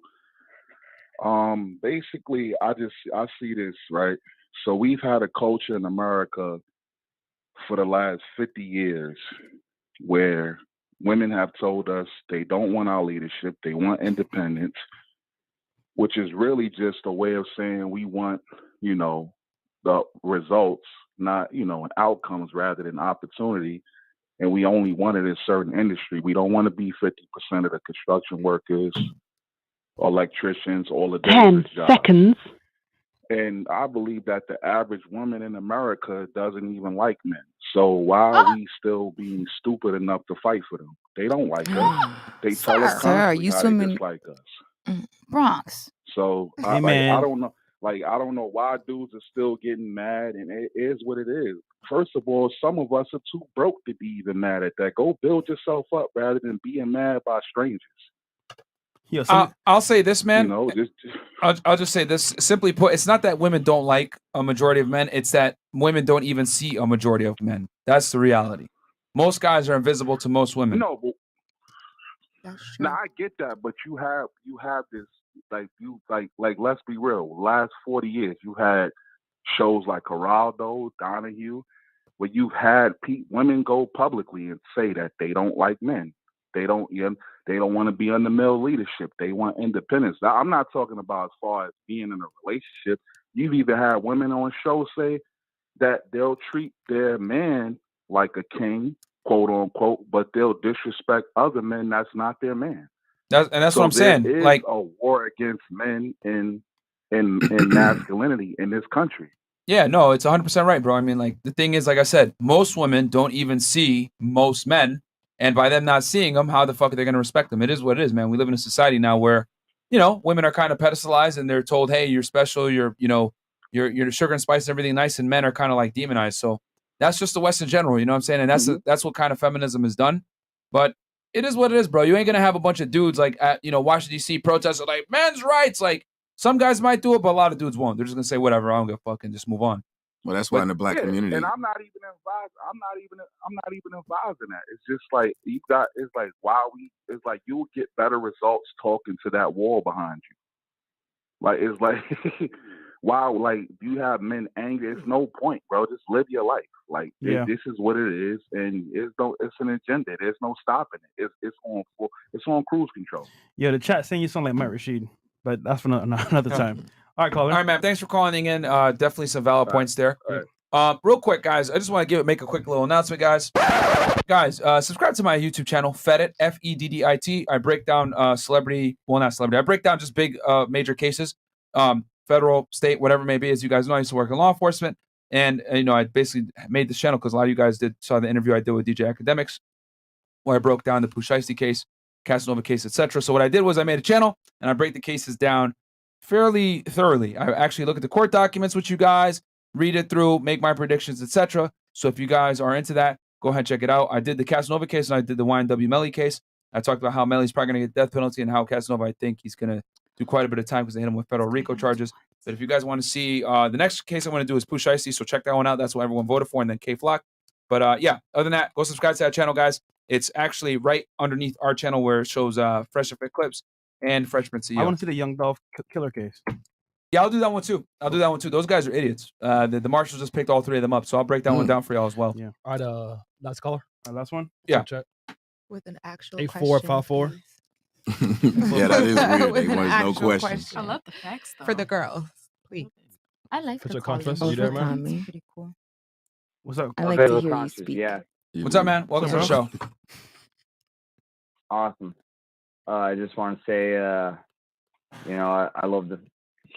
Basically, I see this, right? So we've had a culture in America for the last 50 years where women have told us they don't want our leadership. They want independence, which is really just a way of saying we want, the results, not, and outcomes rather than opportunity. And we only want it in certain industry. We don't want to be 50% of the construction workers, electricians, all the 10 dangerous jobs. seconds. And I believe that the average woman in America doesn't even like men. So why are we still being stupid enough to fight for them? They don't like us. They tell us Sir, are constantly you how they swimming- dislike us. Bronx. So Hey, I man. don't know. I don't know why dudes are still getting mad, and it is what it is. First of all, some of us are too broke to be even mad at that. Go build yourself up rather than being mad by strangers. Yo, I'll say this, man. Just I'll just say this. Simply put, it's not that women don't like a majority of men. It's that women don't even see a majority of men. That's the reality. Most guys are invisible to most women. no, but now I get that, but you have this like let's be real. Last 40 years, you had shows like Geraldo, Donahue, where you've had women go publicly and say that they don't like men. They don't want to be under male leadership. They want independence. Now, I'm not talking about as far as being in a relationship. You've even had women on shows say that they'll treat their man like a king, quote unquote, but they'll disrespect other men that's not their man. That's what I'm saying. There is Like a war against men in masculinity in this country. Yeah, no, it's 100% right, bro. I mean, like, the thing is, like I said, most women don't even see most men. And by them not seeing them, how the fuck are they going to respect them? It is what it is, man. We live in a society now where, women are kind of pedestalized and they're told, hey, you're special. You're the sugar and spice and everything nice. And men are kind of like demonized. So that's just the West in general. You know what I'm saying? And that's what kind of feminism is done. But it is what it is, bro. You ain't going to have a bunch of dudes like at, Washington, D.C. protesting like men's rights. Like, some guys might do it, but a lot of dudes won't. They're just gonna say whatever. I don't give a fuck and just move on. Well, that's why in the black community, and I'm not even advising that. It's just like it's like you'll get better results talking to that wall behind you. Like it's like wow, like you have men angry. It's no point, bro. Just live your life. Like this is what it is, and it's an agenda. There's no stopping it. It's on cruise control. Yeah, the chat saying you sound like Mike Rashid, but that's for another time. All right, caller. All right, man. Thanks for calling in. Definitely some valid points there. Real quick, guys. I just want to make a quick little announcement, guys. Subscribe to my YouTube channel, Feddit, Feddit. I break down not celebrity. I break down just big major cases, federal, state, whatever it may be. As you guys know, I used to work in law enforcement, and I basically made this channel because a lot of you guys saw the interview I did with DJ Academics, where I broke down the Pooh Shiesty case, Casanova case, etc. So what I did was I made a channel and I break the cases down fairly thoroughly. I actually look at the court documents with you guys, read it through, make my predictions, etc. So if you guys are into that, go ahead and check it out. I did the Casanova case and I did the YNW Melly case. I talked about how Melly's probably going to get death penalty and how Casanova, I think he's going to do quite a bit of time because they hit him with federal RICO charges. But if you guys want to see, the next case I want to do is Pooh Shiesty, so check that one out. That's what everyone voted for, and then K-Flock. But yeah, other than that, go subscribe to that channel, guys. It's actually right underneath our channel where it shows Fresh and Fit clips and Freshman CEO. I want to see the Young Dolph killer case. Yeah, I'll do that one too. Those guys are idiots. The marshals just picked all three of them up, so I'll break that one down for y'all as well. Yeah. All right, last caller. Last one. Yeah. Check. With an actual 8454. Yeah, that is weird. With They an want no actual questions. question. I love the facts though. For the girls, please. I like Put the your calling. conference. You there, man? It's pretty cool. What's up? I like to Available hear you concerts, speak. Yeah. What's up, man? Welcome to the show. Awesome. I just want to say, I love the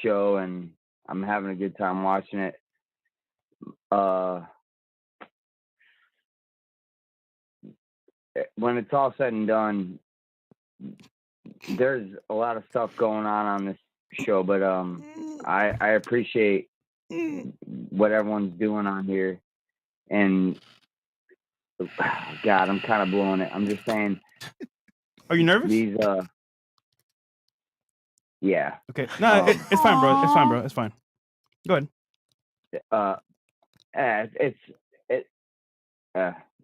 show and I'm having a good time watching it. When it's all said and done, there's a lot of stuff going on this show, but I appreciate what everyone's doing on here. And God, I'm kind of blowing it. I'm just saying. Are you nervous? Yeah. Okay. No, it's fine, bro. It's fine, bro. It's fine. Go ahead.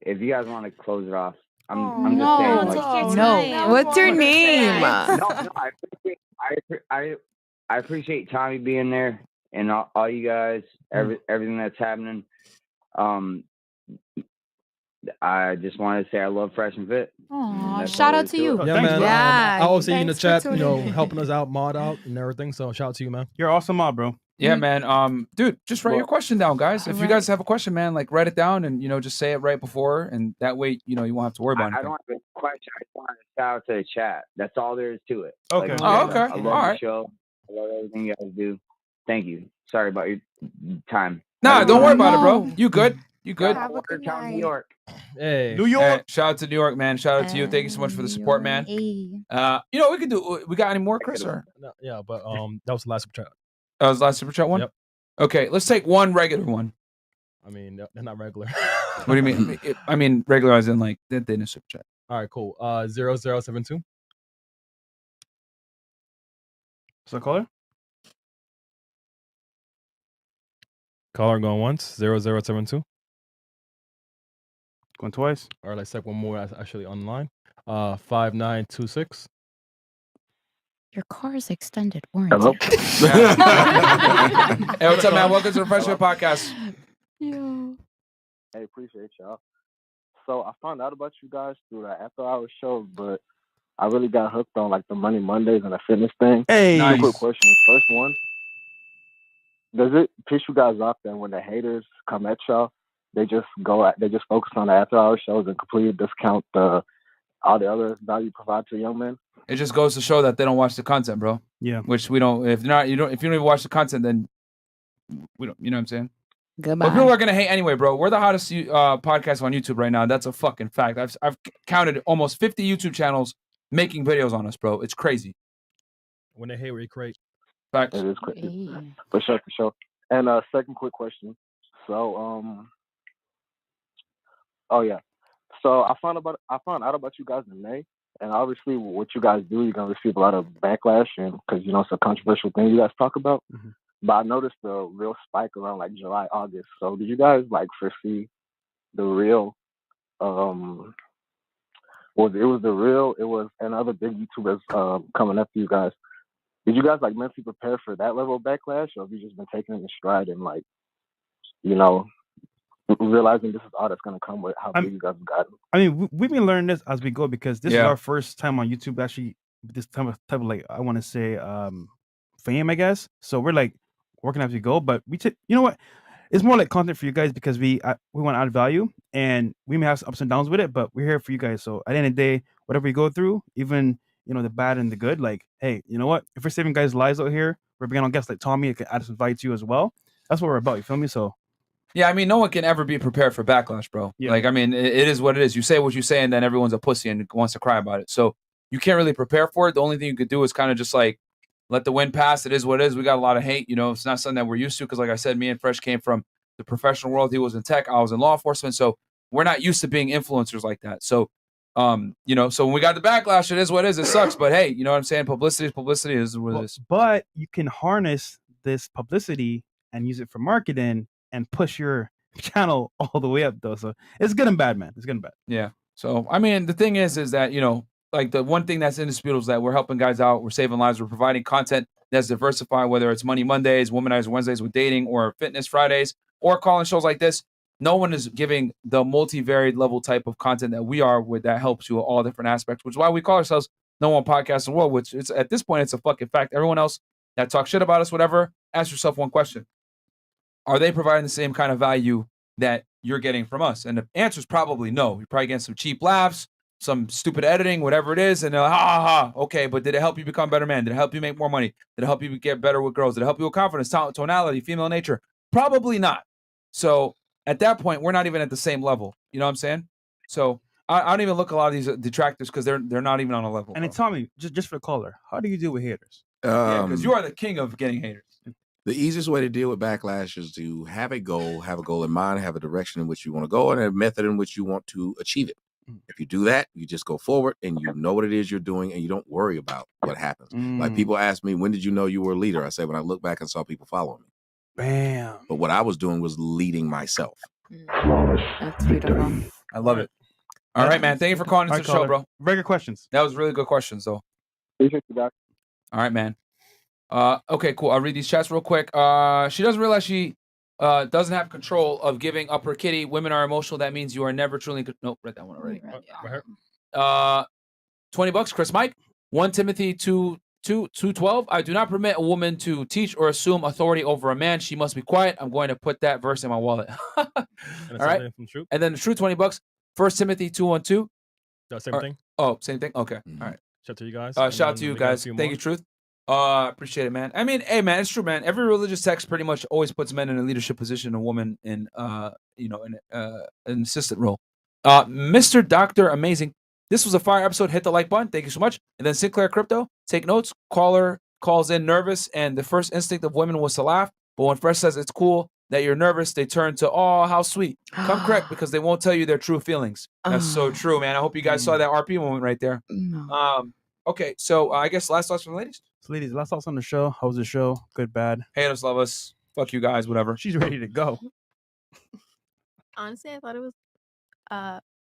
If you guys want to close it off, I'm just saying. Like, No. What's your name? No, I appreciate Tommy being there and all you guys, everything that's happening. I just wanted to say I love Fresh and Fit. Aw, That's shout all out there to is you. it. Yeah, man. Yeah, I always see you in the thanks for chat, tuning in. helping us out, mod out, and everything. So shout out to you, man. You're awesome, mob, bro. Yeah, man. Dude, just write your question down, guys. If you Right. guys have a question, man, like write it down and just say it right before, and that way you won't have to worry about I anything. don't have a question. I just want to shout out to the chat. That's all there is to it. Okay. Like, Oh, okay. I love All the right. show. I love everything you guys do. Thank you. Sorry about your time. Nah, Have a don't good worry night. about it, bro. You good? You good? Have a good night. New York. Hey, New York. Shout out to New York, man. Shout out to you. Thank you so much for the support, man. Hey. We can do. We got any more, Chris? Or No, yeah, but that was the last super chat. that was the last super chat one. Yep. Okay, let's take one regular one. I mean, they're not regular. What do you mean? I mean regular as in like they didn't super chat. All right, cool. 0072. So caller. Caller going once. 0072. Going twice. All right, let's take one more actually online. 5926. Your car's extended warranty. Hello. Hey, what's up, man? Welcome to the Fresh Fit Podcast. Yo. Hey, appreciate y'all. So I found out about you guys through the after hours show, but I really got hooked on like the Money Mondays and the fitness thing. Hey. Two Nice. quick questions. First one, does it piss you guys off that when the haters come at y'all, they just focus on the after hours shows and completely discount all the other value provided to young men? It just goes to show that they don't watch the content, bro. Yeah. Which we don't. If you don't even watch the content, then we don't. You know what I'm saying? Goodbye. But people are gonna hate anyway, bro. We're the hottest podcast on YouTube right now. That's a fucking fact. I've counted almost 50 YouTube channels making videos on us, bro. It's crazy. When they hate, we create. Facts. It is crazy. For sure. And second quick question. So So I found out about you guys in May, and obviously what you guys do, you're gonna receive a lot of backlash, and because it's a controversial thing you guys talk about. Mm-hmm. But I noticed a real spike around like July, August. So did you guys like foresee the real? It was and other big YouTubers coming up to you guys. Did you guys like mentally prepare for that level of backlash, or have you just been taking it in stride and like, realizing this is all that's gonna come with how big you guys have gotten? I mean, we've been learning this as we go because this is Yeah. our first time on YouTube. Actually, this type of like I want to say fame, I guess. So we're like working as we go, but you know what? It's more like content for you guys because we want to add value, and we may have some ups and downs with it, but we're here for you guys. So at the end of the day, whatever you go through, even the bad and the good, like, hey, you know what? If we're saving guys' lives out here, we're bringing on guests like Tommy. It can add some value to you as well. That's what we're about. You feel me? So. Yeah, I mean, no one can ever be prepared for backlash, bro. Yeah. Like, I mean, it is what it is. You say what you say, and then everyone's a pussy and wants to cry about it. So you can't really prepare for it. The only thing you could do is kind of just like let the wind pass. It is what it is. We got a lot of hate. It's not something that we're used to because, like I said, me and Fresh came from the professional world. He was in tech. I was in law enforcement. So we're not used to being influencers like that. So, so when we got the backlash, it is what it is. It sucks. But hey, you know what I'm saying? Publicity is publicity. Is what it is. But you can harness this publicity and use it for marketing and push your channel all the way up, though. So it's good and bad, man. It's good and bad. Yeah. So I mean, the thing is that like the one thing that's indisputable is that we're helping guys out, we're saving lives, we're providing content that's diversified, whether it's Money Mondays, Womanizer Wednesdays with dating, or Fitness Fridays, or calling shows like this. No one is giving the multivariate level type of content that we are with that helps you in all different aspects, which is why we call ourselves No One Podcast in the World, which it's at this point, it's a fucking fact. Everyone else that talks shit about us, whatever, ask yourself one question. Are they providing the same kind of value that you're getting from us? And the answer is probably no. You're probably getting some cheap laughs, some stupid editing, whatever it is. And they're like, okay, but did it help you become a better man? Did it help you make more money? Did it help you get better with girls? Did it help you with confidence, tonality, female nature? Probably not. So at that point, we're not even at the same level. You know what I'm saying? So I don't even look at a lot of these detractors because they're not even on a level. And then Tommy, just for the caller, how do you deal with haters? Because you are the king of getting haters. The easiest way to deal with backlash is to have a goal in mind, have a direction in which you want to go, and a method in which you want to achieve it. If you do that, you just go forward and you know what it is you're doing and you don't worry about what happens. Like people ask me, when did you know you were a leader? I say, when I look back and saw people following me. Bam. But what I was doing was leading myself. That's beautiful. I love it. All right, man. Thank you for calling into the show, bro. Very good questions. That was really good questions, though. Appreciate you, Doc. All right, man. Okay, cool. I'll read these chats real quick. She doesn't realize she doesn't have control of giving up her kitty. Women are emotional. That means you are never truly. Nope, read that one already. $20, Chris Mike. 1 Timothy 2:12. I do not permit a woman to teach or assume authority over a man. She must be quiet. I'm going to put that verse in my wallet. All right. From Troop? And then the True, $20. 1 Timothy 2:12. Same thing. Oh, same thing. Okay. All right. Shout out to you guys. Shout out to you guys. Thank you, Truth. Appreciate it, man. I mean, hey, man, it's true, man. Every religious text pretty much always puts men in a leadership position, a woman in, in an assistant role. Mr. Doctor Amazing. This was a fire episode. Hit the like button. Thank you so much. And then Sinclair Crypto. Take notes. Caller calls in nervous, and the first instinct of women was to laugh. But when Fresh says it's cool that you're nervous, they turn to, oh, how sweet. Come correct, because they won't tell you their true feelings. That's so true, man. I hope you guys saw that RP moment right there. Okay, so I guess last thoughts from the ladies. So ladies, last thoughts on the show. How was the show? Good, bad? Hate us, love us. Fuck you guys, whatever. She's ready to go. Honestly, I thought it was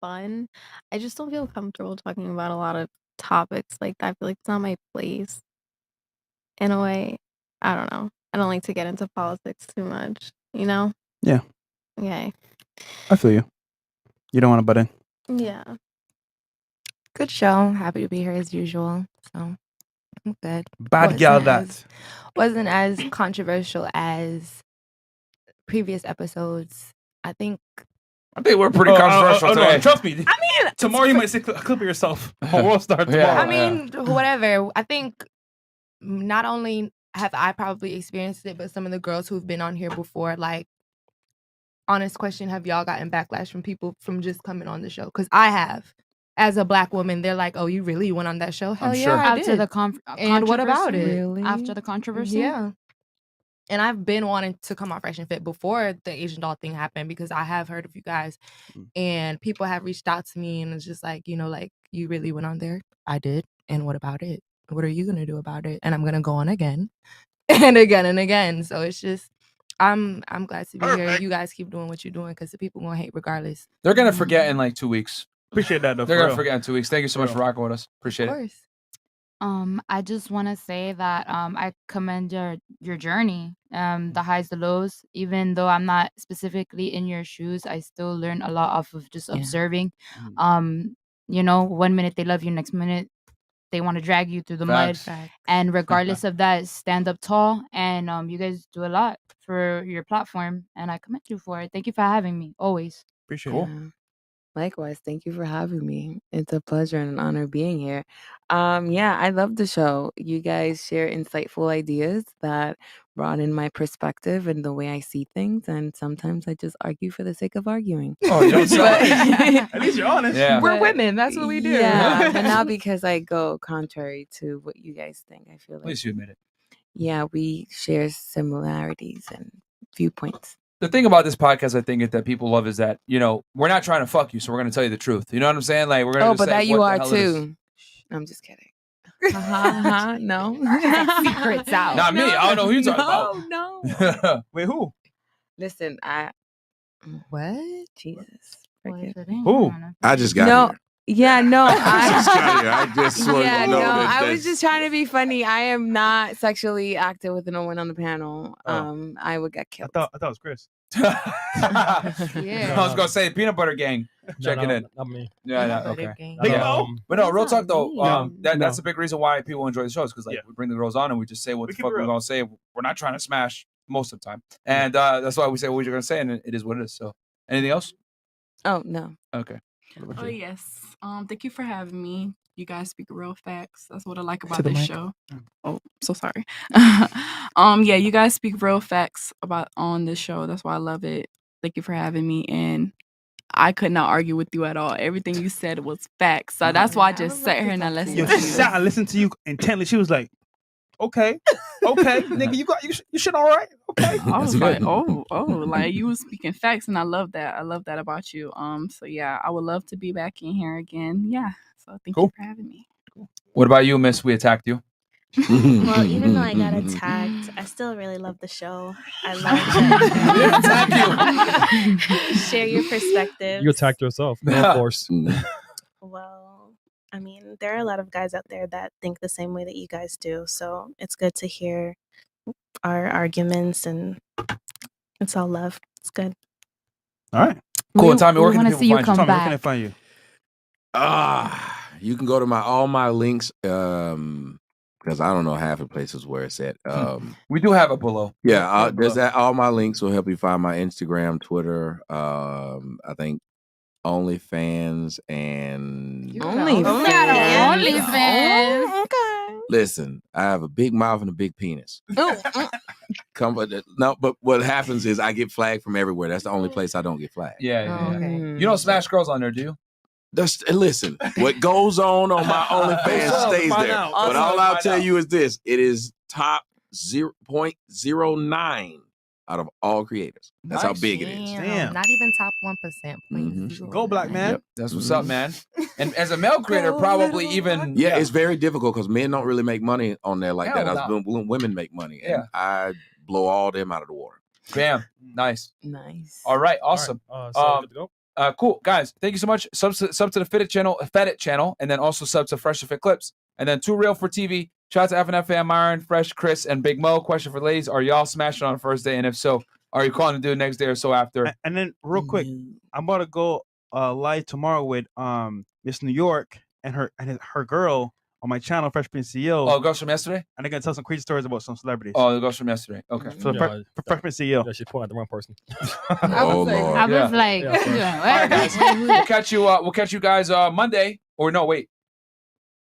fun. I just don't feel comfortable talking about a lot of topics like that. I feel like it's not my place. In a way, I don't know. I don't like to get into politics too much, you know? Yeah. Okay. I feel you. You don't want to butt in. Yeah. Good show. Happy to be here as usual. So I'm good. Bad girl that. Wasn't as controversial as previous episodes. I think we're pretty controversial today. No, trust me. I mean, tomorrow you might say a clip of yourself on World Star tomorrow. I mean, whatever. I think not only have I probably experienced it, but some of the girls who've been on here before, like, honest question, have y'all gotten backlash from people from just coming on the show? Because I have. As a Black woman, they're like, oh, you really went on that show? Hell yeah, I After did. the And what about controversy? it? Really? After the controversy? Yeah. And I've been wanting to come on Fresh and Fit before the Asian doll thing happened, because I have heard of you guys and people have reached out to me and it's just like, like, you really went on there? I did. And what about it? What are you going to do about it? And I'm going to go on again and again and again. So it's just, I'm glad to be here. You guys keep doing what you're doing, because the people going to hate regardless. They're going to forget in like 2 weeks. Appreciate that, though. They're going to forget in 2 weeks. Thank you so much for rocking with us. Appreciate it. I just want to say that I commend your journey, the highs, the lows. Even though I'm not specifically in your shoes, I still learn a lot off of just observing. 1 minute they love you, next minute they want to drag you through the mud. And regardless of that, stand up tall. And you guys do a lot for your platform, and I commend you for it. Thank you for having me. Always appreciate it. Likewise, thank you for having me. It's a pleasure and an honor being here. I love the show. You guys share insightful ideas that broaden my perspective and the way I see things. And sometimes I just argue for the sake of arguing. Oh, you don't At least you're honest. Yeah. We're women. That's what we do. Yeah, but not because I go contrary to what you guys think. I feel At least you admit it. Yeah, we share similarities and viewpoints. The thing about this podcast, I think, that people love is that, we're not trying to fuck you, so we're going to tell you the truth. You know what I'm saying? Like, we're going to but say that you what are the hell it is. too. I'm just kidding. No. Secrets out. Not me. I don't know who you're talking about. No. Wait, who? Listen, what? Jesus. Who? I just got No. here. Yeah, no. I just got here. I just want Yeah, to know no. that I was just trying to be funny. I am not sexually active with no one on the panel. I would get killed. I thought it was Chris. I was going to say Peanut Butter Gang checking in. Not me. Yeah, okay. Big Yeah. Mo? But no, real talk though, No. that's a big reason why people enjoy the shows, because we bring the girls on and we just say what the keep fuck it we're real. going to say. We're not trying to smash most of the time. And that's why we say what you're going to say, and it is what it is. So anything else? Oh, no. Okay. What about Oh you? yes. Thank you for having me. You guys speak real facts. That's what I like To about the this mic. show. Oh, so sorry. You guys speak real facts on this show. That's why I love it. Thank you for having me. And I could not argue with you at all. Everything you said was facts. So that's why I just sat here and I listened Yo, to she you. sat and listened to you intently. She was like, okay, nigga, you shit all right? Okay. I was like, like you was speaking facts, and I love that. I love that about you. So yeah, I would love to be back in here again. Yeah. So thank you for having me. What about you, Miss? We attacked you. Well, even though I got attacked, I still really love the show. I love that. Share your perspective. You attacked yourself. No force. Well, I mean, there are a lot of guys out there that think the same way that you guys do. So it's good to hear our arguments and It's all love. It's good. All right. Cool. And Tommy, where we can wanna people see you find come you? Tommy, where back. can I find you? You can go to all my links because I don't know half the places where it's at. We do have it below. Yeah, all my links will help you find my Instagram, Twitter. I think OnlyFans and OnlyFans. Okay. listen. I have a big mouth and a big penis. No, but what happens is I get flagged from everywhere. That's the only place I don't get flagged. Yeah. You don't smash girls on there, do you? Listen, what goes on my OnlyFans stays there. But all I'll tell you is this: it is top 0.09 out of all creators. That's how big it is. Damn. Not even top 1%. Go black man. Yep. That's what's up, man. And as a male creator, probably even yeah, it's very difficult because men don't really make money on there like that. Hell no. Women make money, and I blow all them out of the water. Bam. Nice. Nice. All right. Awesome. So good to go. Cool, guys. Thank you so much. Sub to the Fitted channel, and then also sub to Fresh to Fit Clips, and then 2 Real for TV. Shout out to FNF Fam, Myron, Fresh, Chris, and Big Mo. Question for the ladies: are y'all smashing on the first day? And if so, are you calling to do it next day or so after? And then real quick, I'm about to go live tomorrow with Miss New York and her girl on my channel, Fresh Prince CEO. Oh, girls from yesterday? And they're gonna tell some crazy stories about some celebrities. Oh, the girls from yesterday. Okay. So Fresh Prince CEO. Yeah, she pointed at the wrong person. I was like, All right, guys. We'll catch you guys Monday. Or no, wait.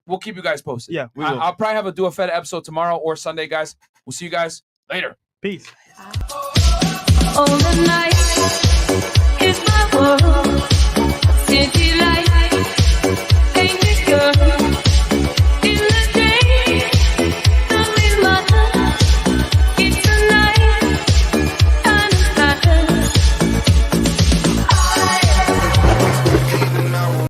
We'll keep you guys posted. Yeah, we will. I'll probably have a Do a Fed episode tomorrow or Sunday, guys. We'll see you guys later. Peace. All the night is my world. City lights.